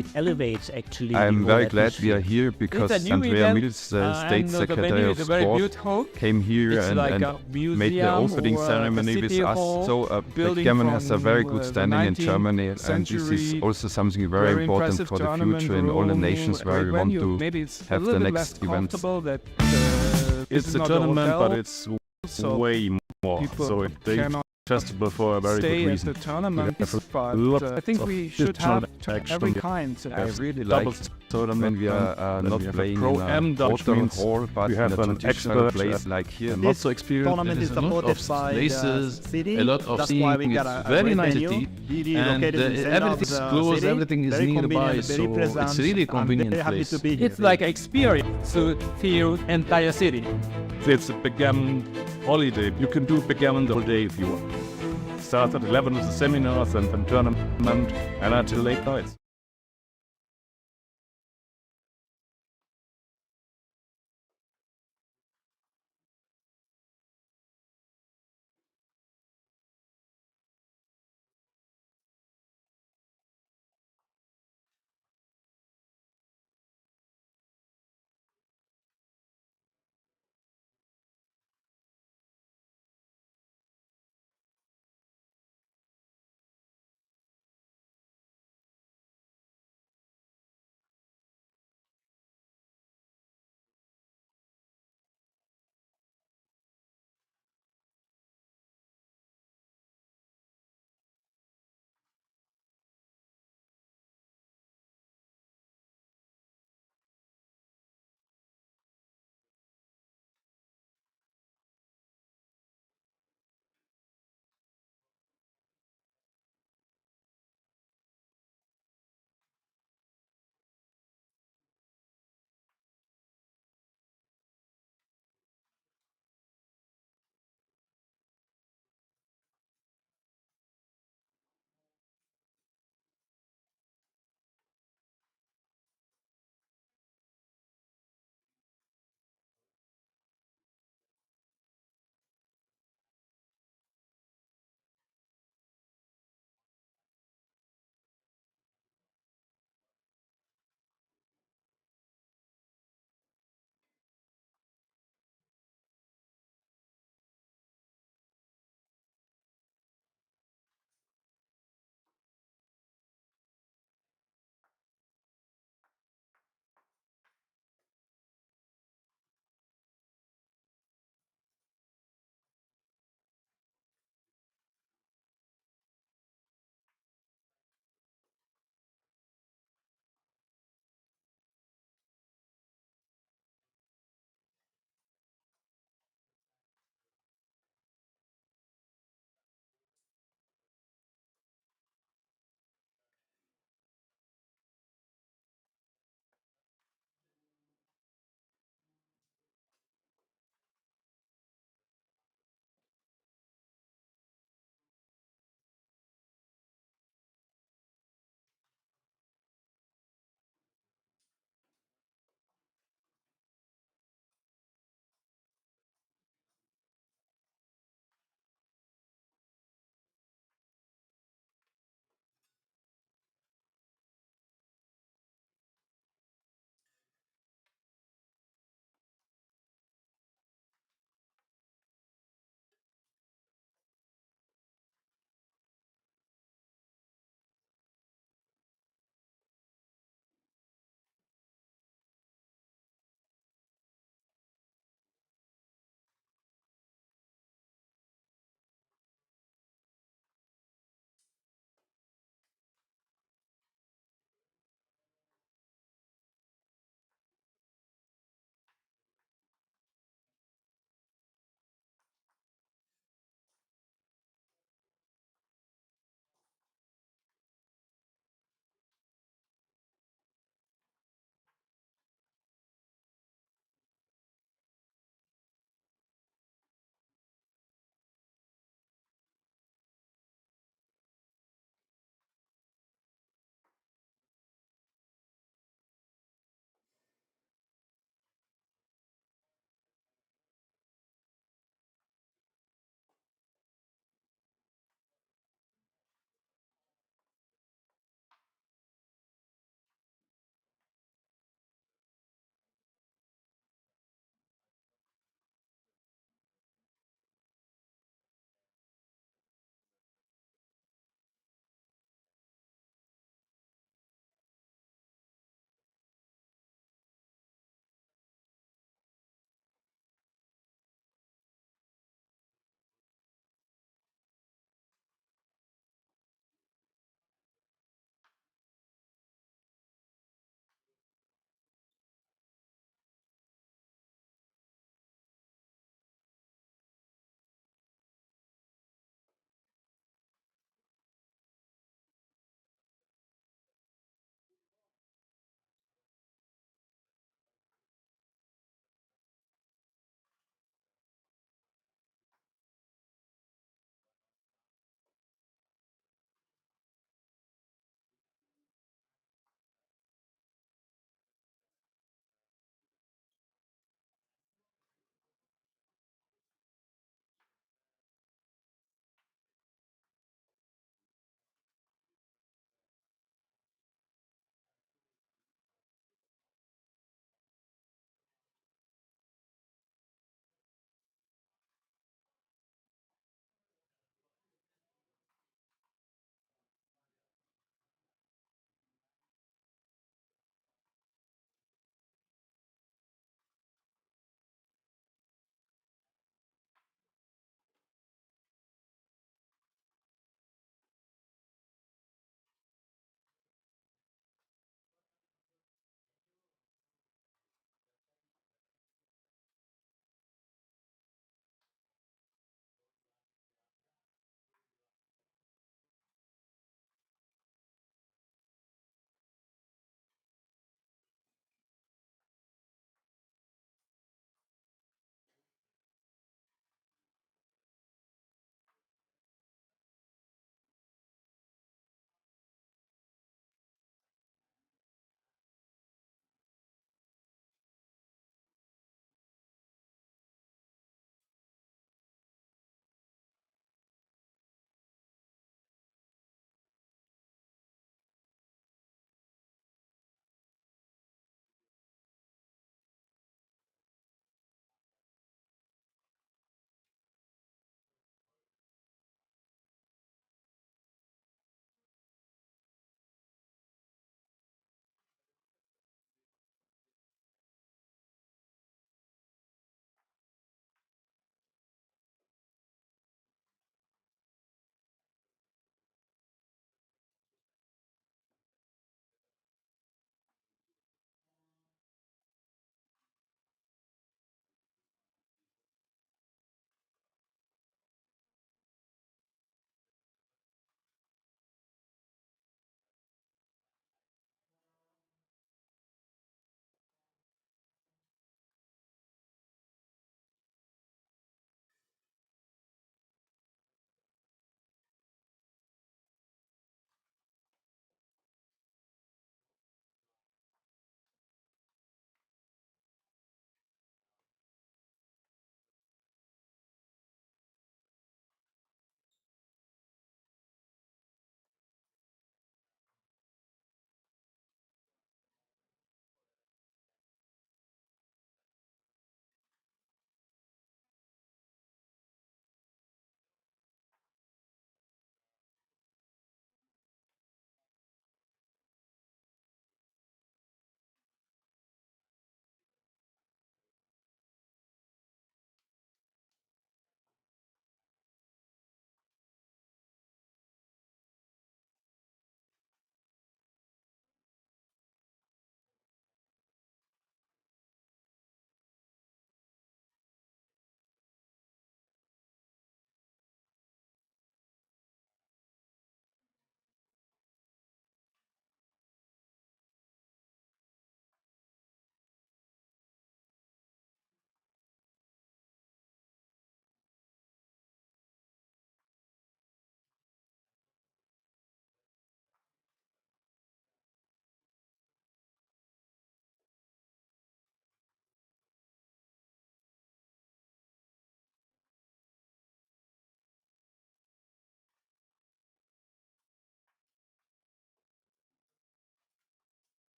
D: It elevates actually.
F: I'm
D: the
F: very
D: whole
F: glad we are
D: atmosphere.
F: here because
E: It's a new
F: Andrea
E: event,
F: Mills, State
E: and the
F: Secretary
E: venue
F: of
E: is a very
F: Sport,
E: beautiful.
F: came here
E: It's
F: and,
E: like
F: and
E: a
F: made the
E: museum
F: opening
E: or a
F: ceremony with
E: city
F: us.
E: hall,
F: So
E: building
F: Backgammon has a very
E: from,
F: good
E: the
F: standing in
E: 19th
F: Germany, and this
E: century,
F: is also something very important
E: impressive
F: for the
E: tournament
F: future in all the
E: room,
F: nations where
E: great
F: we want
E: venue.
F: to
E: Maybe it's
F: have
E: a
F: the
E: little bit less
F: next events.
E: comfortable that this
H: It's
E: is
H: a
E: not
H: tournament,
E: hotel,
H: but it's
E: so
H: way more.
E: people
H: So they
E: cannot
H: festival for a very
E: stay
H: good
E: at
H: reason.
E: the tournament.
H: We have
E: But
H: lots
E: I think
H: of
E: we should
H: additional
E: have
H: action.
E: every
H: We
E: kind.
F: I really like
H: doubles tournament
F: when we are
H: then
F: not
H: we have
F: playing
H: a pro-am
F: in a
H: Dutch
F: hotel
H: means
F: hall, but
H: we
F: in
H: have
F: a
H: an
F: traditional
H: expert
F: place like here.
H: not so experienced.
G: Tournament
I: There
G: is
I: is a lot
G: supported
I: of
G: by
I: places,
G: the city.
I: a lot of
G: That's
I: seeing.
G: why we got
I: It's
G: a
I: very
G: great
I: nice
G: venue.
I: city,
G: Really
I: and
G: located in the center of
I: everything's
G: the
I: close,
G: city.
I: everything is
G: Very
I: nearby,
G: convenient,
I: so
G: very pleasant.
I: it's really a
G: I'm
I: convenient
G: very happy
I: place.
G: to be here.
E: It's like experience to feel entire city.
H: It's a Backgammon holiday. You can do Backgammon the whole day if you want. Start at 11 with the seminars and the tournament, and until late nights.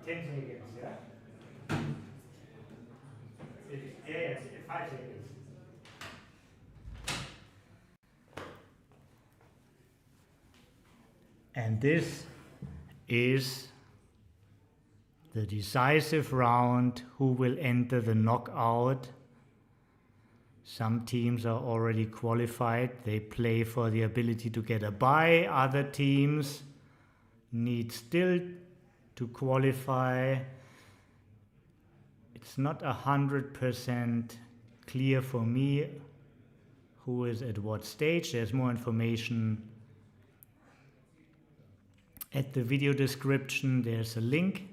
B: 10 seconds, yeah? Yeah, 5 seconds. And this is the decisive round who will enter the knockout. Some teams are already qualified. They play for the ability to get a bye. Other teams need still to qualify. It's not 100% clear for me who is at what stage. There's more information at the video description. There's a link.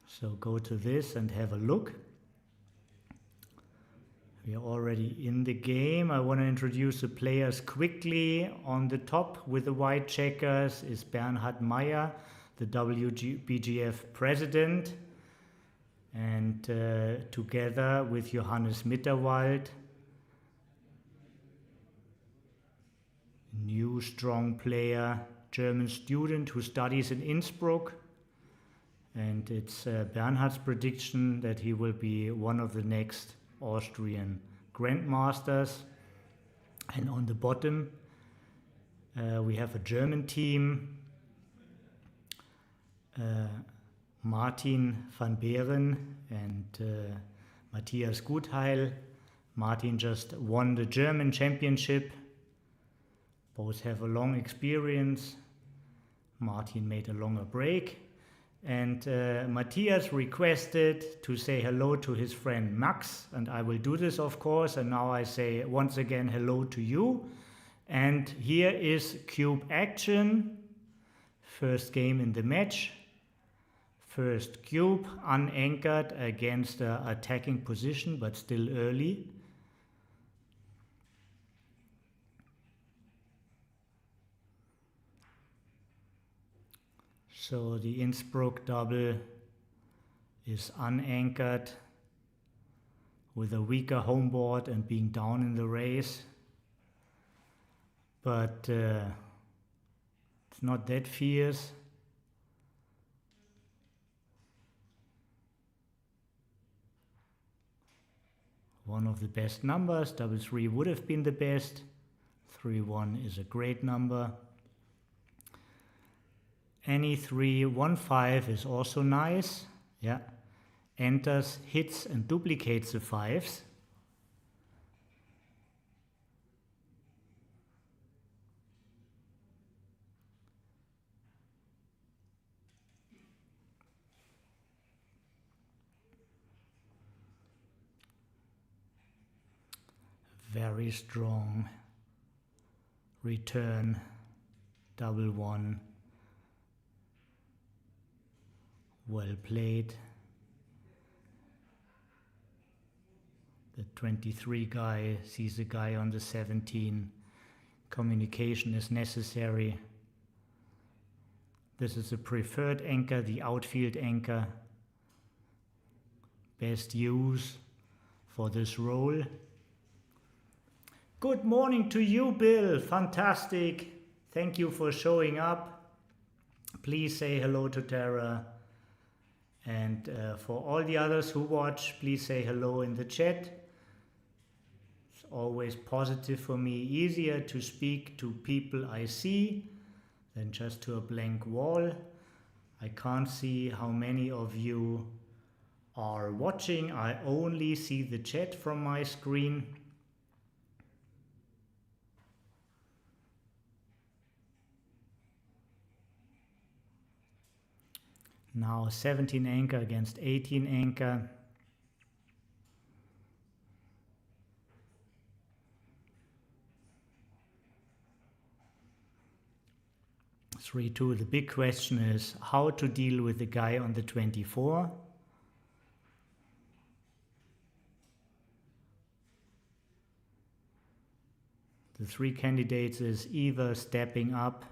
B: So go to this and have a look. We are already in the game. I want to introduce the players quickly. On the top with the white checkers is Bernhard Meyer, the WBGF president, and together with Johannes Mitterwald, new strong player, German student who studies in Innsbruck. And it's Bernhard's prediction that he will be one of the next Austrian grandmasters. And on the bottom we have a German team, Martin van Beeren and Matthias Gutheil. Martin just won the German championship. Both have a long experience. Martin made a longer break. And Matthias requested to say hello to his friend Max, and I will do this, of course. And now I say once again hello to you. And here is cube action. First game in the match. First cube, unanchored against an attacking position, but still early. So the Innsbruck double is unanchored with a weaker homeboard and being down in the race. But it's not that fierce. One of the best numbers, double 3 would have been the best. 3-1 is a great number. Any 3-1-5 is also nice. Yeah. Enters, hits and duplicates the 5s. Very strong return, double 1. Well played. The 23 guy sees a guy on the 17. Communication is necessary. This is a preferred anchor, the outfield anchor. Best use for this role. Good morning to you, Bill. Fantastic. Thank you for showing up. Please say hello to Tara. And for all the others who watch, please say hello in the chat. It's always positive for me. Easier to speak to people I see than just to a blank wall. I can't see how many of you are watching. I only see the chat from my screen. Now 17 anchor against 18 anchor. 3-2. The big question is how to deal with the guy on the 24. The three candidates is either stepping up,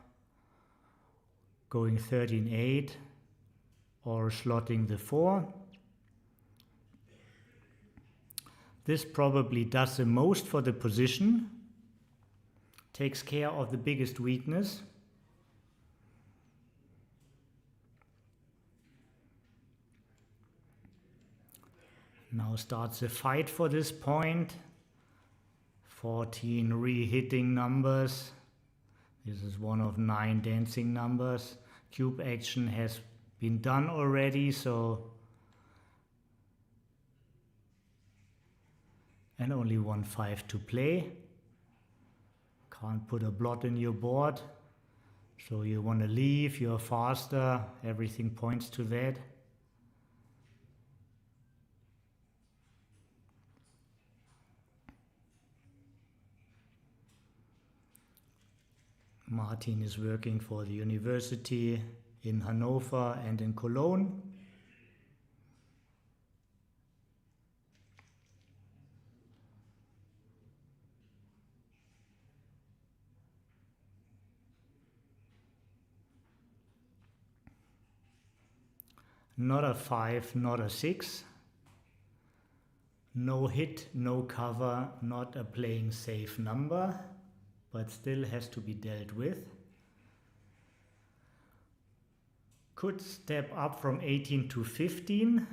B: going 13-8, or slotting the 4. This probably does the most for the position, takes care of the biggest weakness. Now starts the fight for this point. 14 re-hitting numbers. This is one of 9 dancing numbers. Cube action has been done already, so and only 1-5 to play. Can't put a blot in your board, so you want to leave, you're faster, everything points to that. Martin is working for the university in Hanover and in Cologne. Not a 5, not a 6. No hit, no cover, not a playing safe number, but still has to be dealt with. Could step up from 18 to 15.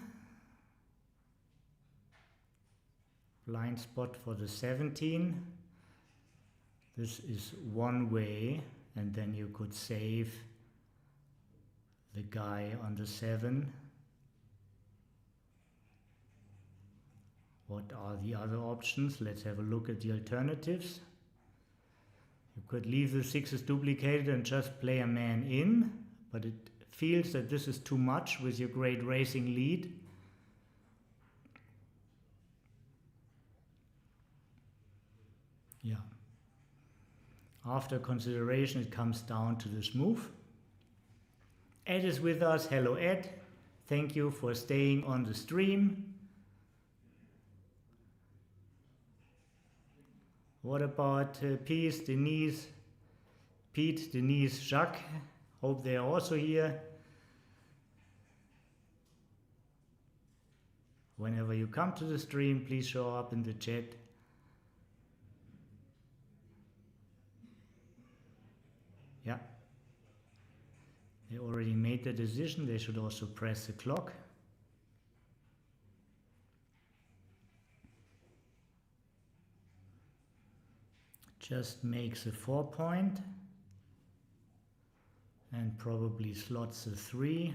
B: Blind spot for the 17. This is one way, and then you could save the guy on the 7. What are the other options? Let's have a look at the alternatives. You could leave the 6s duplicated and just play a man in, but it feels that this is too much with your great racing lead. Yeah. After consideration, it comes down to this move. Ed is with us. Hello, Ed. Thank you for staying on the stream. What about Pete, Denise, Jacques? Hope they are also here. Whenever you come to the stream, please show up in the chat. Yeah. They already made the decision. They should also press the clock. Just makes a 4-point and probably slots a 3.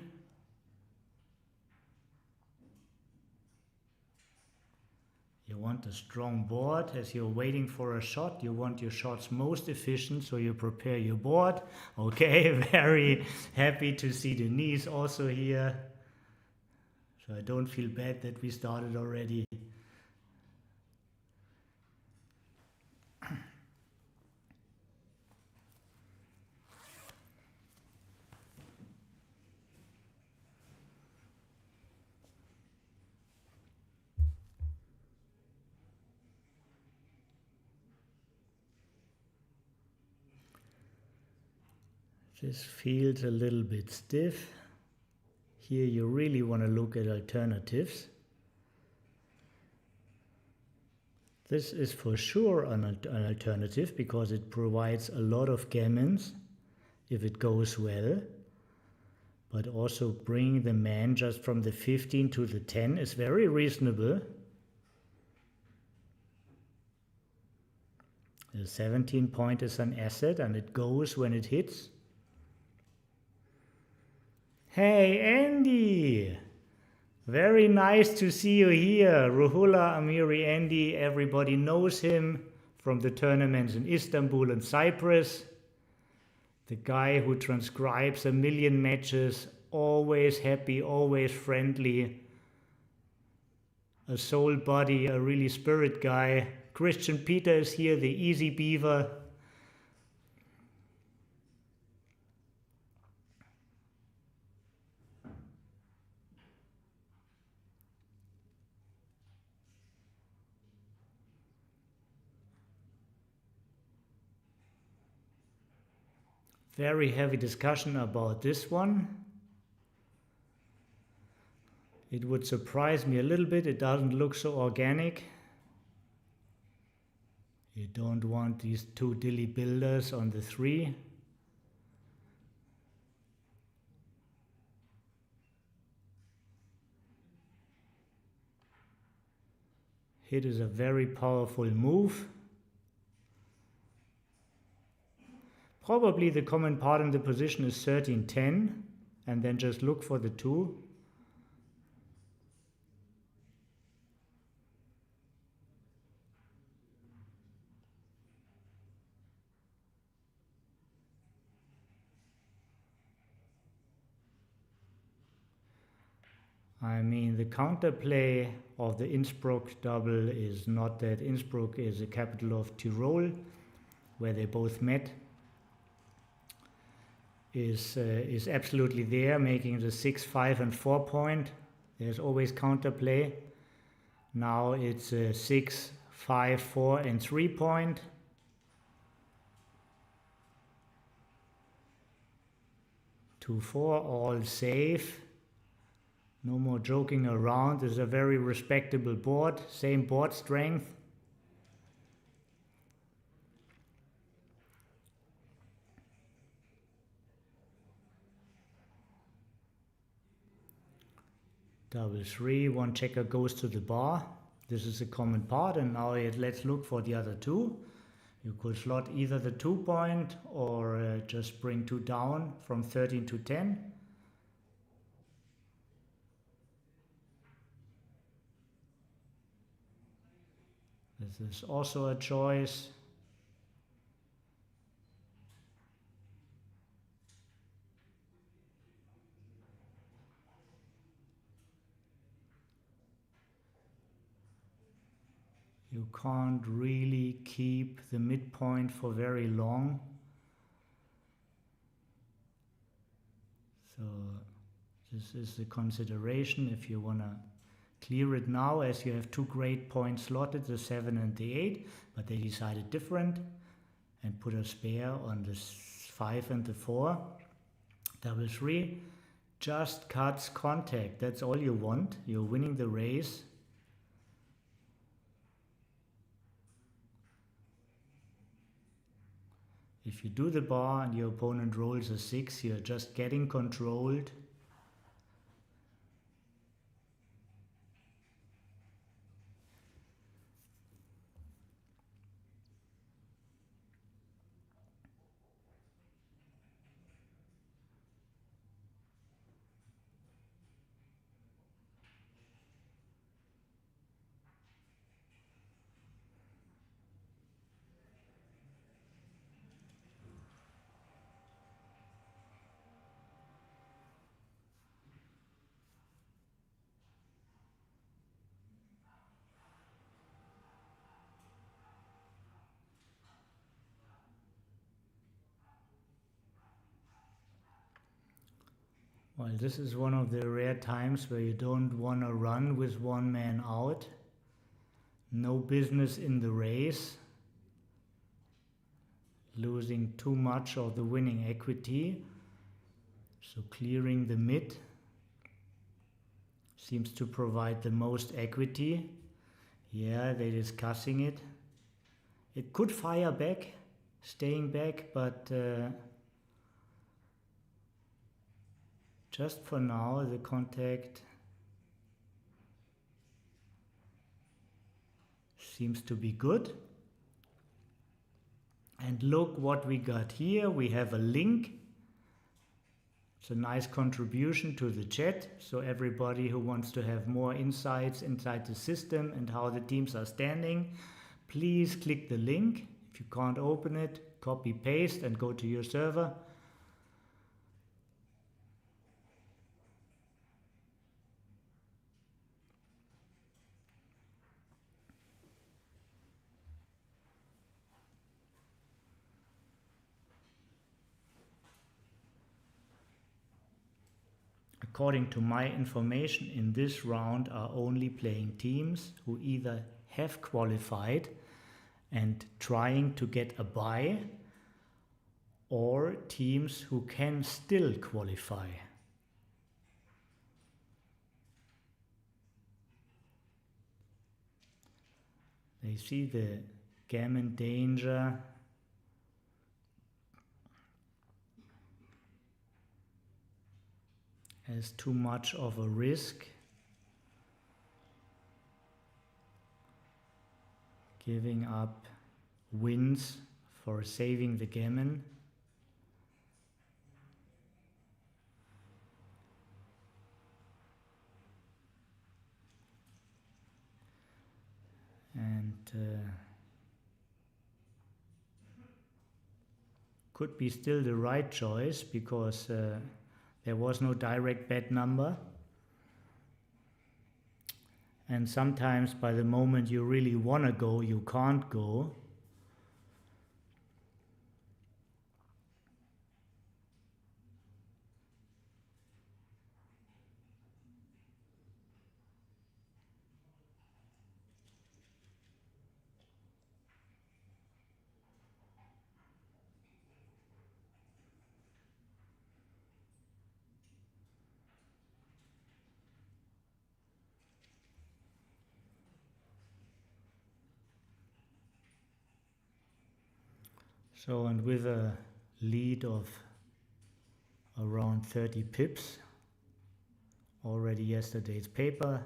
B: You want a strong board. As you're waiting for a shot, you want your shots most efficient, so you prepare your board. Okay, very happy to see Denise also here. So I don't feel bad that we started already. This feels a little bit stiff. Here you really want to look at alternatives. This is for sure an alternative because it provides a lot of gammons if it goes well. But also bringing the man just from the 15 to the 10 is very reasonable. The 17 point is an asset and it goes when it hits. Hey Andy! Very nice to see you here. Ruhullah Amiri Andy, everybody knows him from the tournaments in Istanbul and Cyprus. The guy who transcribes 1 million matches, always happy, always friendly. A soul body, a really spirit guy. Christian Peter is here, the easy beaver. very heavy discussion about this one. It would surprise me a little bit. It doesn't look so organic. You don't want these two dilly builders on the 3. Hit is a very powerful move. Probably the common part in the position is 13-10, and then just look for the 2. I mean, the counterplay of the Innsbruck double is not that Innsbruck is the capital of Tyrol, where they both met, is absolutely there, making the 6, 5 and 4 point. There's always counterplay. Now it's 6, 5, 4 and 3 point. Two, 4, all safe. No more joking around. This is a very respectable board, same board strength. Double 3, one checker goes to the bar. This is a common part, and now let's look for the other 2. You could slot either the 2 point or just bring 2 down from 13 to 10. This is also a choice. You can't really keep the midpoint for very long. So this is the consideration if you want to clear it now, as you have 2 great points slotted, the 7 and the 8, but they decided different and put a spare on the 5 and the 4. Double 3 just cuts contact. That's all you want. You're winning the race. If you do the bar and your opponent rolls a 6, you're just getting controlled. Well, this is one of the rare times where you don't want to run with one man out. No business in the race. Losing too much of the winning equity. So clearing the mid seems to provide the most equity. Yeah, they're discussing it. It could fire back, staying back, but just for now, the contact seems to be good. And look what we got here. We have a link. It's a nice contribution to the chat. So everybody who wants to have more insights inside the system and how the teams are standing, please click the link. If you can't open it, copy, paste and go to your server. According to my information, in this round are only playing teams who either have qualified and trying to get a bye, or teams who can still qualify. They see the gammon danger as too much of a risk, giving up wins for saving the gammon. And could be still the right choice, because there was no direct bet number. And sometimes by the moment you really want to go, you can't go. So, and with a lead of around 30 pips, already yesterday's paper,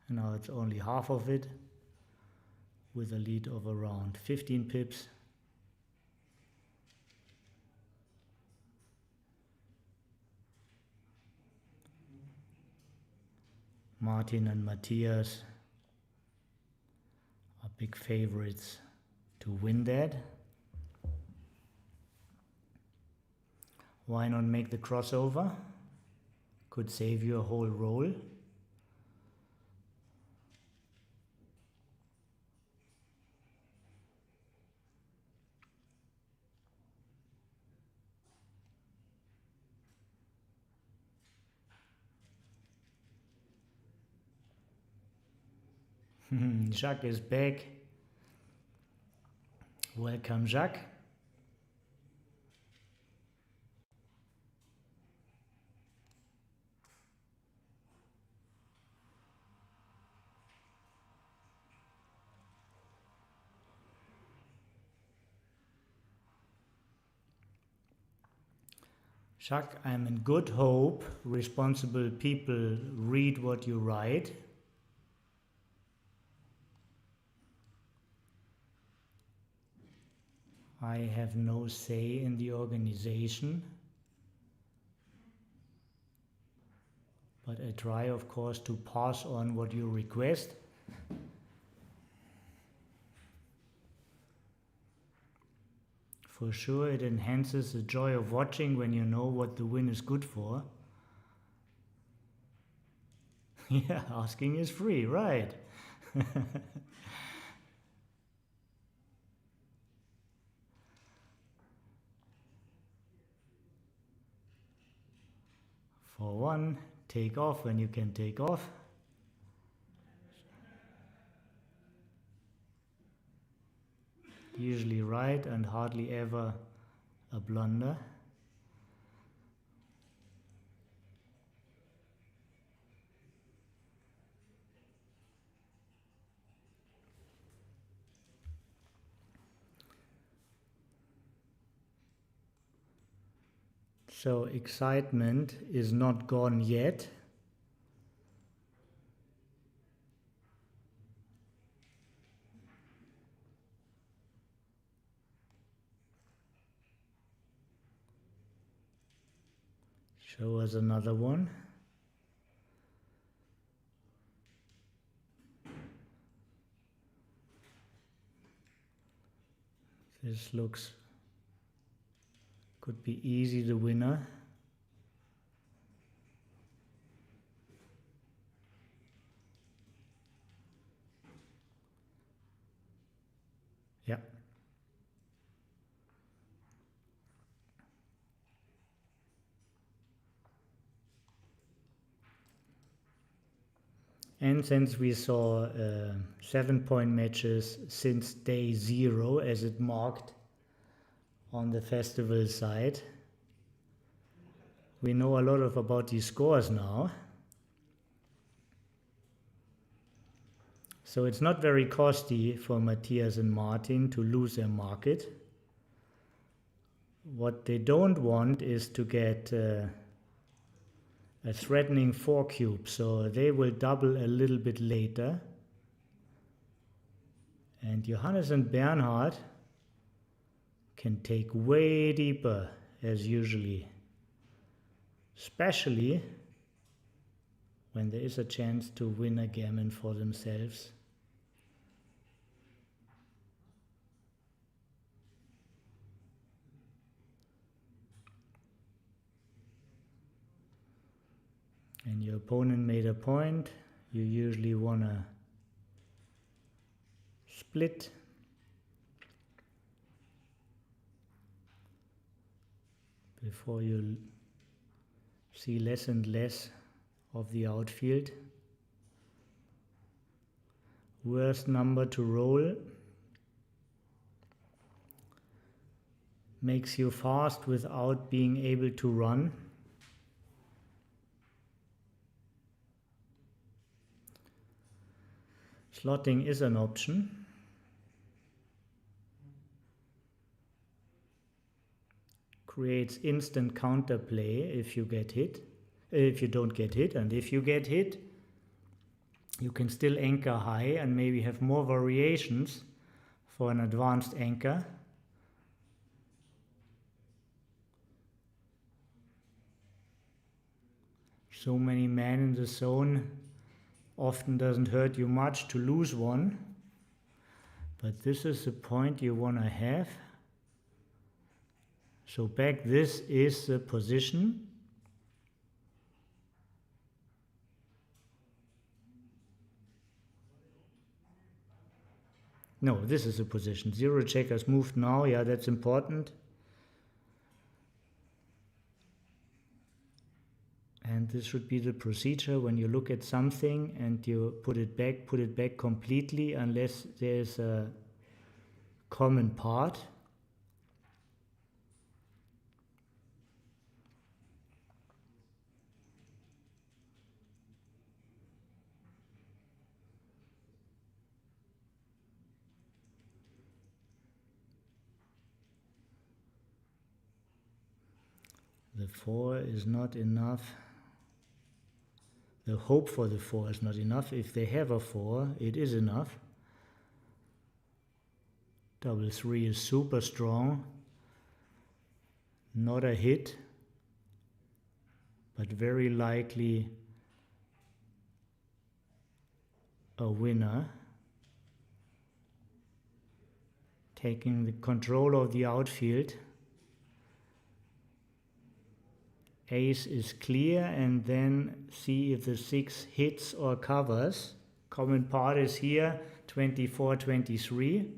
B: and now it's only half of it, with a lead of around 15 pips. Martin and Matthias are big favorites to win that. Why not make the crossover? Could save you a whole roll. Jacques is back. Welcome, Jacques. Jacques, I'm in good hope responsible people read what you write. I have no say in the organization, but I try, of course, to pass on what you request. For sure, it enhances the joy of watching when you know what the win is good for. Yeah, asking is free, right? For one, take off when you can take off. Usually right and hardly ever a blunder. So excitement is not gone yet. Show us another one. This looks, could be easy the winner. Yeah. And since we saw 7-point matches since day 0, as it marked on the festival side. We know a lot about these scores now. So it's not very costly for Matthias and Martin to lose their market. What they don't want is to get a threatening 4 cube, so they will double a little bit later. And Johannes and Bernhard can take way deeper as usually, especially when there is a chance to win a gammon for themselves. And your opponent made a point, you usually want to split. Before you see less and less of the outfield. Worst number to roll. Makes you fast without being able to run. Slotting is an option. Creates instant counterplay if you get hit, if you don't get hit, and if you get hit, you can still anchor high and maybe have more variations for an advanced anchor. So many men in the zone often doesn't hurt you much to lose one, but this is the point you want to have. So back, this is the position. No, this is the position. 0 checkers moved now, yeah, that's important. And this should be the procedure when you look at something and you put it back completely unless there's a common part. The 4 is not enough. The hope for the 4 is not enough. If they have a 4, it is enough. Double 3 is super strong. Not a hit, but very likely a winner. Taking the control of the outfield. Ace is clear, and then see if the 6 hits or covers. Common part is here, 24, 23.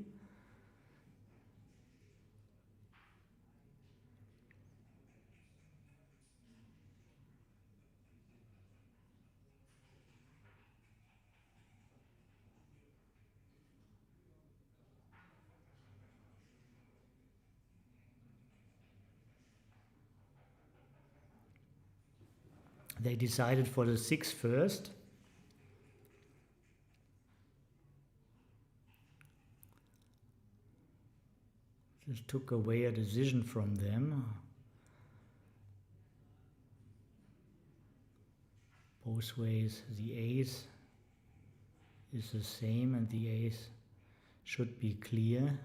B: They decided for the 6 first. This took away a decision from them. Both ways, the ace is the same and the ace should be clear.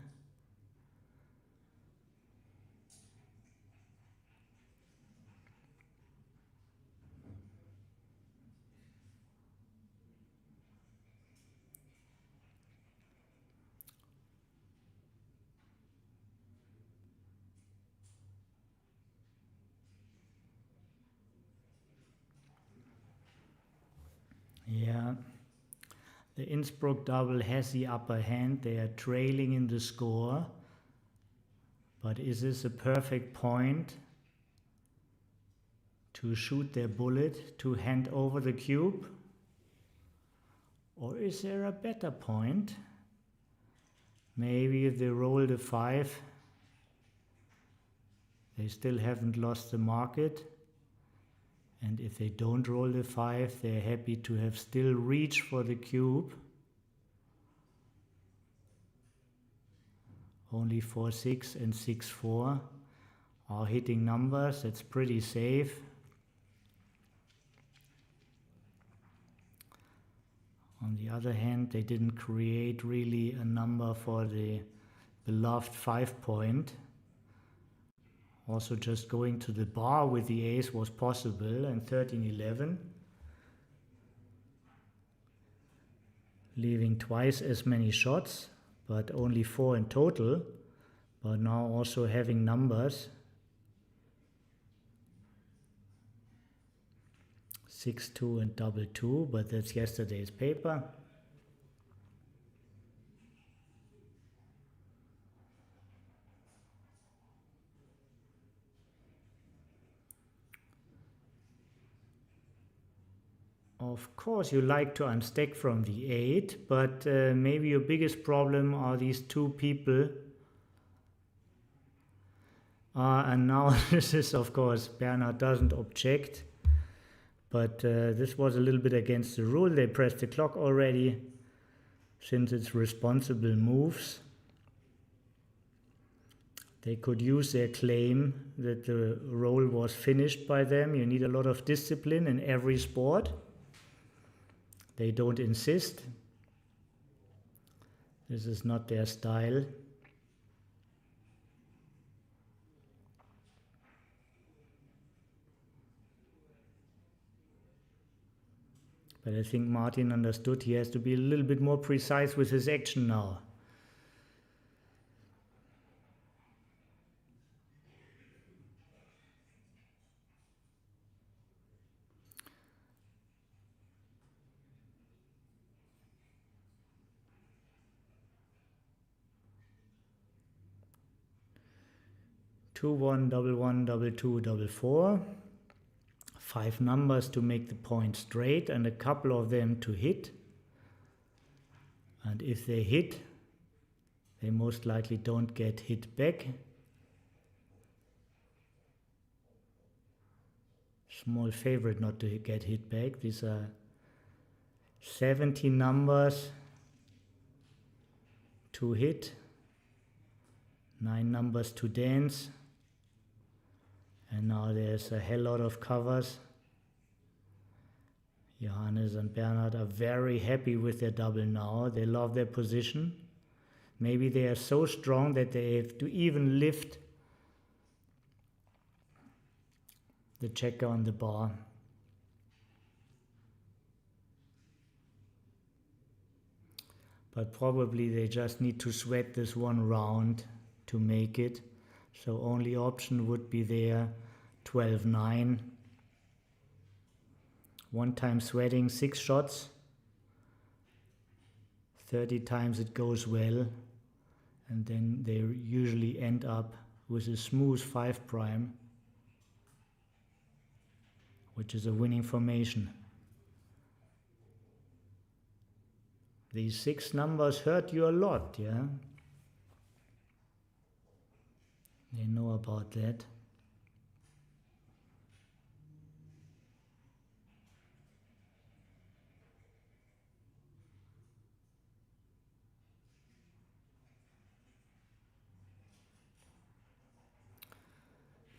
B: Yeah, the Innsbruck double has the upper hand. They are trailing in the score. But is this a perfect point to shoot their bullet, to hand over the cube? Or is there a better point? Maybe if they roll the 5, They still haven't lost the market. And if they don't roll the 5, they're happy to have still reached for the cube. Only 4-6 and 6-4 are hitting numbers. That's pretty safe. On the other hand, they didn't create really a number for the beloved 5-point. Also, just going to the bar with the ace was possible, and 13-11. Leaving twice as many shots, but only 4 in total. But now also having numbers. 6-2 and 2-2, but that's yesterday's paper. Of course, you like to unstack from the 8, but maybe your biggest problem are these two people. And now this is, of course, Bernhard doesn't object, but this was a little bit against the rule. They pressed the clock already, since it's responsible moves. They could use their claim that the roll was finished by them. You need a lot of discipline in every sport. They don't insist. This is not their style. But I think Martin understood he has to be a little bit more precise with his action now. Two, 1, 1, 2, 4. 5 numbers to make the point straight and a couple of them to hit. And if they hit, they most likely don't get hit back. Small favorite not to get hit back. These are 70 numbers to hit, 9 numbers to dance. And now there's a hell lot of covers. Johannes and Bernhard are very happy with their double now. They love their position. Maybe they are so strong that they have to even lift the checker on the bar. But probably they just need to sweat this one round to make it. So only option would be there, 12-9. One time sweating, 6 shots. 30 times it goes well. And then they usually end up with a smooth 5 prime, which is a winning formation. These 6 numbers hurt you a lot, yeah? They know about that.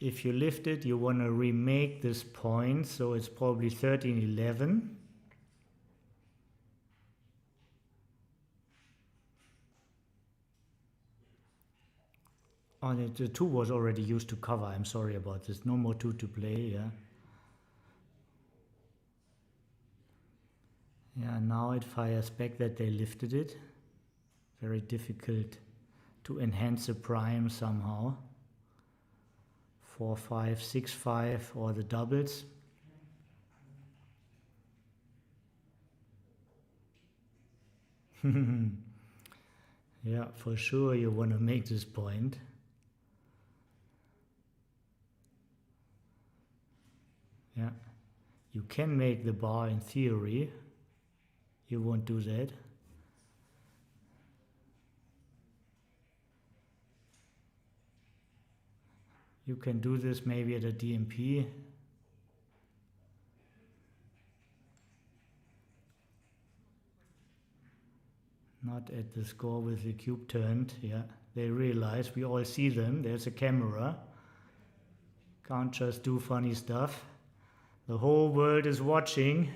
B: If you lift it, you want to remake this point, so it's probably 13-11. Oh, the 2 was already used to cover. I'm sorry about this. No more 2 to play, yeah. Yeah, now it fires back that they lifted it. Very difficult to enhance the prime somehow. 4-5, 6-5, or the doubles. Yeah, for sure you want to make this point. Yeah, you can make the bar in theory. You won't do that. You can do this maybe at a DMP. Not at the score with the cube turned. Yeah, they realize we all see them. There's a camera. Can't just do funny stuff. The whole world is watching.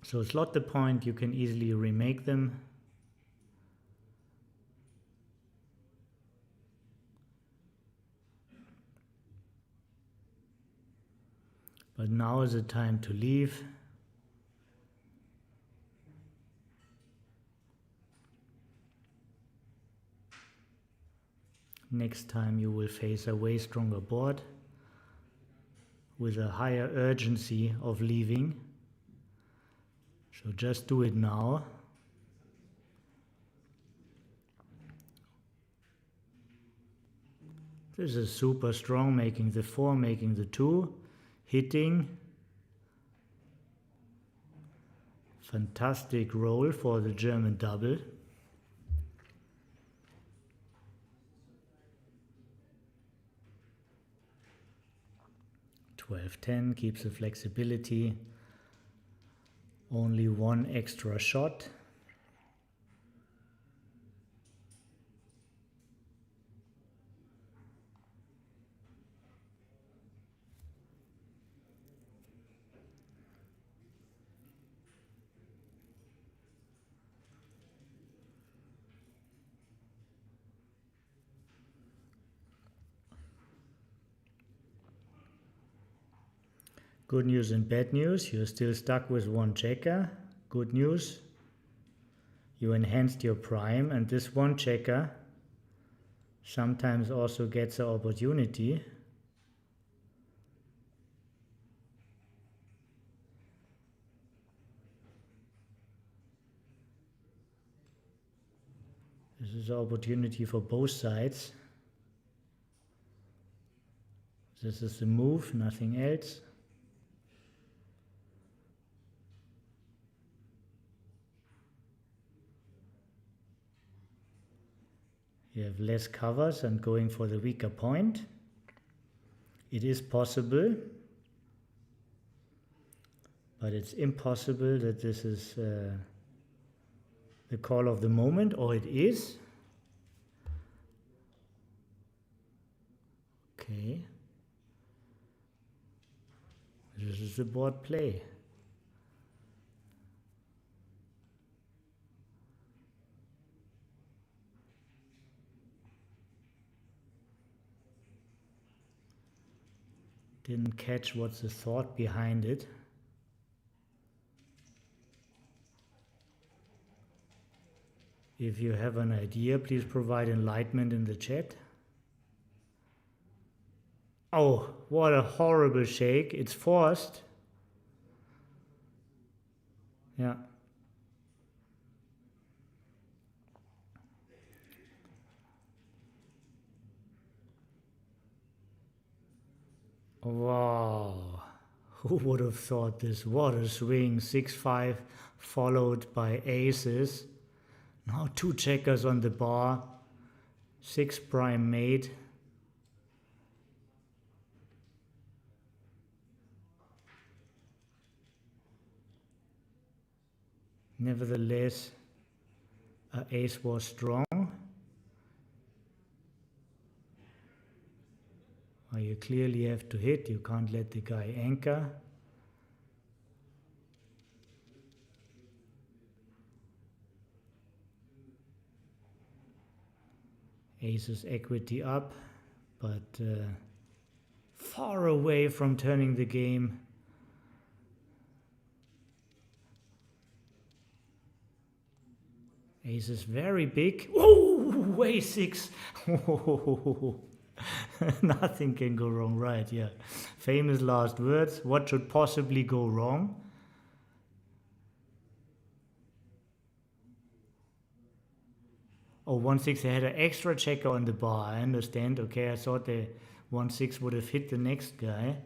B: So slot the point, you can easily remake them. But now is the time to leave. Next time you will face a way stronger board with a higher urgency of leaving. So just do it now. This is super strong, making the 4, making the 2, hitting. Fantastic roll for the German double. (12-10) keeps the flexibility. Only one extra shot. Good news and bad news. You're still stuck with one checker. Good news. You enhanced your prime, and this one checker sometimes also gets an opportunity. This is an opportunity for both sides. This is the move, nothing else. You have less covers and going for the weaker point. It is possible, but it's impossible that this is the call of the moment, or it is. Okay. This is the board play. Didn't catch what's the thought behind it. If you have an idea, please provide enlightenment in the chat. Oh, what a horrible shake. It's forced. Yeah. Wow. Who would have thought this? What a swing. 6-5 followed by aces. Now 2 checkers on the bar. 6 prime mate. Nevertheless, ace was strong. Well, you clearly have to hit. You can't let the guy anchor. Aces equity up, but far away from turning the game. Ace is very big. Oh, A6. Nothing can go wrong, right? Yeah. Famous last words. What should possibly go wrong? Oh, 1-6, they had an extra checker on the bar. I understand. Okay, I thought the 1-6 would have hit the next guy.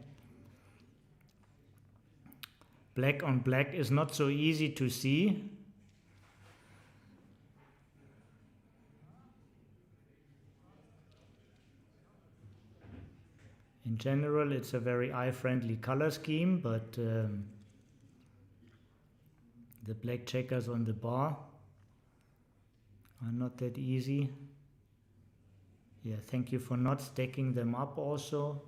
B: Black on black is not so easy to see. In general, it's a very eye-friendly color scheme, but the black checkers on the bar are not that easy. Yeah, thank you for not stacking them up also.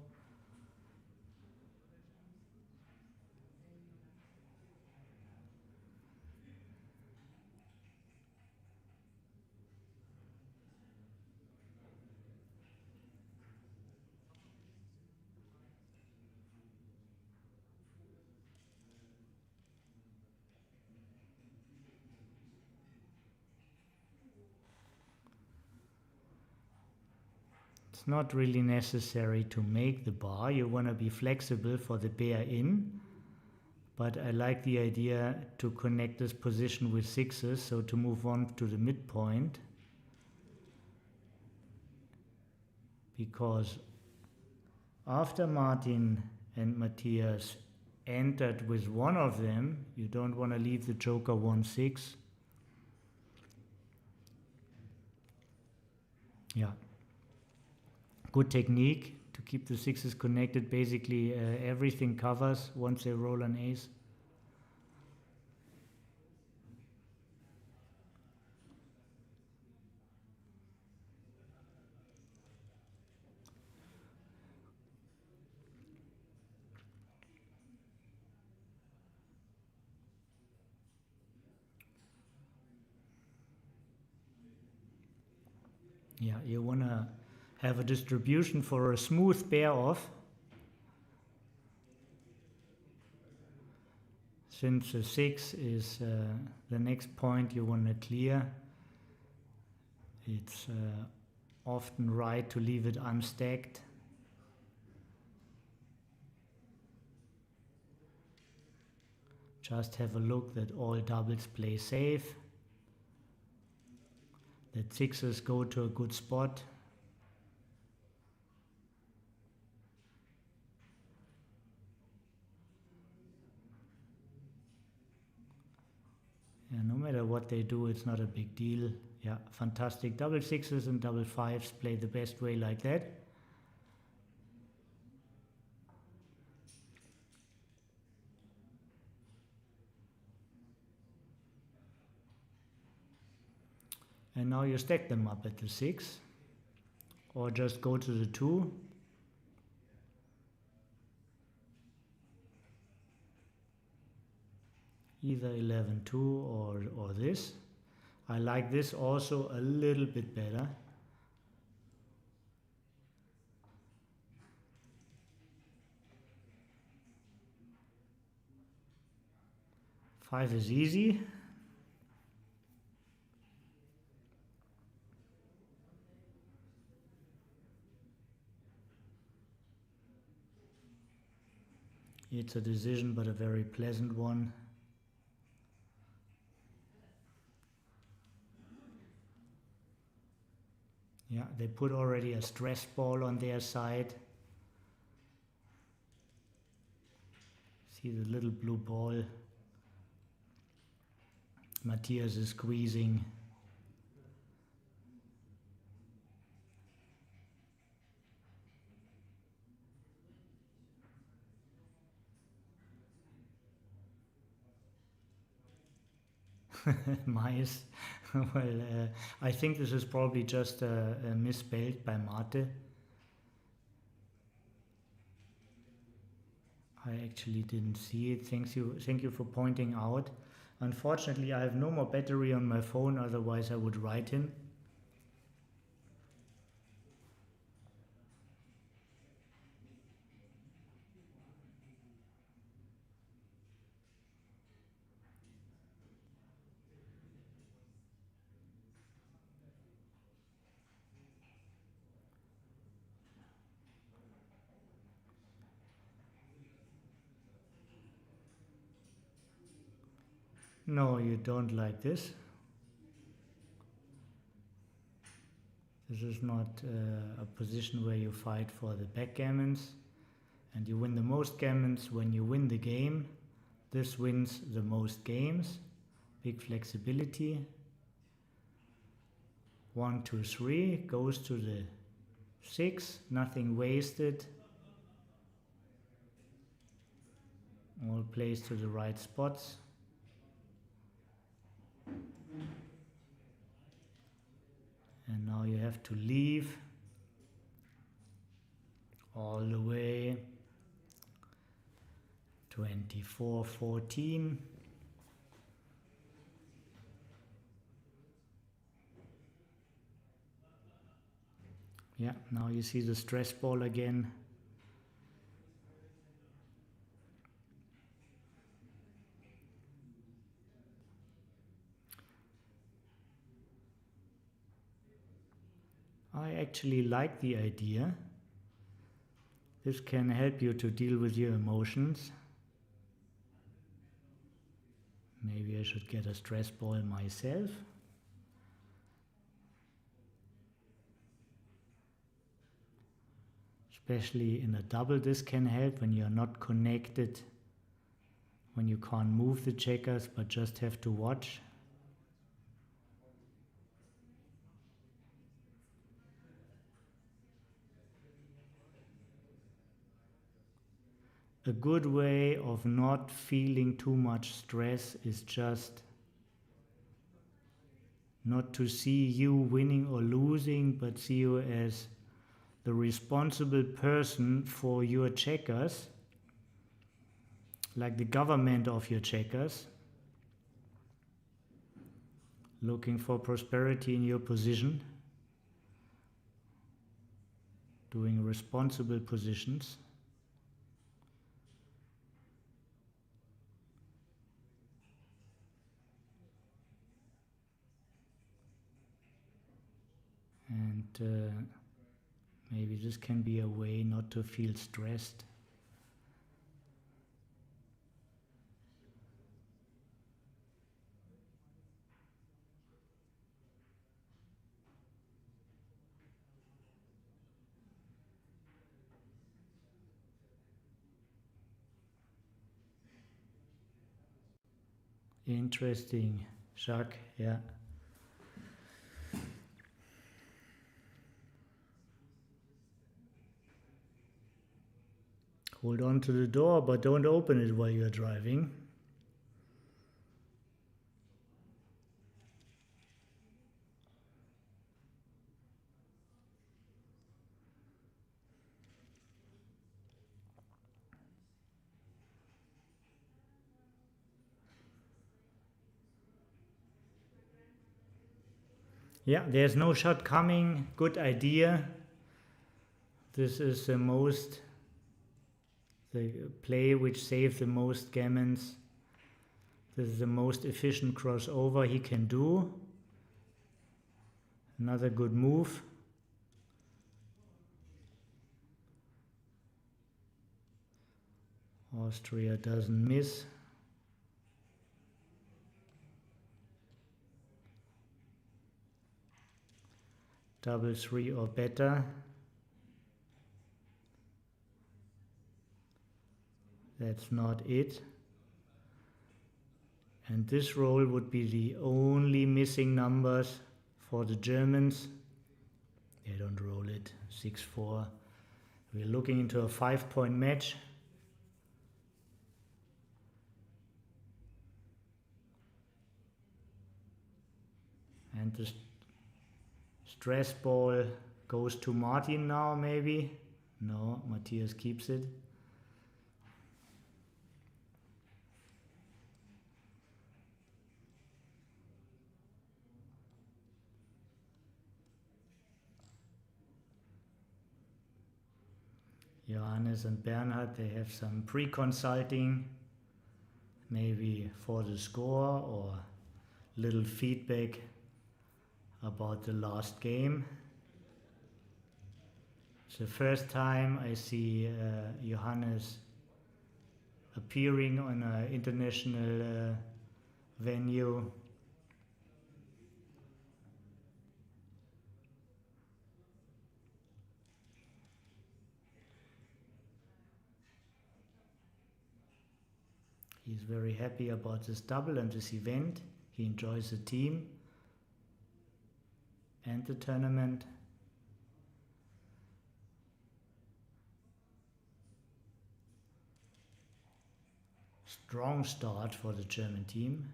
B: It's not really necessary to make the bar. You want to be flexible for the bear in. But I like the idea to connect this position with sixes, so to move on to the midpoint. Because after Martin and Matthias entered with one of them, you don't want to leave the joker 1-6. Yeah. Good technique to keep the sixes connected. Basically everything covers once they roll an ace. Yeah, you want to have a distribution for a smooth pair off. Since the 6 is the next point you want to clear, it's often right to leave it unstacked. Just have a look that all doubles play safe, that sixes go to a good spot. Yeah, no matter what they do, it's not a big deal. Yeah, fantastic. Double sixes and double fives play the best way like that. And now you stack them up at the 6, or just go to the 2. Either 11-2 or this. I like this also a little bit better. Five is easy. It's a decision, but a very pleasant one. Yeah, they put already a stress ball on their side. See the little blue ball. Matthias is squeezing. Mice. Well, I think this is probably just misspelled by Mate. I actually didn't see it. Thank you for pointing out. Unfortunately, I have no more battery on my phone, otherwise I would write him. No, you don't like this. This is not a position where you fight for the backgammons and you win the most gammons when you win the game. This wins the most games. Big flexibility. 1, 2, 3 goes to the 6, nothing wasted. All plays to the right spots. And now you have to leave all the way 24-14. Yeah, now you see the stress ball again. I actually like the idea. This can help you to deal with your emotions. Maybe I should get a stress ball myself. Especially in a double, this can help when you're not connected, when you can't move the checkers but just have to watch. A good way of not feeling too much stress is just not to see you winning or losing, but see you as the responsible person for your checkers, like the government of your checkers, looking for prosperity in your position, doing responsible positions. And maybe this can be a way not to feel stressed. Interesting, Jacques, yeah. Hold on to the door, but don't open it while you're driving. Yeah, there's no shot coming. Good idea. This is the play which saves the most gammons. This is the most efficient crossover he can do. Another good move. Austria doesn't miss. Double 3 or better. That's not it. And this roll would be the only missing numbers for the Germans. They don't roll it. 6-4. We're looking into a 5-point match. And the stress ball goes to Martin now, maybe? No, Matthias keeps it. Johannes and Bernhard, they have some pre-consulting, maybe for the score or little feedback about the last game. It's the first time I see Johannes appearing on an international venue. He's very happy about this double and this event. He enjoys the team and the tournament. Strong start for the German team.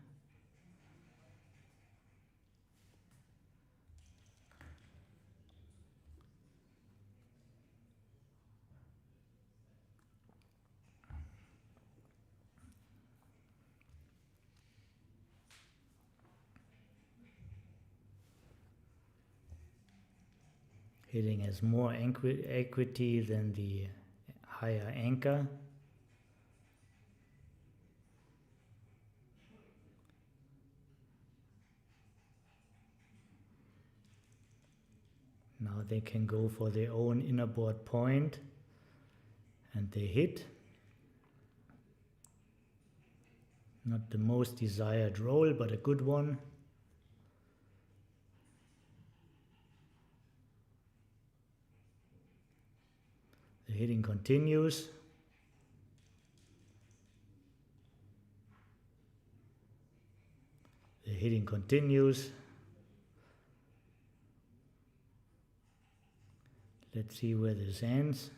B: Hitting has more equity than the higher anchor. Now they can go for their own inner board point and they hit. Not the most desired roll, but a good one. The hitting continues. The hitting continues. Let's see where this ends.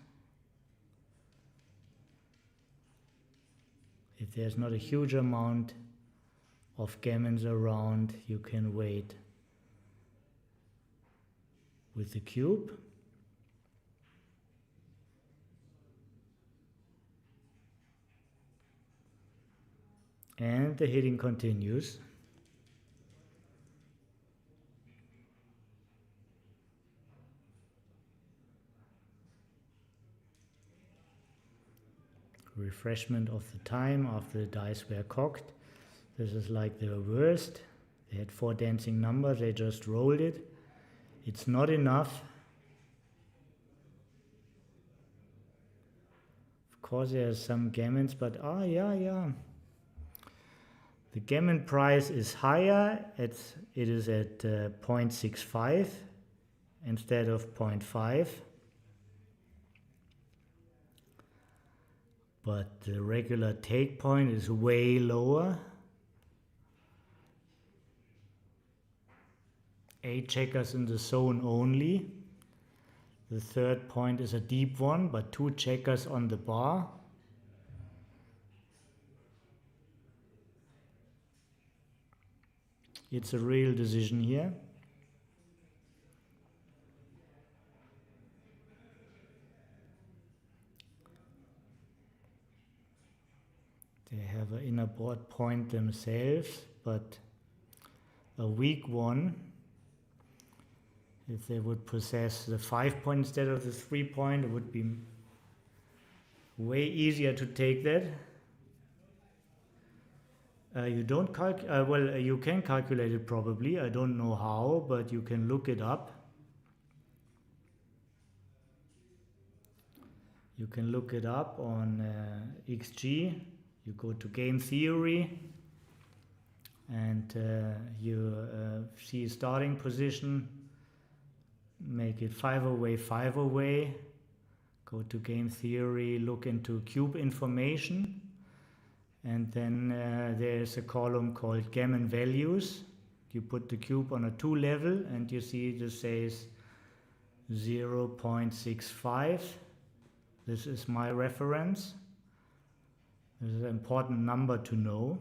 B: If there's not a huge amount of gammons around, you can wait with the cube. And the hitting continues. Refreshment of the time after the dice were cocked. This is like the worst. They had 4 dancing numbers, they just rolled it. It's not enough. Of course there's some gammons, but yeah. The gammon price is higher. It is at 0.65 instead of 0.5. But the regular take point is way lower. 8 checkers in the zone only. The third point is a deep one, but 2 checkers on the bar. It's a real decision here. They have an inner board point themselves, but a weak one, if they would possess the 5 point instead of the 3 point, it would be way easier to take that. You don't you can calculate it probably. I don't know how, but you can look it up. You can look it up on XG. You go to game theory and you see starting position, make it 5 away, 5 away. Go to game theory, look into cube information. And then there's a column called gammon values. You put the cube on a 2 level and you see this says 0.65. This is my reference. This is an important number to know.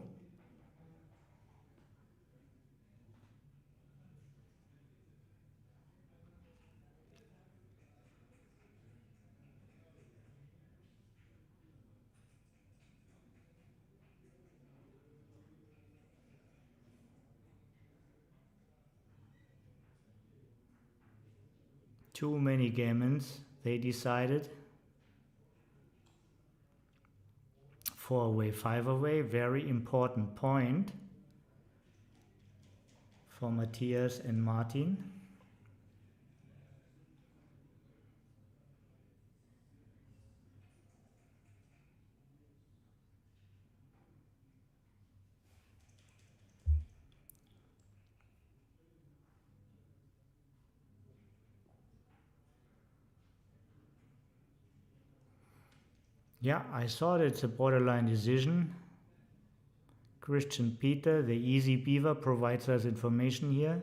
B: Too many gammons, they decided. 4 away, 5 away, very important point for Matthias and Martin. Yeah, I thought it's a borderline decision. Christian Peter, the Easy Beaver, provides us information here.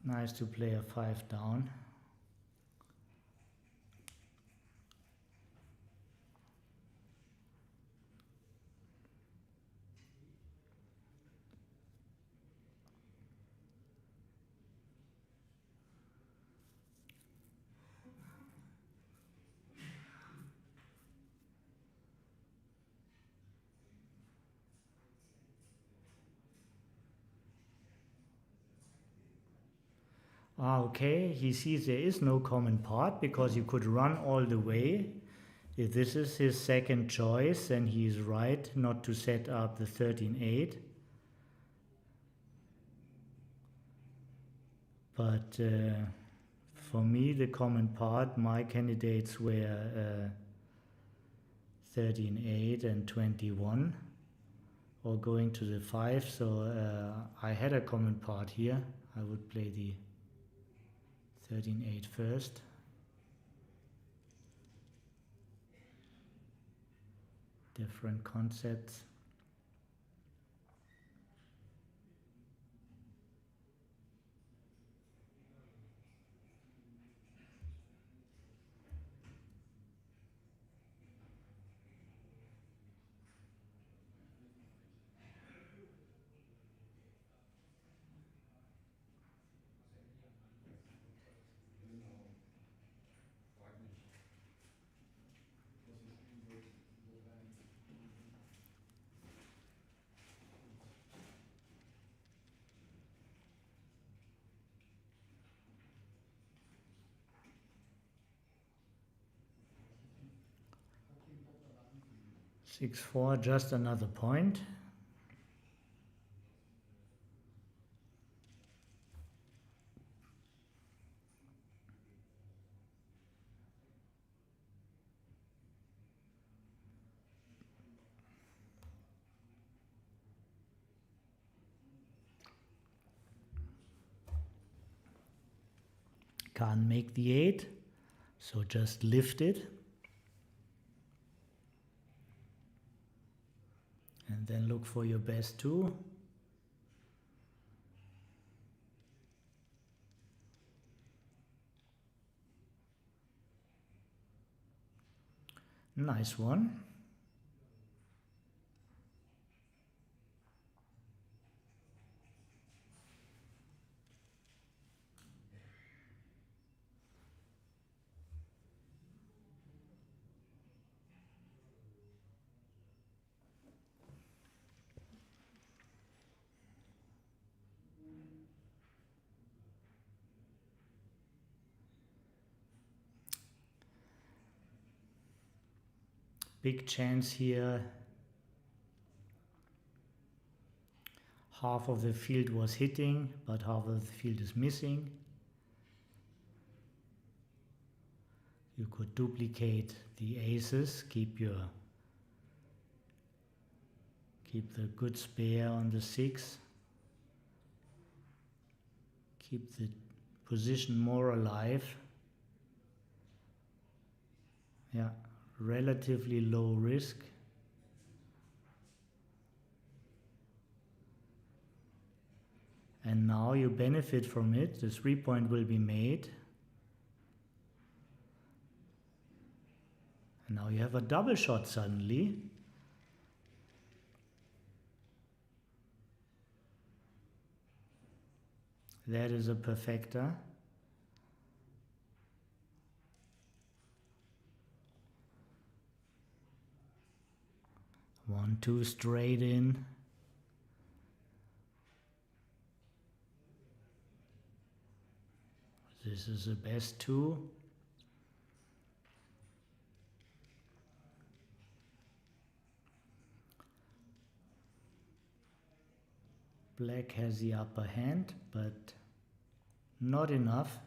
B: Nice to play a 5 down. Okay, he sees there is no common part because you could run all the way. If this is his second choice, then he is right not to set up the 13-8. But for me, the common part, my candidates were 13-8 and 21, or going to the 5. So I had a common part here. I would play the 13-8 first. Different concepts. Six, 4, just another point. Can't make the 8, so just lift it. And then look for your best 2. Nice one. Big chance here. Half of the field was hitting, but half of the field is missing. You could duplicate the aces, keep the good spare on the 6. Keep the position more alive. Yeah, relatively low risk. And now you benefit from it. The 3-point will be made. And now you have a double shot suddenly. That is a perfecta. One, 2 straight in. This is the best two. Black has the upper hand, but not enough.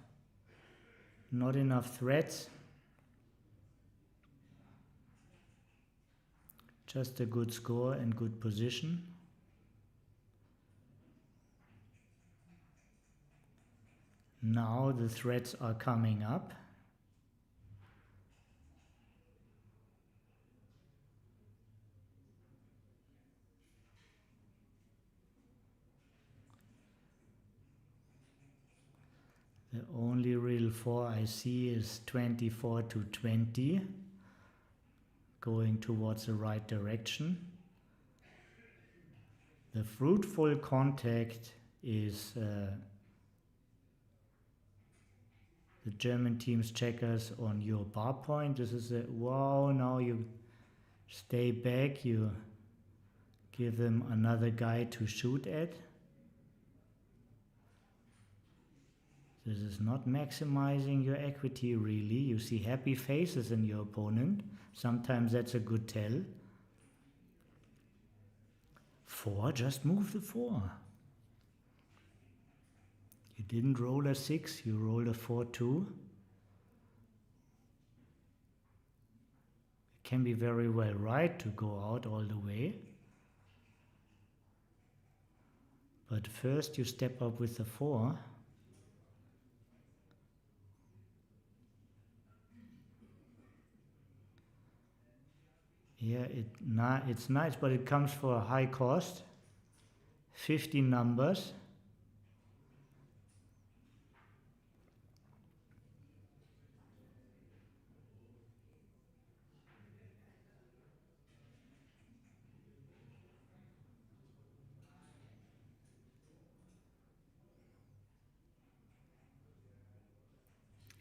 B: Not enough threats. Just a good score and good position. Now the threats are coming up. The only real 4 I see is 24 to 20, going towards the right direction. The fruitful contact is the German team's checkers on your bar point. This is a wow, now you stay back, you give them another guy to shoot at. This is not maximizing your equity really. You see happy faces in your opponent. Sometimes that's a good tell. 4, just move the 4. You didn't roll a 6, you rolled a 4-2. It can be very well right to go out all the way. But first you step up with the 4. Yeah, it's nice, but it comes for a high cost. 15 numbers.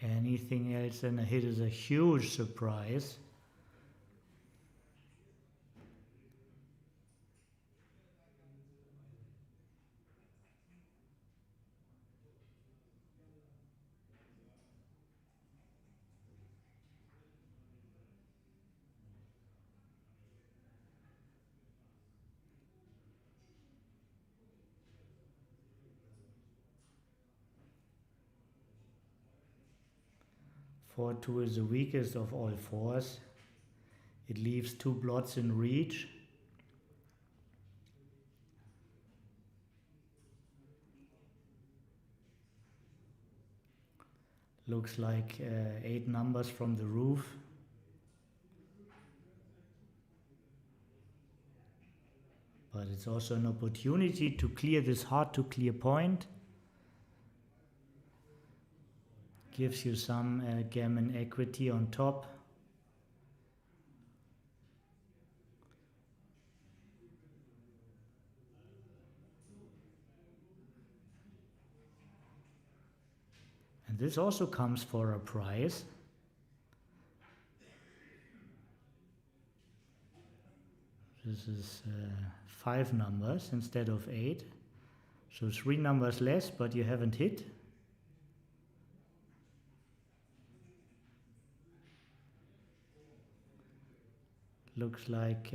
B: Anything else than a hit is a huge surprise. Four two is the weakest of all 4s. It leaves 2 blots in reach. Looks like 8 numbers from the roof. But it's also an opportunity to clear this hard to clear point. Gives you some gammon equity on top. And this also comes for a prize. This is 5 numbers instead of 8. So 3 numbers less, but you haven't hit. Looks like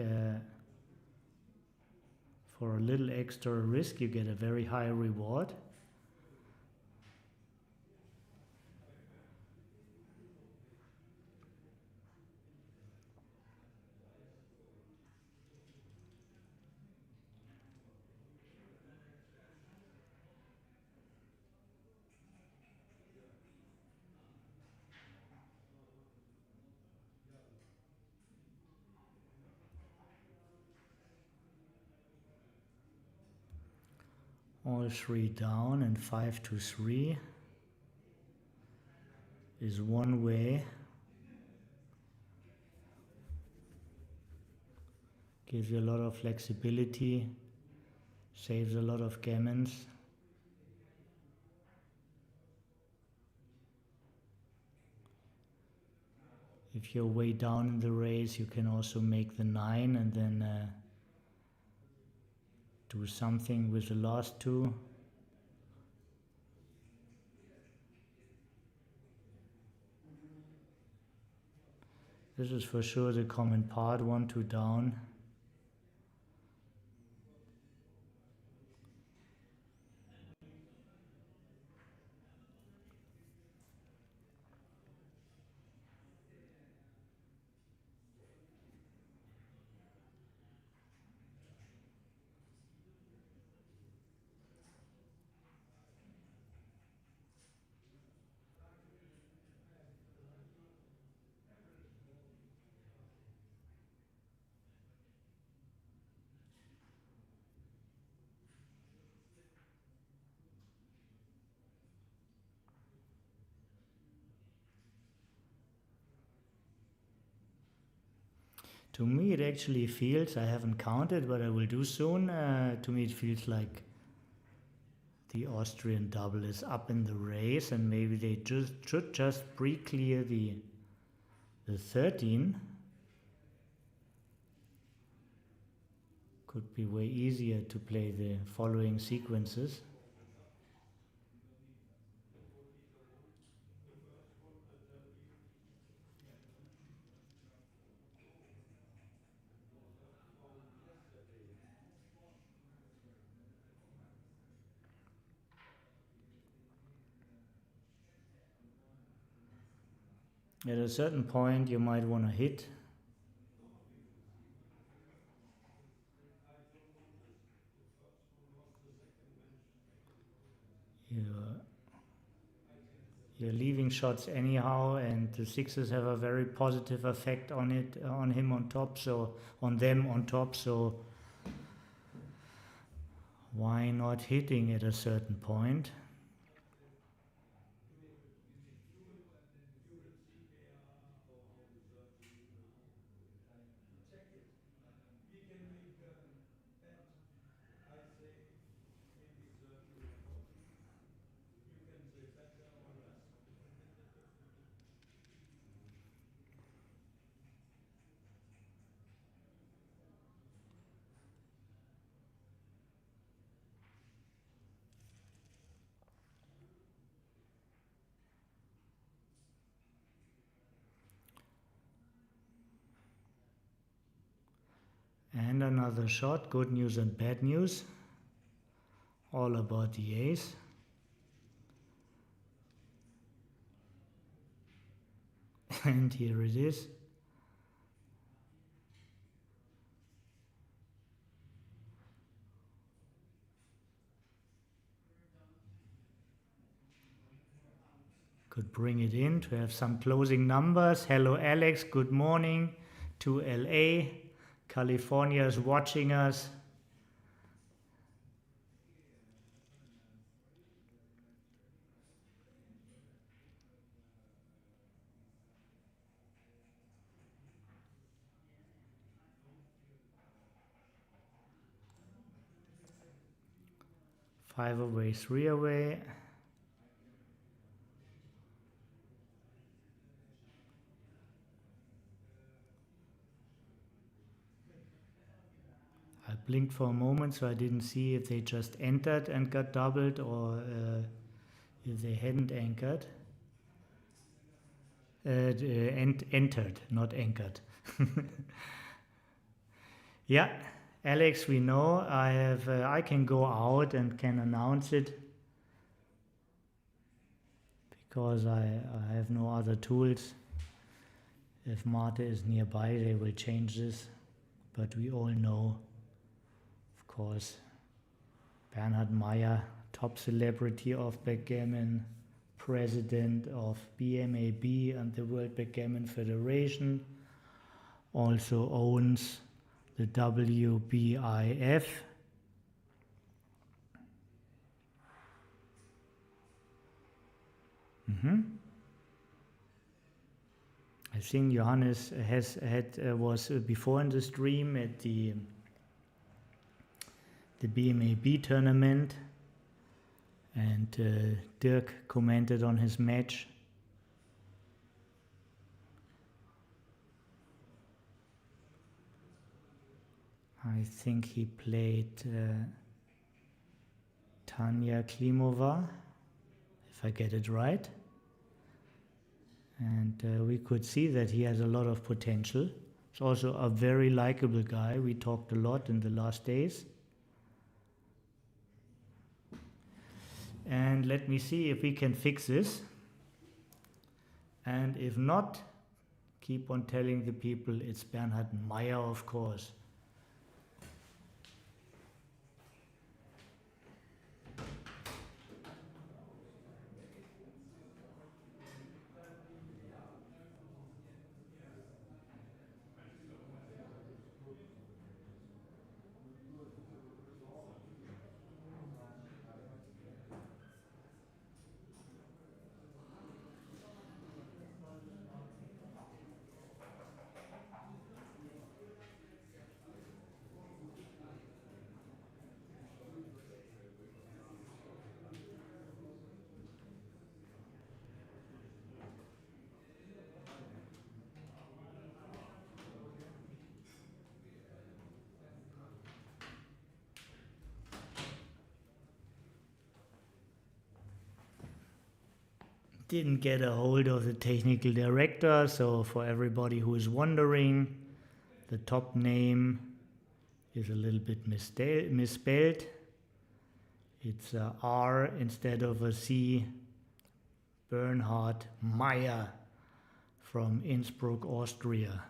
B: for a little extra risk you get a very high reward. All 3 down and 5 to 3 is one way. Gives you a lot of flexibility, saves a lot of gammons. If you're way down in the race, you can also make the 9 and then do something with the last 2. This is for sure the common part, 1-2 down. To me it actually feels, I haven't counted but I will do soon, to me it feels like the Austrian double is up in the race and maybe they should just pre-clear the 13. Could be way easier to play the following sequences. At a certain point you might want to hit. You're leaving shots anyhow, and the sixes have a very positive effect on it, on him on top, so on them on top, so why not hitting at a certain point? And another shot, good news and bad news, all about the ace. And here it is. Could bring it in to have some closing numbers. Hello Alex, good morning to LA. California is watching us. Five away, three away. I blinked for a moment, so I didn't see if they just entered and got doubled or if they hadn't anchored. Entered, not anchored. Yeah, Alex, we know. I can go out and can announce it because I have no other tools. If Marta is nearby, they will change this. But we all know, of course, Bernhard Meyer, top celebrity of backgammon, president of BMAB and the World Backgammon Federation, also owns the WBIF. I think Johannes was before in the stream at the BMAB tournament, and Dirk commented on his match. I think he played Tanya Klimova, if I get it right. And we could see that he has a lot of potential. He's also a very likable guy. We talked a lot in the last days. And let me see if we can fix this. And if not, keep on telling the people it's Bernhard Meyer, of course. Didn't get a hold of the technical director, so for everybody who is wondering, the top name is a little bit misspelled. It's a R instead of a C. Bernhard Meyer from Innsbruck, Austria.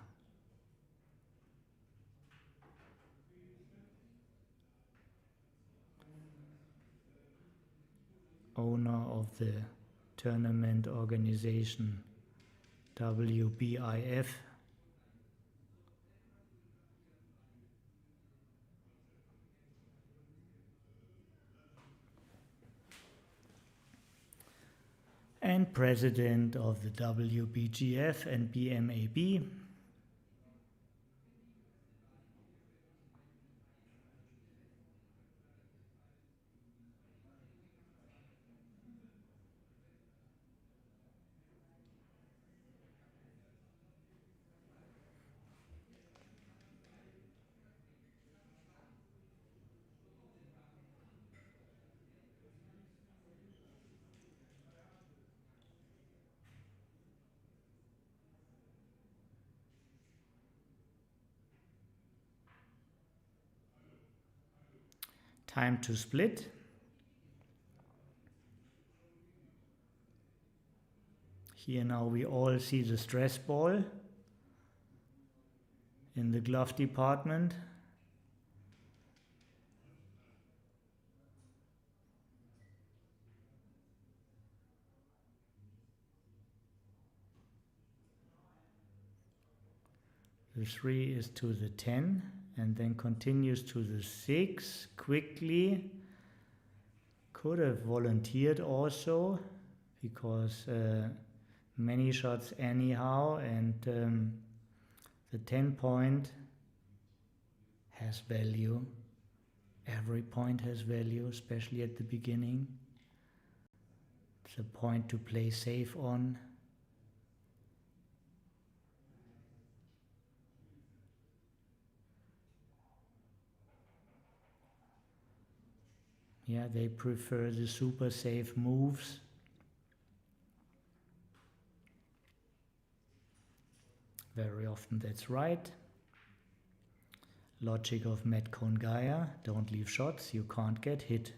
B: Owner of the tournament organization WBIF. And president of the WBGF and BMAB. Time to split. Here now we all see the stress ball in the glove department. The 3 is to the 10 and then continues to the 6 quickly. Could have volunteered also because many shots anyhow, and the 10 point has value. Every point has value, especially at the beginning. It's a point to play safe on. Yeah, they prefer the super safe moves. Very often that's right. Logic of Metcon Gaia, don't leave shots, you can't get hit.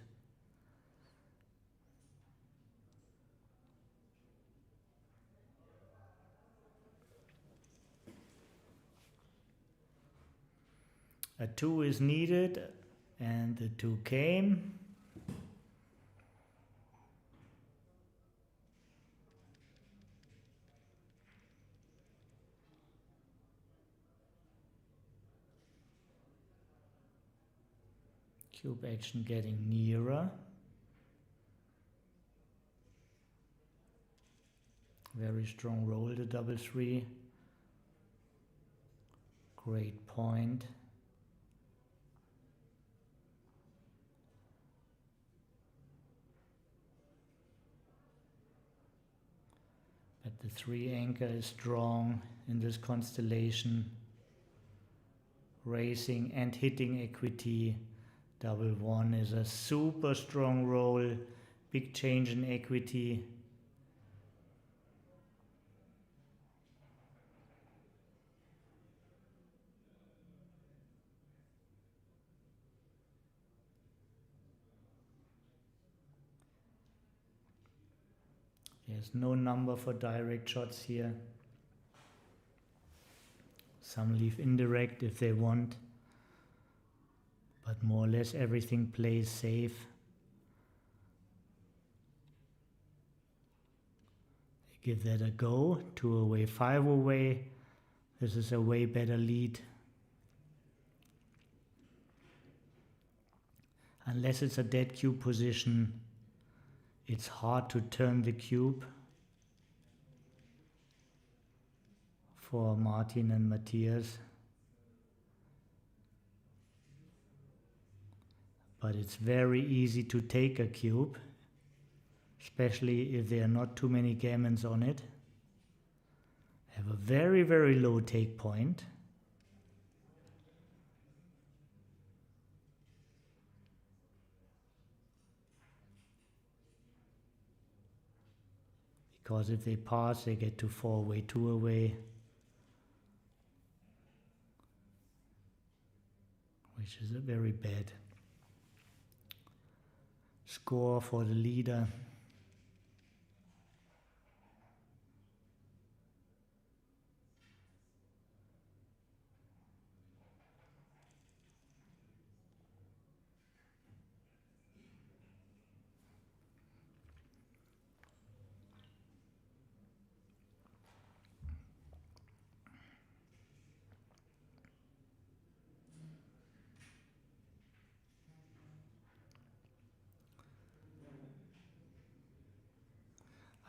B: A 2 is needed, and the 2 came. Cube action getting nearer. Very strong roll, the double 3. Great point. But the 3 anchor is strong in this constellation. Racing and hitting equity. Double 1 is a super strong roll. Big change in equity. There's no number for direct shots here. Some leave indirect if they want, but more or less everything plays safe. They give that a go. 2 away, 5 away. This is a way better lead. Unless it's a dead cube position, it's hard to turn the cube for Martin and Matthias. But it's very easy to take a cube, especially if there are not too many gammons on it. Have a very, very low take point. Because if they pass, they get to 4 away, 2 away. Which is a very bad score for the leader.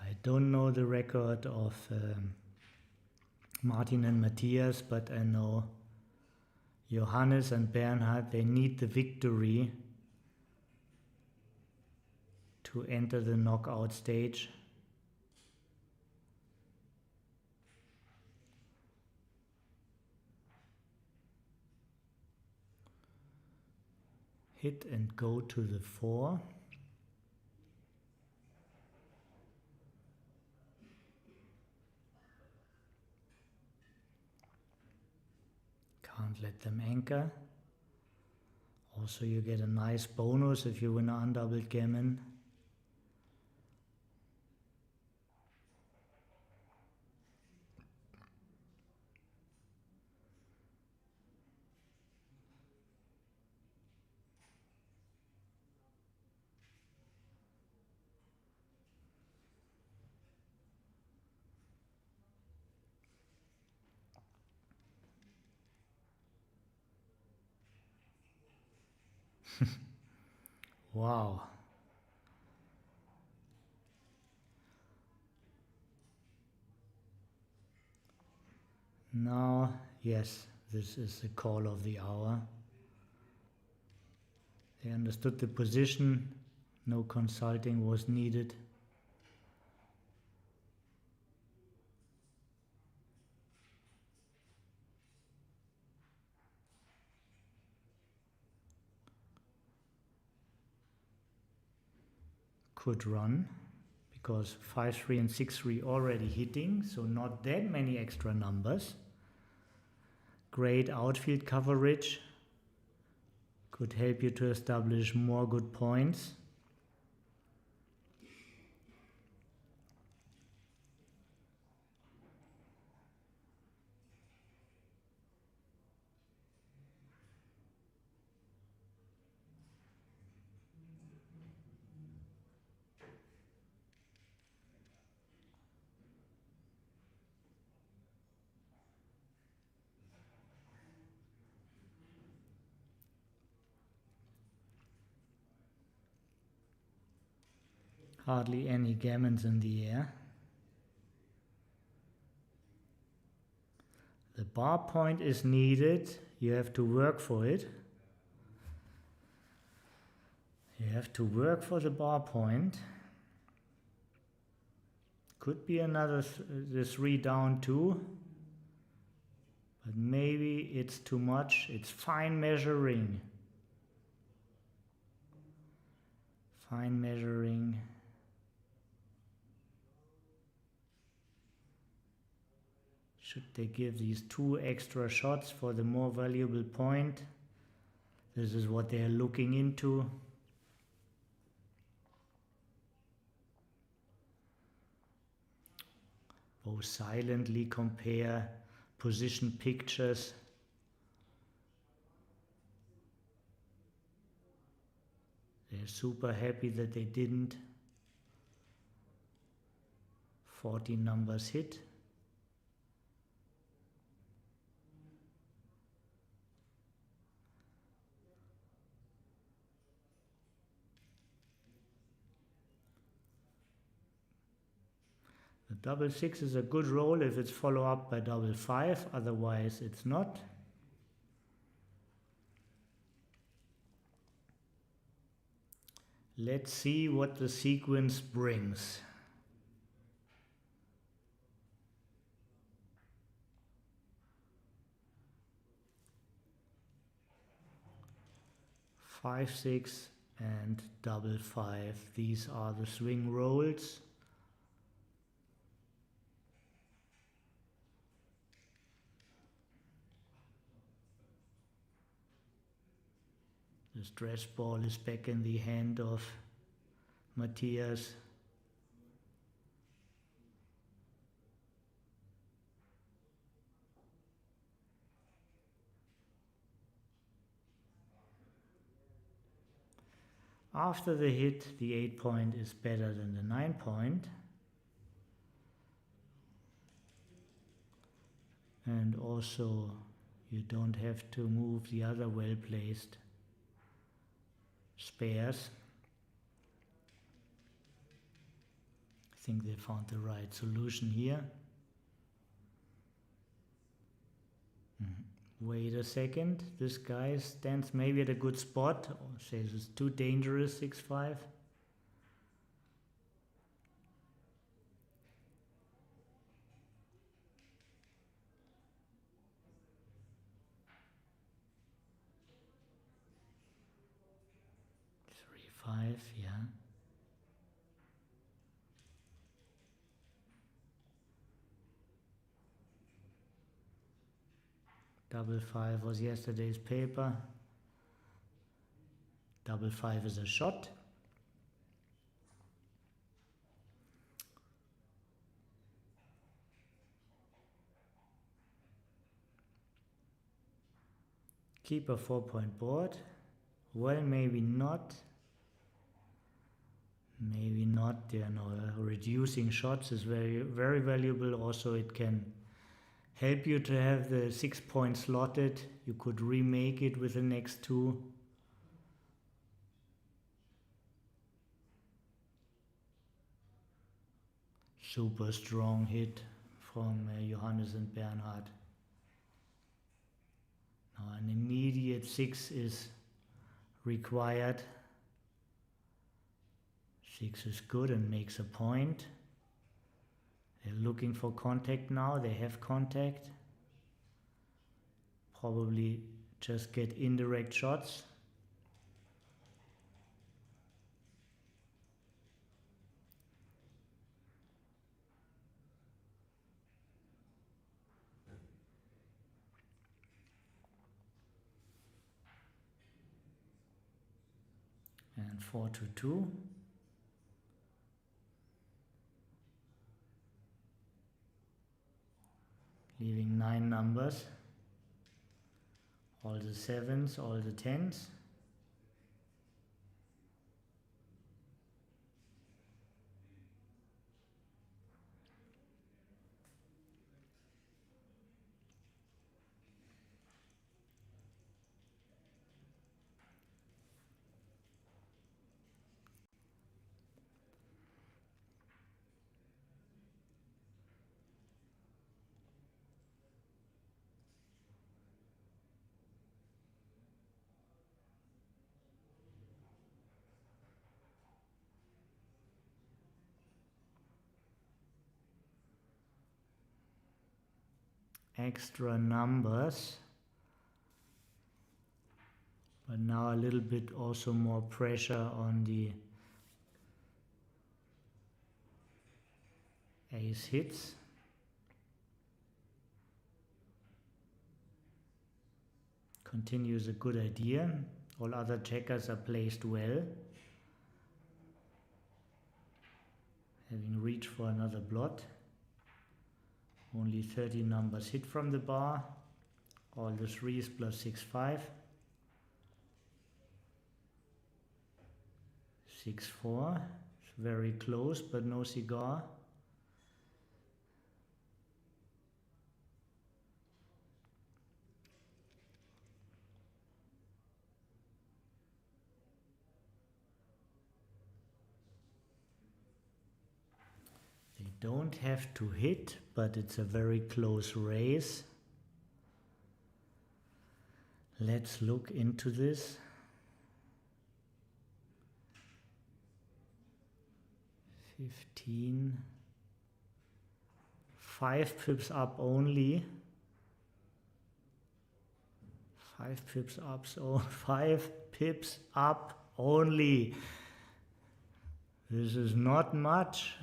B: I don't know the record of Martin and Matthias, but I know Johannes and Bernhard, they need the victory to enter the knockout stage. Hit and go to the 4. Can't let them anchor. Also, you get a nice bonus if you win an undoubled gammon. Wow. Now, yes, this is the call of the hour. They understood the position, no consulting was needed. Could run, because 5-3 and 6-3 already hitting, so not that many extra numbers. Great outfield coverage, could help you to establish more good points. Hardly any gammons in the air. The bar point is needed. You have to work for it. You have to work for the bar point. Could be another the 3 down too. But maybe it's too much. It's fine measuring. Fine measuring. Should they give these 2 extra shots for the more valuable point? This is what they are looking into. Both silently compare position pictures. They're super happy that they didn't. 14 numbers hit. The double six is a good roll if it's followed up by double five, otherwise it's not. Let's see what the sequence brings. Five, six, and double five. These are the swing rolls. The stress ball is back in the hand of Matthias. After the hit, the 8 point is better than the 9 point. And also, you don't have to move the other well-placed spares. I think they found the right solution here. Wait a second, this guy stands maybe at a good spot, or says it's too dangerous, 6-5. Five, yeah. Double five was yesterday's paper. Double five is a shot. Keep a 4-point board. Well, maybe not. Maybe not. You know, reducing shots is very, very valuable. Also, it can help you to have the 6 points slotted. You could remake it with the next two. Super strong hit from Johannes and Bernhard. Now an immediate 6 is required. 6 is good and makes a point. They're looking for contact now. They have contact. Probably just get indirect shots. And 4-2. Leaving 9 numbers. All the 7s, all the 10s. Extra numbers, but now a little bit also more pressure on the ace hits. Continue is a good idea. All other checkers are placed well. Having reached for another blot. Only 30 numbers hit from the bar. All the threes plus 6-5. 6-4. It's very close, but no cigar. They don't have to hit, but it's a very close race. Let's look into this. 15. 5 pips up only. 5 pips up, so 5 pips up only. This is not much.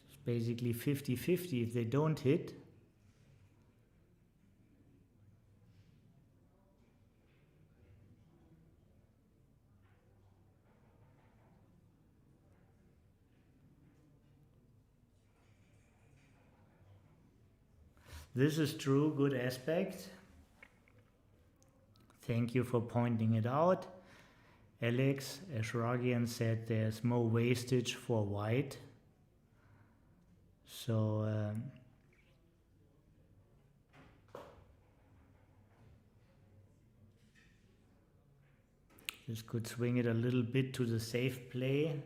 B: It's basically 50-50 if they don't hit. This is true, good aspect. Thank you for pointing it out. Alex Ashragian said there's more wastage for white. So this could swing it a little bit to the safe play.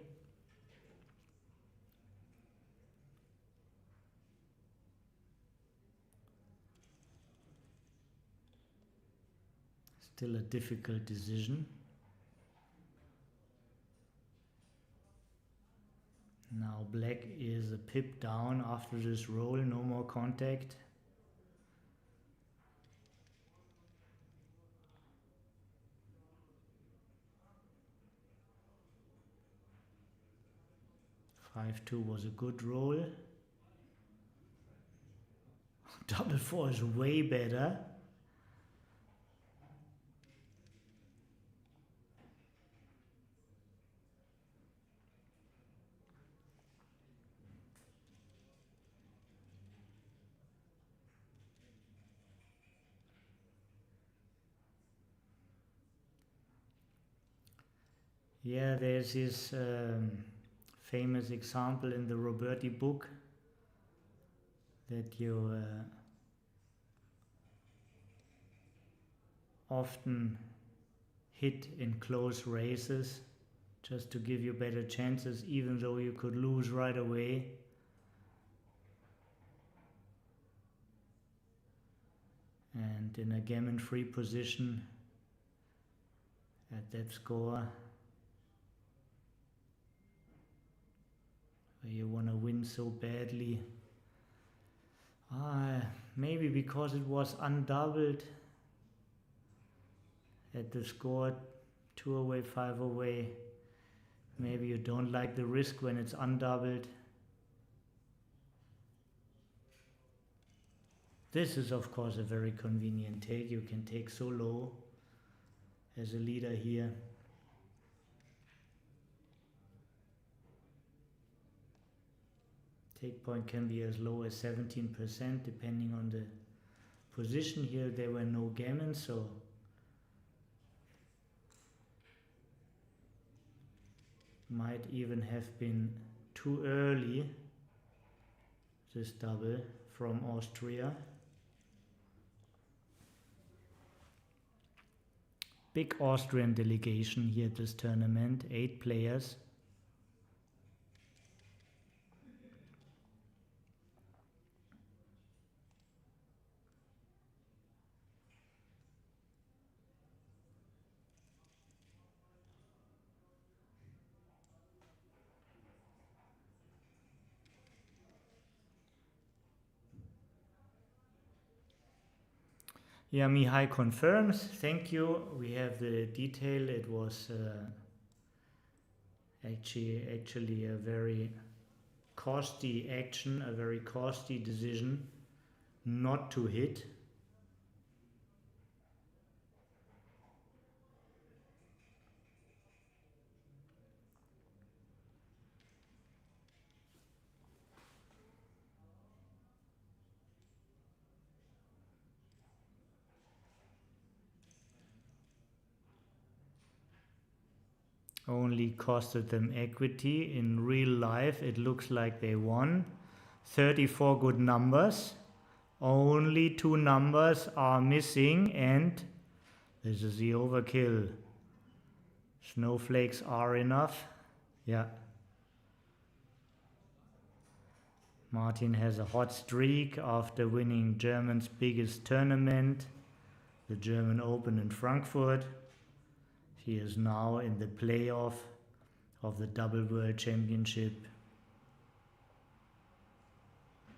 B: Still a difficult decision. Now black is a pip down after this roll, no more contact. Five-two was a good roll. Double four is way better. Yeah, there's this famous example in the Roberti book that you often hit in close races just to give you better chances, even though you could lose right away. And in a gammon-free position at that score, where you want to win so badly. Maybe because it was undoubled at the score 2 away, 5 away. Maybe you don't like the risk when it's undoubled. This is of course a very convenient take. You can take so low as a leader here. Take point can be as low as 17% depending on the position. Here there were no gammons, so might even have been too early, this double from Austria. Big Austrian delegation here at this tournament, 8 players. Yeah, Mihai confirms. Thank you. We have the detail. It was actually a very costly action, a very costly decision not to hit. only costed them equity. In real life, it looks like they won. 34 good numbers. Only 2 numbers are missing, and this is the overkill. Snowflakes are enough. Yeah. Martin has a hot streak after winning Germany's biggest tournament, the German Open in Frankfurt. He is now in the playoff of the Double World Championship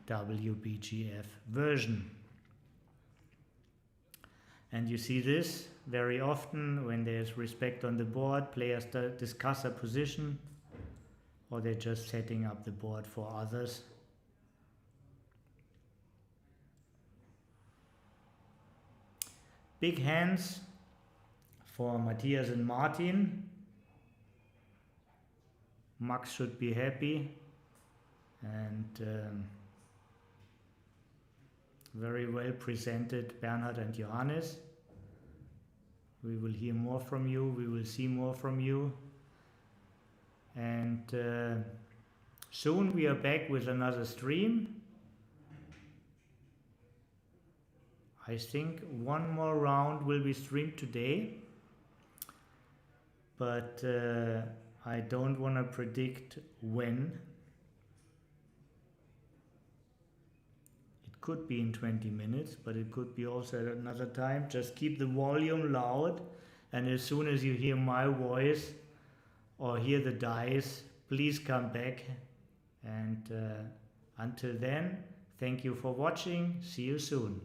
B: WBGF version. And you see this very often when there's respect on the board, players discuss a position, or they're just setting up the board for others. Big hands for Matthias and Martin. Max should be happy, and very well presented Bernhard and Johannes. We will hear more from you, we will see more from you, and soon we are back with another stream. I think one more round will be streamed today, but I don't want to predict when. It could be in 20 minutes, but it could be also at another time. Just keep the volume loud, and as soon as you hear my voice or hear the dice, please come back. And until then, thank you for watching. See you soon.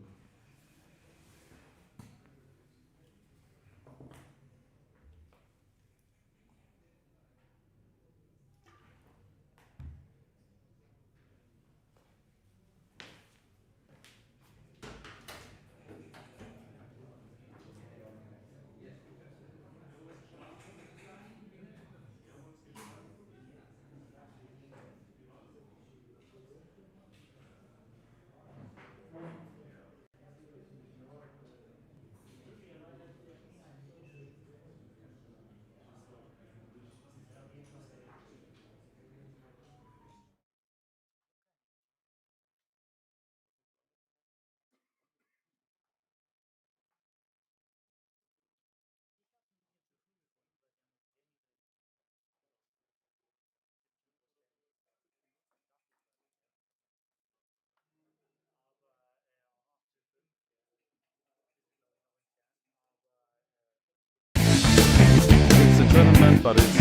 H: It's a tournament, but it's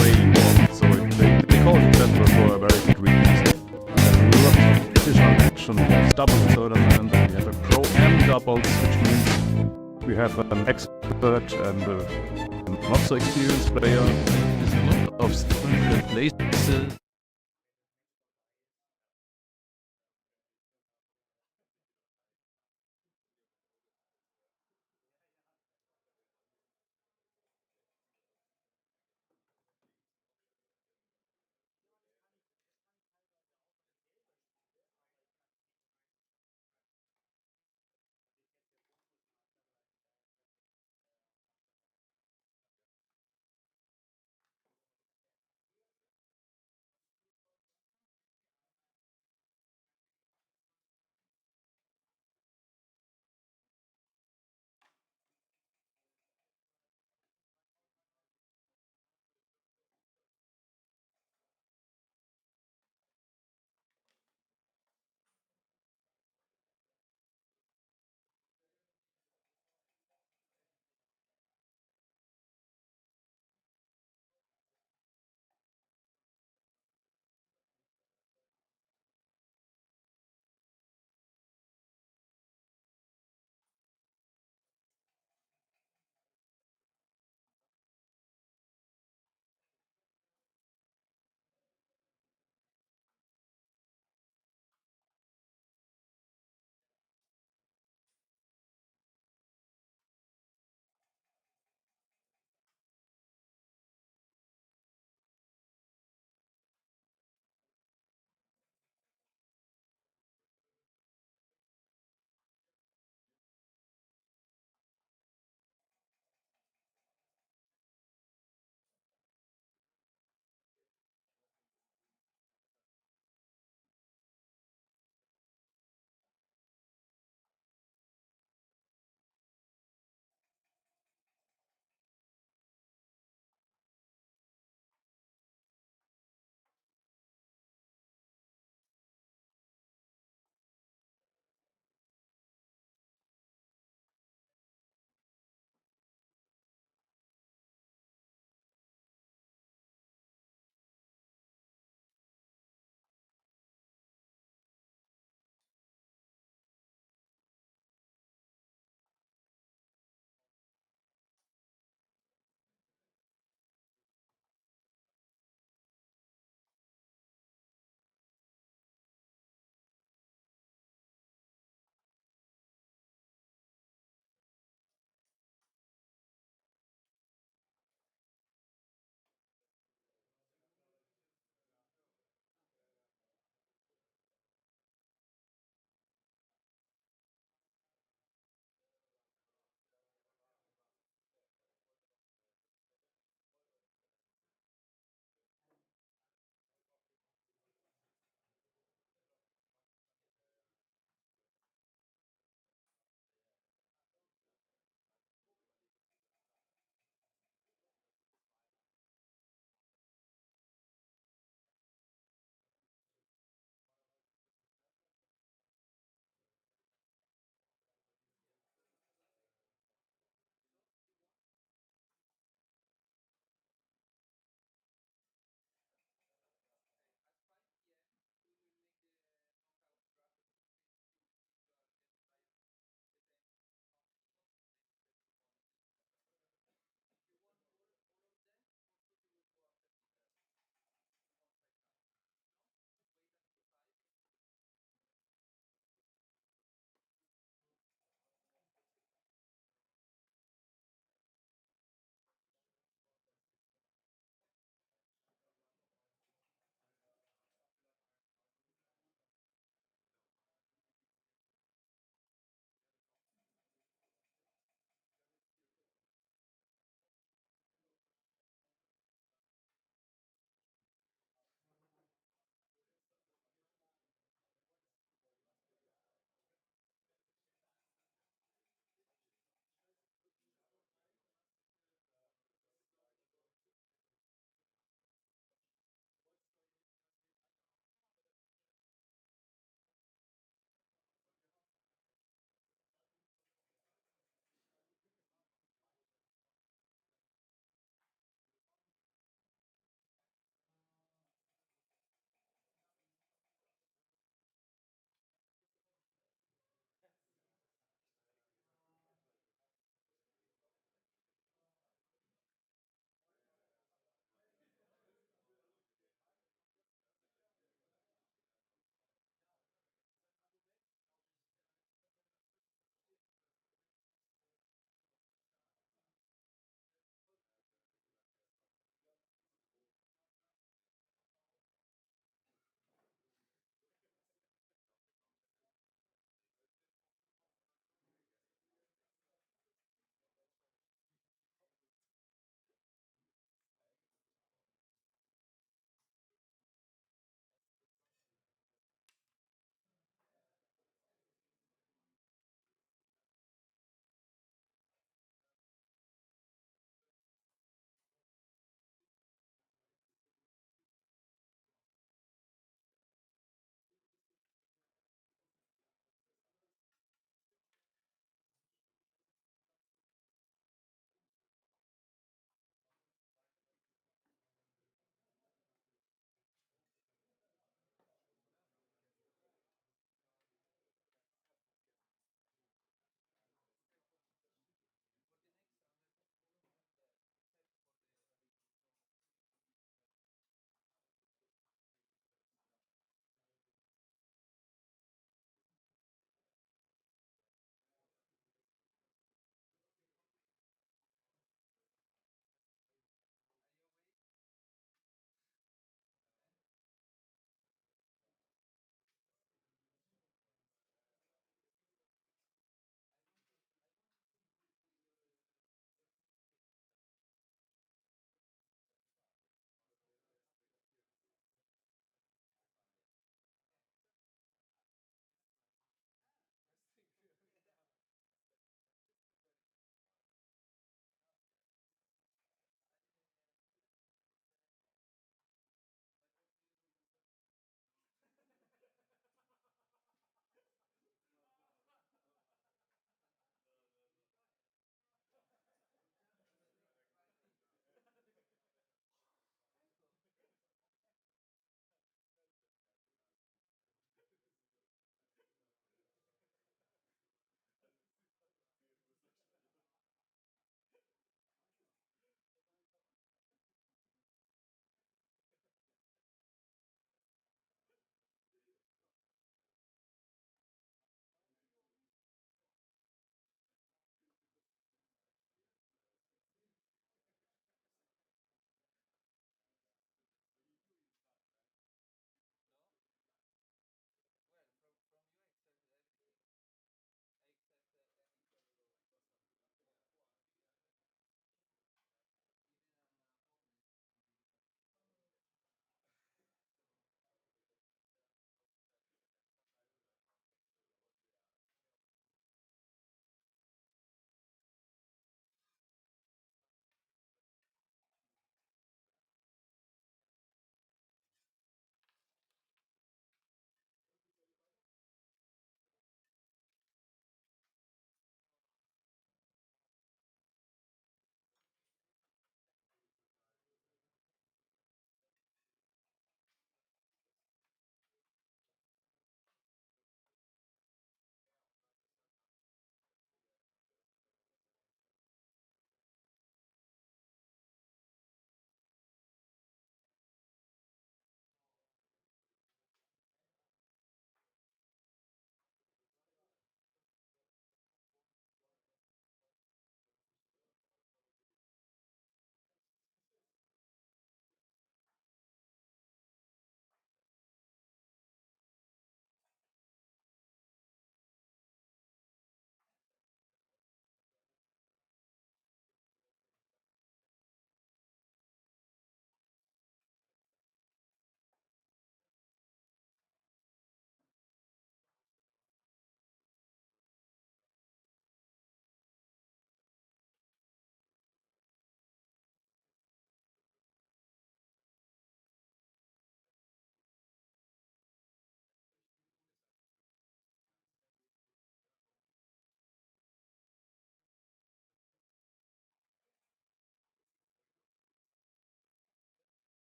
H: way more. So they call it festival for a very good reason. There's a lot of additional action. We have double tournament, and we have a pro and doubles, which means we have an expert and a not so experienced player.
I: There's a lot of historical places.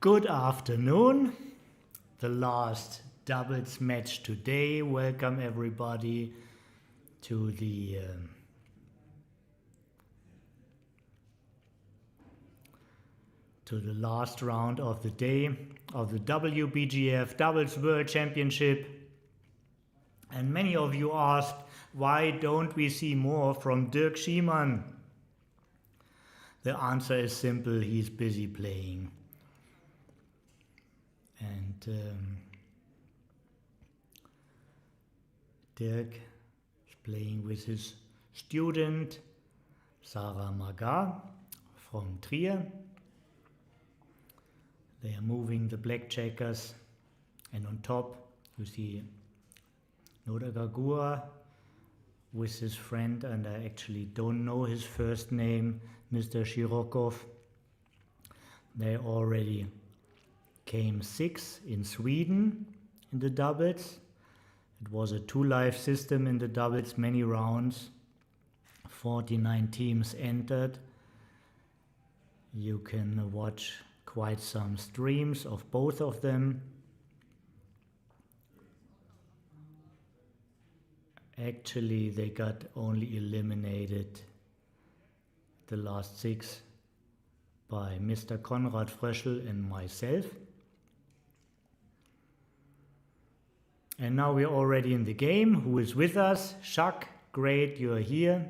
B: Good afternoon. The last doubles match today. Welcome everybody to the last round of the day of the WBGF Doubles World Championship. And many of you asked, why don't we see more from Dirk Schiemann? The answer is simple, he's busy playing. And Dirk is playing with his student Sarah Maga from Trier. They are moving the black checkers, and on top you see Noda Gagura with his friend, and I actually don't know his first name, Mr. Shirokov. They already came 6 in Sweden in the doubles. It was a 2-life system in the doubles, many rounds. 49 teams entered. You can watch quite some streams of both of them. Actually, they got only eliminated the last 6 by Mr. Konrad Fröschel and myself. And now we're already in the game. Who is with us? Shak, great, you're here.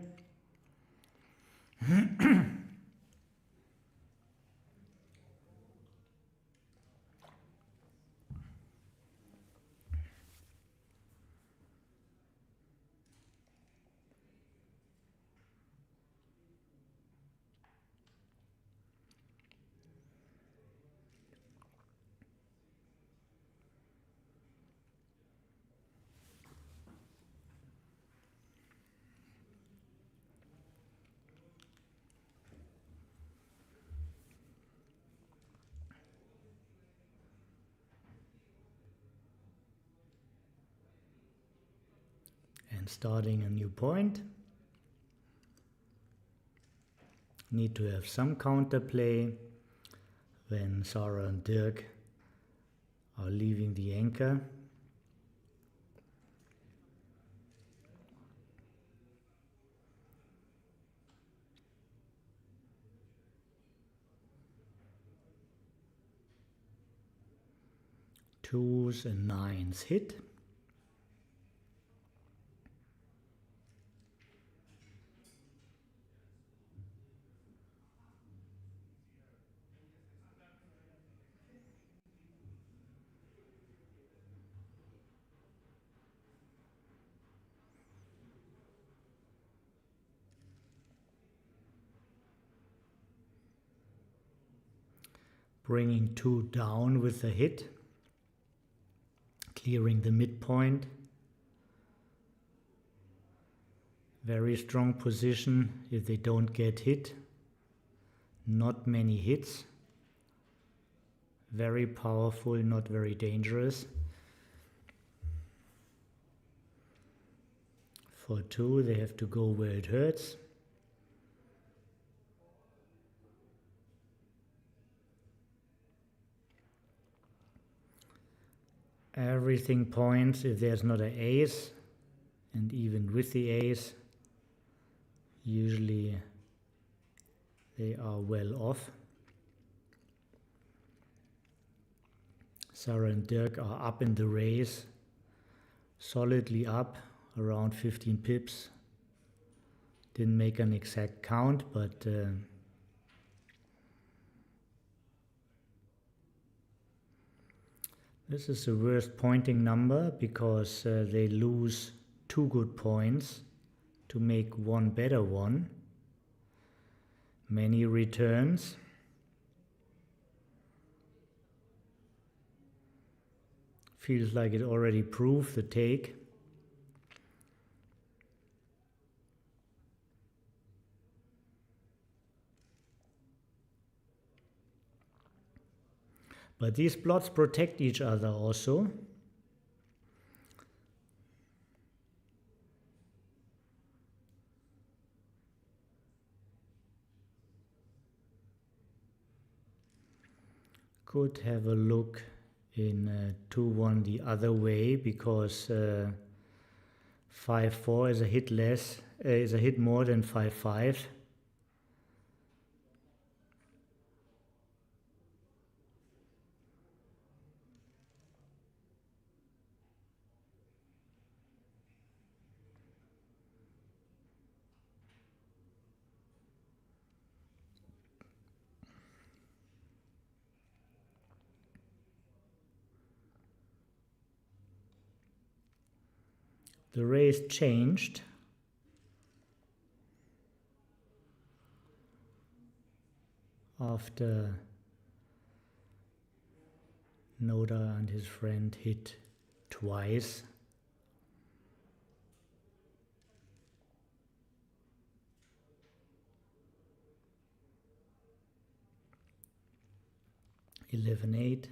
B: Starting a new point. Need to have some counterplay when Sarah and Dirk are leaving the anchor. Twos and nines hit. Bringing 2 down with a hit, clearing the midpoint. Very strong position if they don't get hit. Not many hits. Very powerful, not very dangerous. For 2, they have to go where it hurts. Everything points if there's not an ace, and even with the ace, usually they are well off. Sarah and Dirk are up in the race, solidly up, around 15 pips. Didn't make an exact count, but this is the worst pointing number because they lose 2 good points to make 1 better one. Many returns. Feels like it already proved the take. But these plots protect each other also. could have a look in 2-1 the other way, because 5-4 is a hit less, is a hit more than 5-5. The race changed. After Noda and his friend hit twice. $11-8.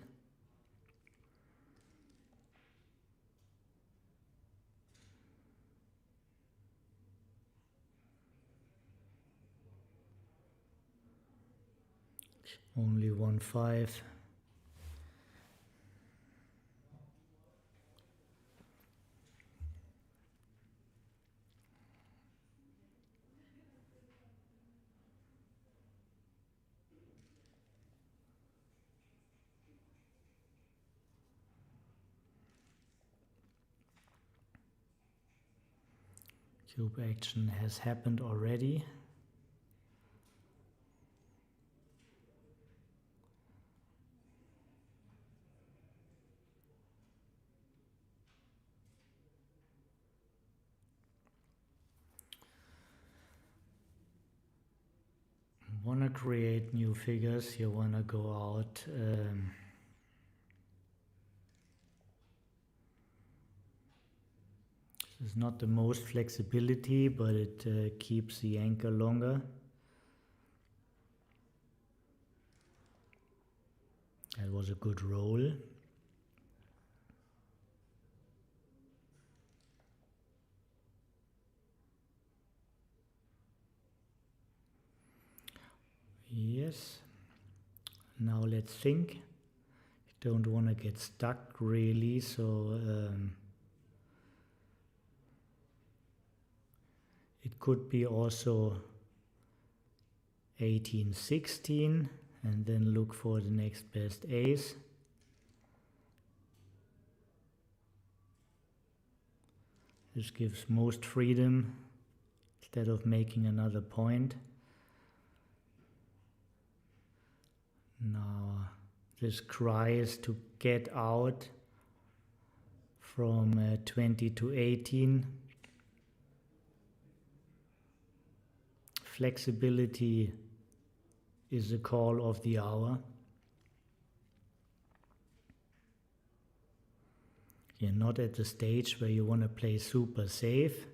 B: Only 1-5. Cube action has happened already. Want to create new figures, you want to go out this is not the most flexibility, but it keeps the anchor longer. That was a good roll. Yes. Now let's think. You don't want to get stuck really, so it could be also 18-16 and then look for the next best ace. This gives most freedom instead of making another point. Now this cries to get out from 20 to 18. Flexibility is the call of the hour. You're not at the stage where you want to play super safe.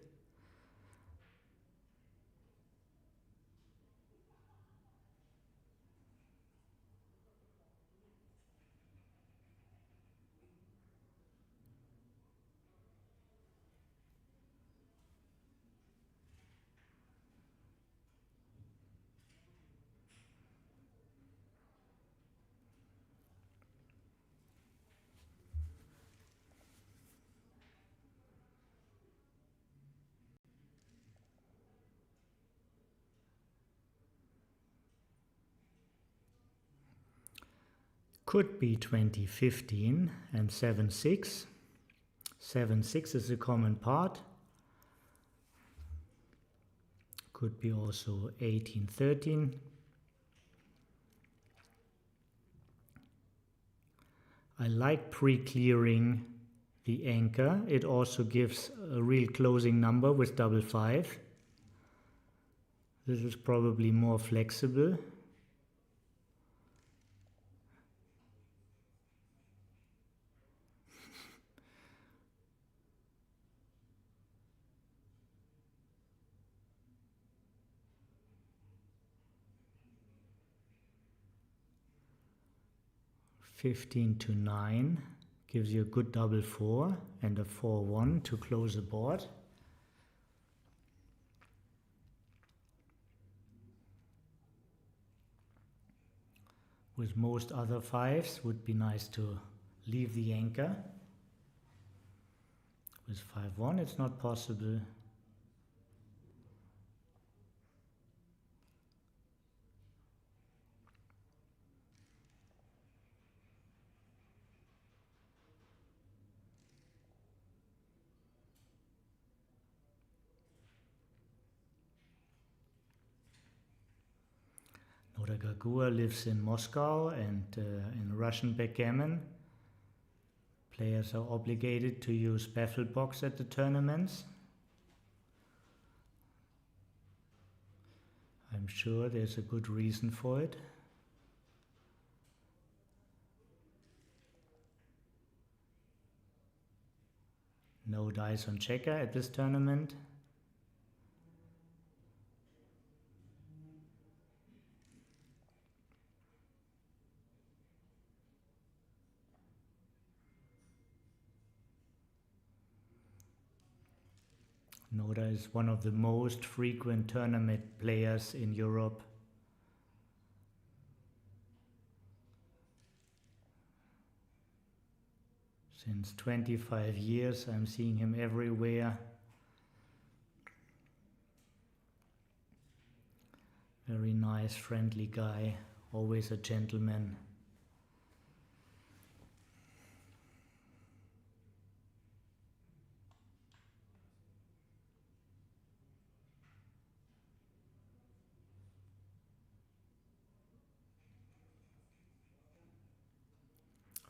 B: Could be 20-15 and 7-6. 7-6 is a common part. Could be also 18-13. I like pre-clearing the anchor. It also gives a real closing number with 5-5. This is probably more flexible. $15-9 gives you a good 4-4 and a 4-1 to close the board. With most other fives, would be nice to leave the anchor. With 5-1 it's not possible. Noda Gagua lives in Moscow and in Russian backgammon. Players are obligated to use baffle box at the tournaments. I'm sure there's a good reason for it. No dice on checker at this tournament. Noda is one of the most frequent tournament players in Europe. Since 25 years I'm seeing him everywhere. Very nice, friendly guy, always a gentleman.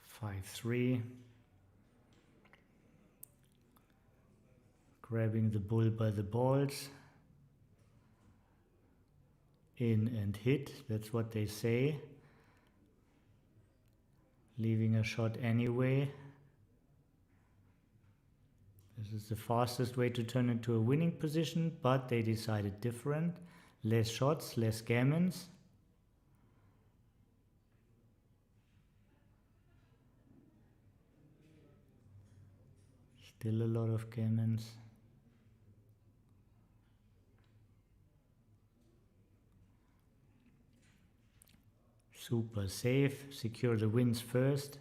B: Five, 3. Grabbing the bull by the balls. In and hit, that's what they say. Leaving a shot anyway. This is the fastest way to turn into a winning position, but they decided different. Less shots, less gammons. Still a lot of gammons. Super safe, secure the wins first.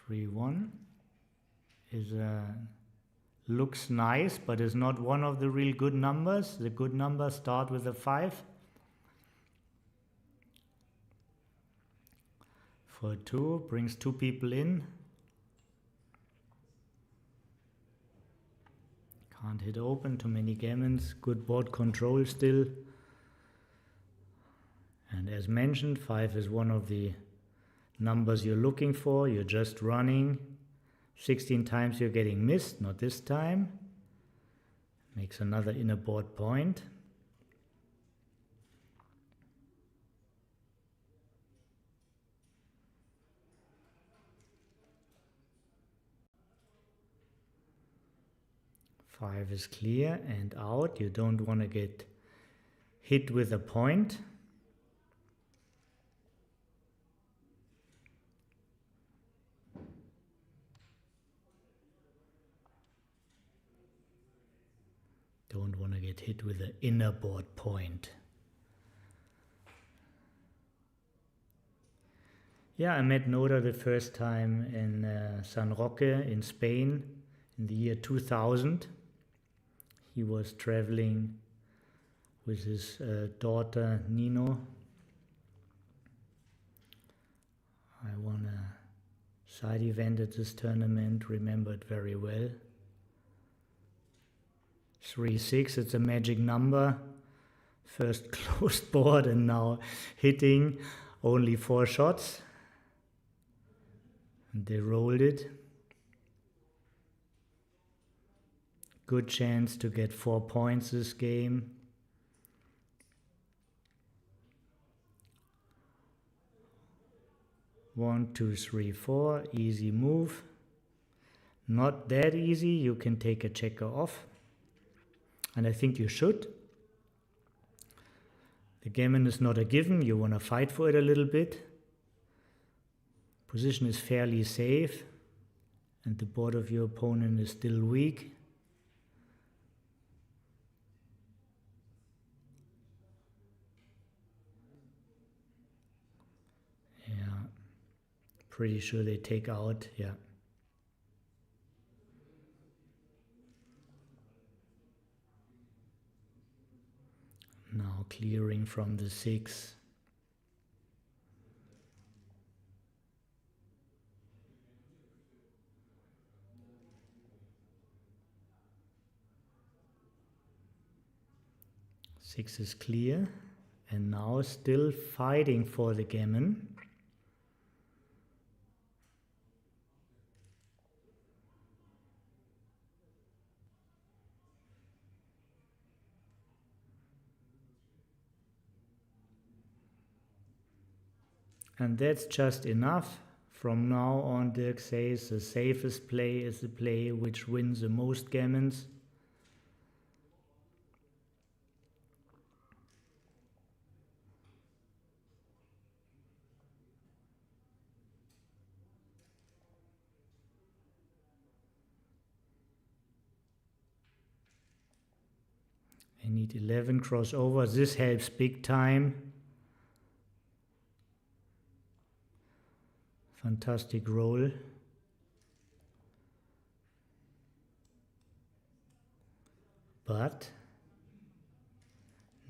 B: Three, 1 is looks nice, but is not one of the real good numbers. The good numbers start with a 5. For 2, brings 2 people in. Can't hit open, too many gammons, good board control still. And as mentioned, 5 is one of the numbers you're looking for. You're just running. 16 times you're getting missed, not this time. Makes another inner board point. Five is clear and out. You don't want to get hit with a point. Don't want to get hit with an inner board point. Yeah, I met Noda the first time in San Roque in Spain in the year 2000. He was traveling with his daughter Nino. I won a side event at this tournament, remember it very well. 3-6, it's a magic number. First closed board and now hitting only 4 shots. And they rolled it. Good chance to get 4 points this game. One, 2, 3, 4, easy move. Not that easy, you can take a checker off. And I think you should. The gammon is not a given, you want to fight for it a little bit. Position is fairly safe. and the board of your opponent is still weak. Yeah, pretty sure they take out, yeah. Now clearing from the 6. Six is clear, and now still fighting for the gammon. And that's just enough. From now on, Dirk says the safest play is the play which wins the most gammons. I need 11 crossovers. This helps big time. Fantastic roll. But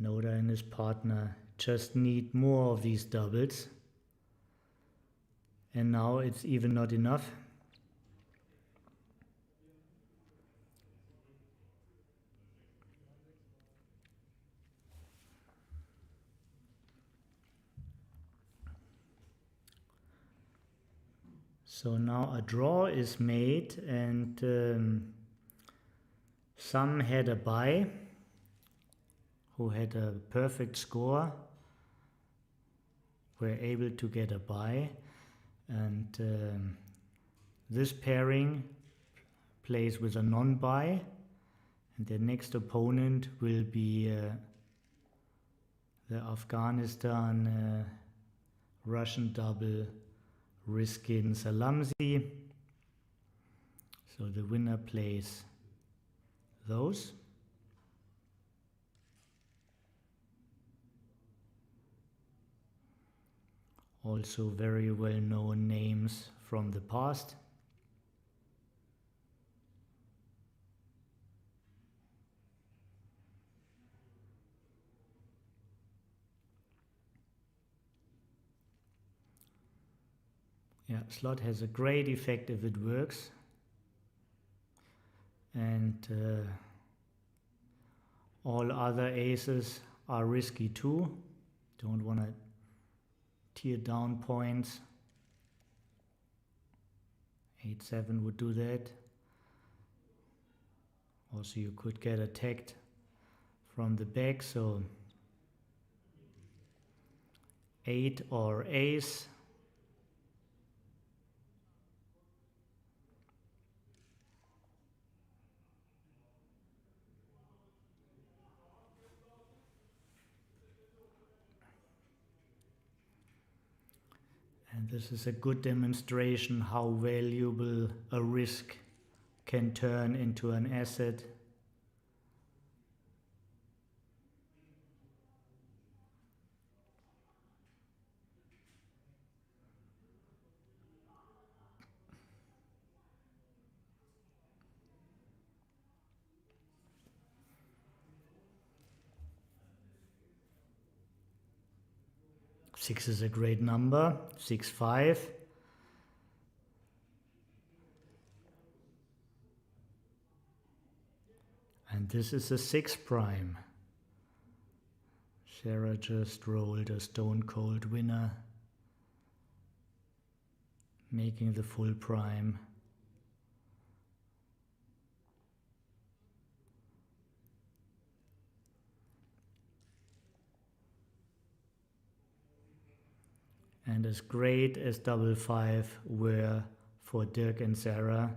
B: Noda and his partner just need more of these doubles. And now it's even not enough. So now a draw is made, and some had a bye who had a perfect score, were able to get a bye, and this pairing plays with a non-bye, and their next opponent will be the Afghanistan Russian double Riskin Salamzi. So the winner plays those. Also very well known names from the past. Yeah, slot has a great effect if it works. And all other aces are risky too. Don't want to tear down points. 8-7 would do that. Also you could get attacked from the back, so 8 or ace. And this is a good demonstration how valuable a risk can turn into an asset. Six is a great number, 6-5. And this is a 6 prime. Sarah just rolled a stone cold winner, making the full prime. And as great as 5-5 were for Dirk and Sarah,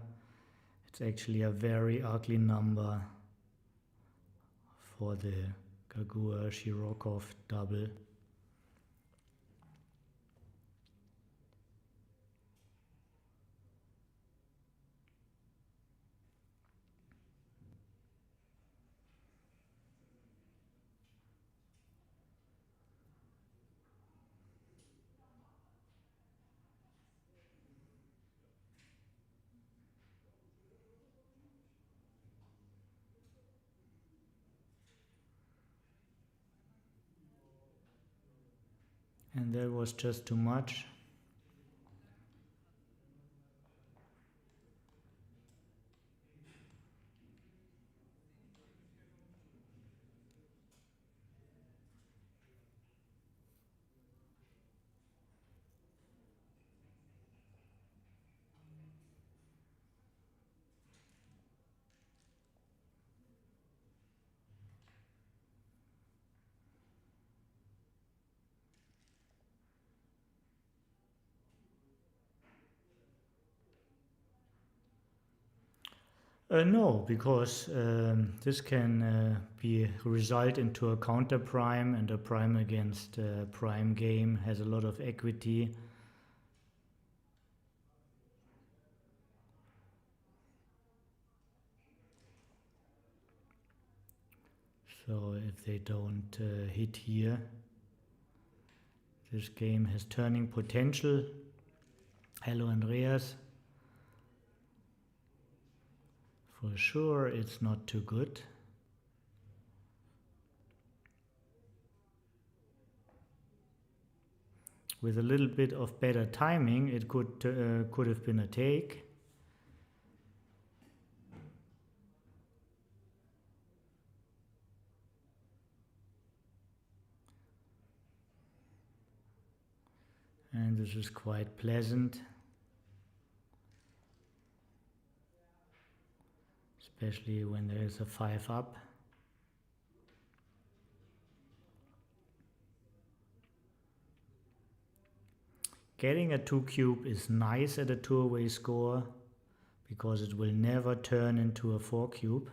B: it's actually a very ugly number for the Gagua-Shirokov double. And that was just too much. No, because this can result into a counter prime, and a prime against prime game has a lot of equity. So if they don't hit here, this game has turning potential. Hello, Andreas. For sure, it's not too good. With a little bit of better timing, it could have been a take. And this is quite pleasant. Especially when there is a 5 up. Getting a 2 cube is nice at a two-way score because it will never turn into a 4 cube.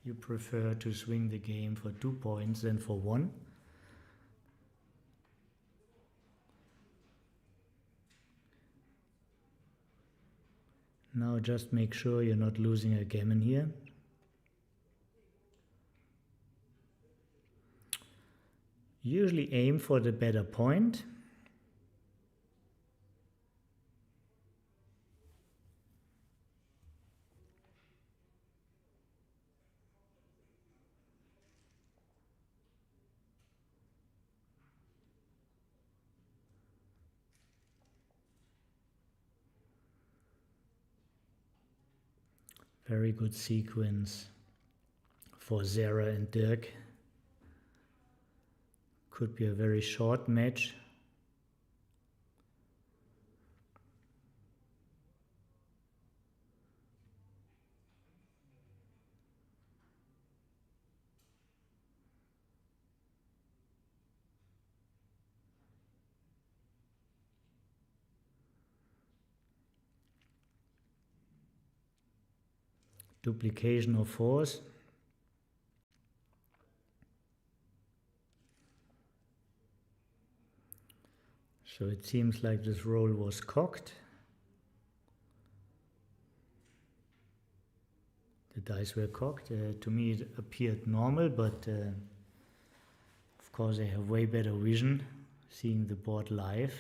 B: You prefer to swing the game for 2 points than for 1. Now just make sure you're not losing a gammon here. Usually aim for the better point. Very good sequence for Zara and Dirk. Could be a very short match. Duplication of force. So it seems like this roll was cocked. The dice were cocked. To me it appeared normal, but of course I have way better vision seeing the board live.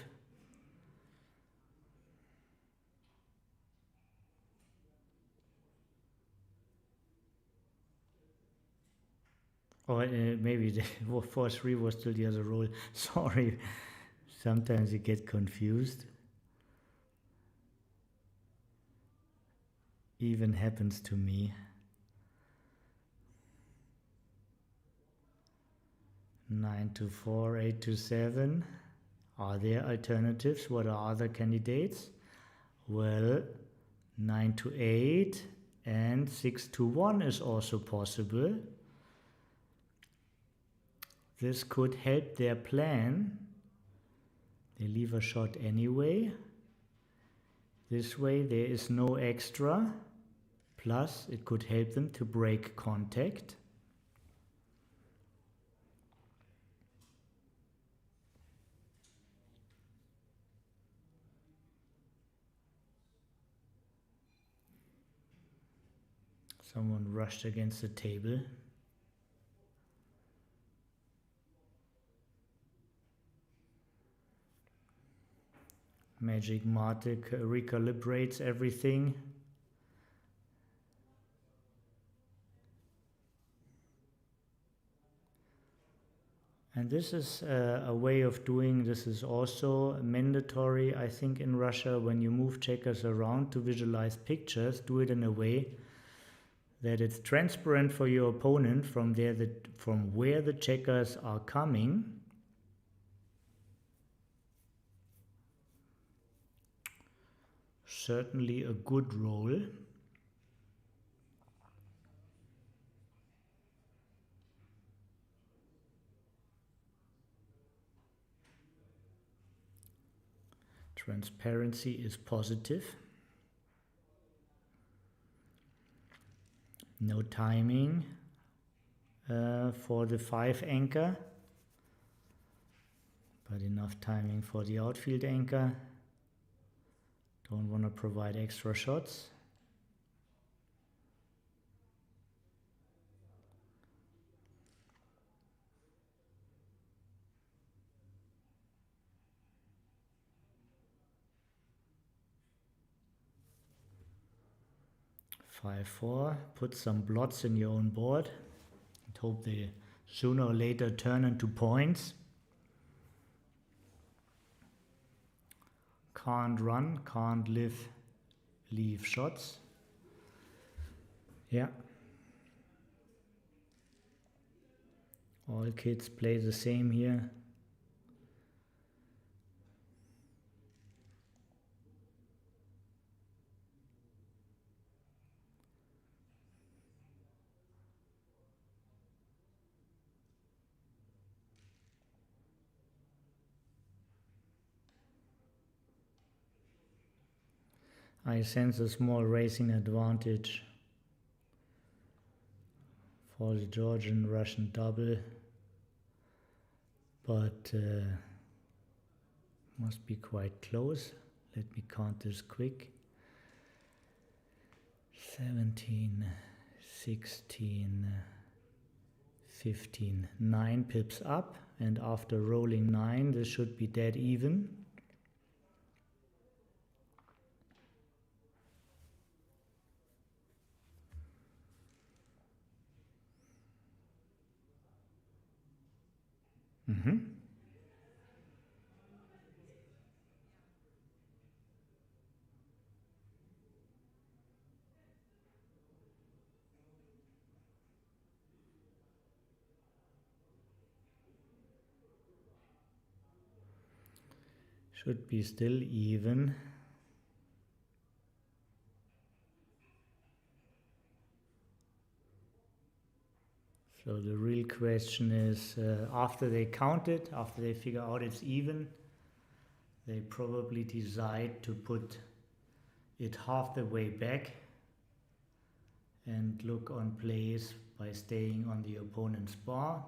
B: Or maybe the 4-3 was still the other roll. Sorry, sometimes you get confused. Even happens to me. 9-4, 8-7. Are there alternatives? What are other candidates? Well, 9-8 and 6-1 is also possible. This could help their plan. They leave a shot anyway. This way there is no extra. Plus it could help them to break contact. Someone rushed against the table. Magic Matic recalibrates everything. And this is a way of doing, this is also mandatory, I think, in Russia. When you move checkers around to visualize pictures, do it in a way that it's transparent for your opponent from where the checkers are coming. Certainly a good role. Transparency is positive. No timing for the 5 anchor, but enough timing for the outfield anchor. Don't want to provide extra shots. Five, 4, put some blots in your own board and hope they sooner or later turn into points. Can't run, can't leave shots. Yeah. All kids play the same here. I sense a small racing advantage for the Georgian-Russian double, but must be quite close. Let me count this quick. 17, 16, 15, 9 pips up, and after rolling 9 this should be dead even. Should be still even. So the real question is, after they count it, after they figure out it's even, they probably decide to put it half the way back and look on plays by staying on the opponent's bar.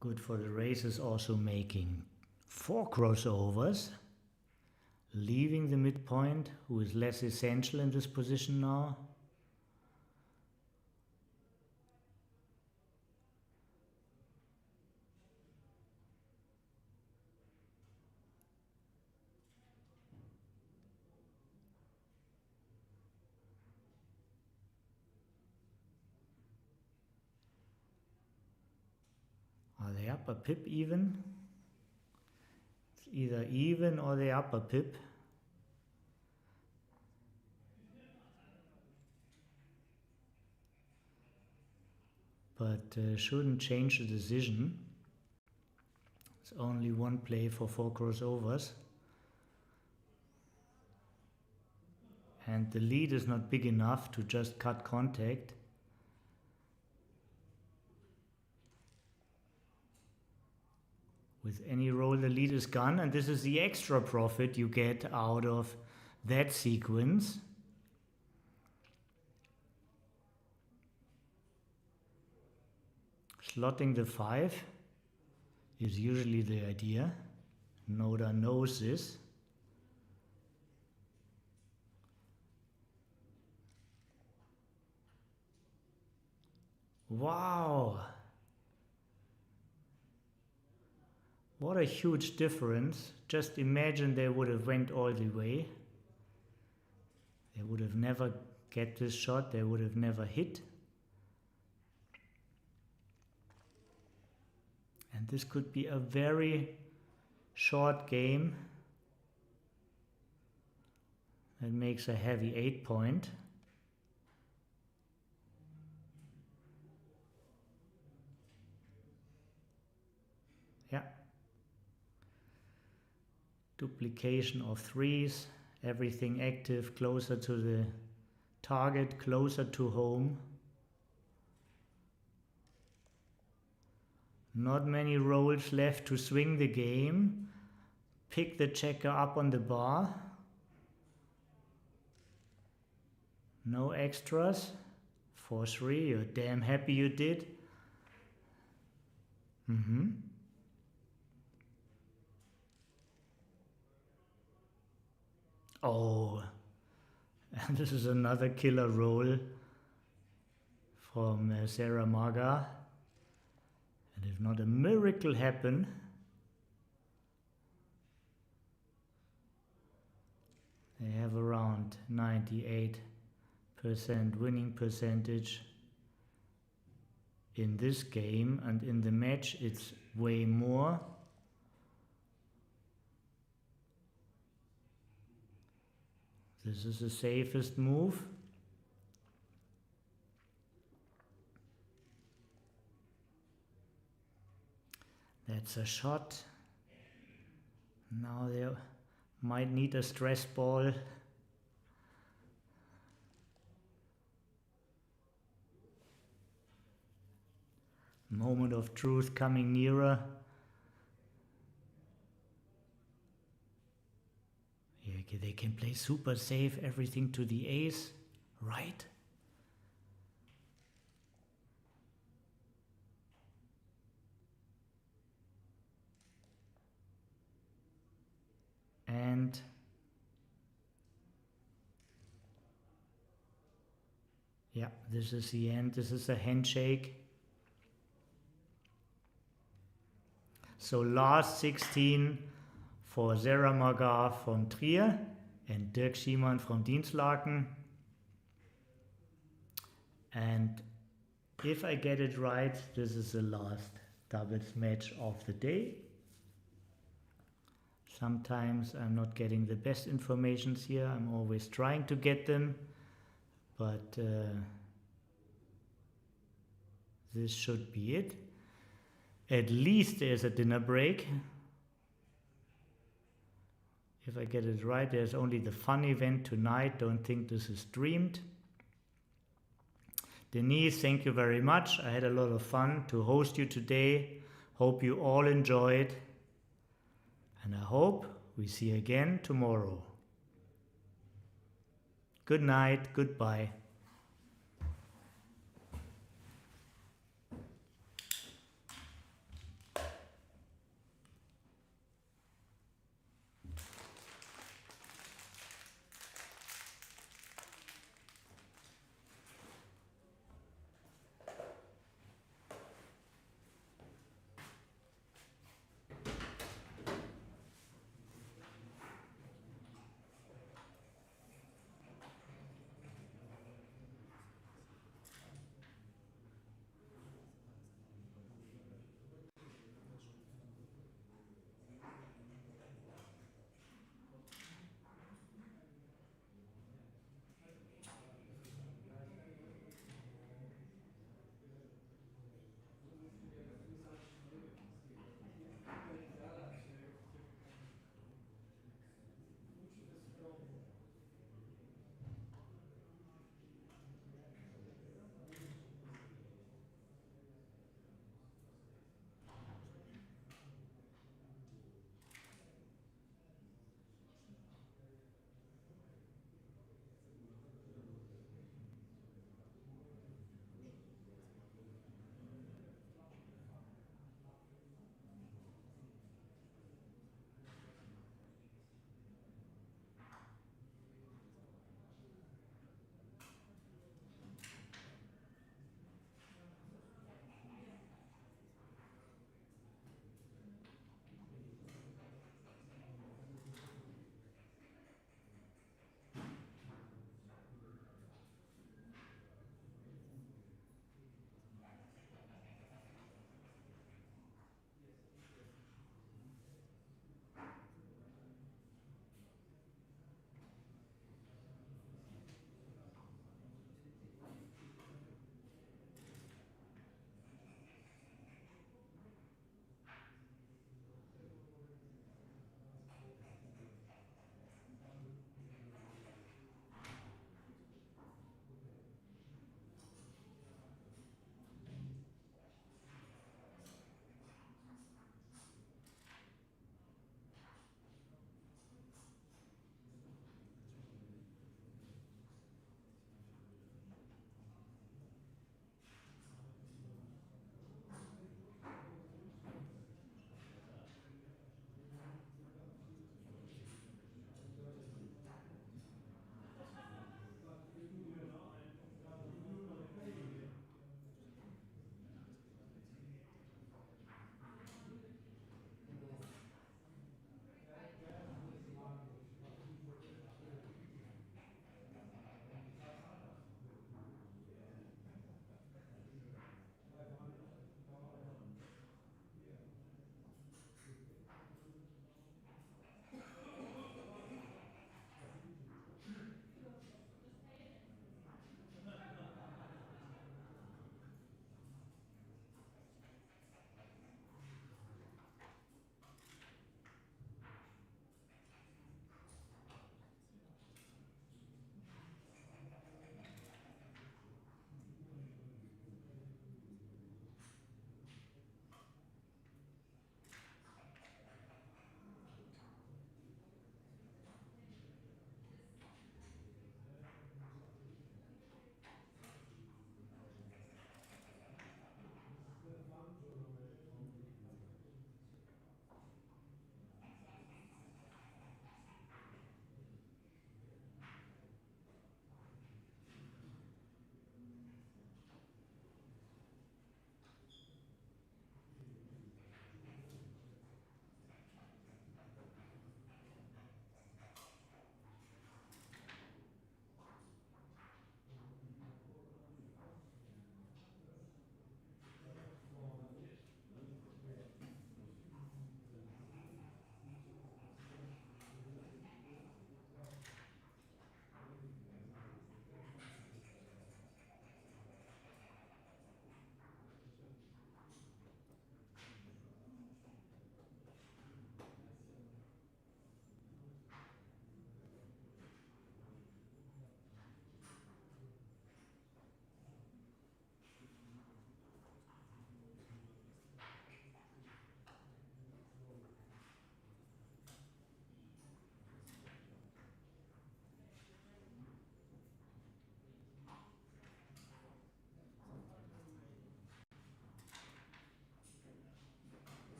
B: Good for the race is also making 4 crossovers, leaving the midpoint, who is less essential in this position now. Are they up a pip even? It's either even or they up a pip. But shouldn't change the decision. It's only one play for 4 crossovers. And the lead is not big enough to just cut contact. With any roll the lead is gone, and this is the extra profit you get out of that sequence. Slotting the 5 is usually the idea. Noda knows this. Wow! What a huge difference. Just imagine they would have went all the way. They would have never get this shot, they would have never hit. And this could be a very short game. That makes a heavy 8 point. Yeah. Duplication of threes, everything active, closer to the target, closer to home. Not many rolls left to swing the game. Pick the checker up on the bar. No extras. 4-3, you're damn happy you did. Oh, and this is another killer roll from Sarah Maga. And if not a miracle happen, they have around 98% winning percentage in this game, and in the match it's way more. This is the safest move. That's a shot. Now they might need a stress ball. Moment of truth coming nearer. Yeah, they can play super safe, everything to the ace, right? And yeah, this is the end. This is a handshake. So last 16 for Sarah Magar from Trier and Dirk Schiemann from Dienstlaken. And if I get it right, this is the last doubles match of the day. Sometimes I'm not getting the best informations here. I'm always trying to get them, but this should be it. At least there's a dinner break. If I get it right, there's only the fun event tonight. Don't think this is streamed. Denise, thank you very much. I had a lot of fun to host you today. Hope you all enjoyed. And I hope we see you again tomorrow. Good night, goodbye.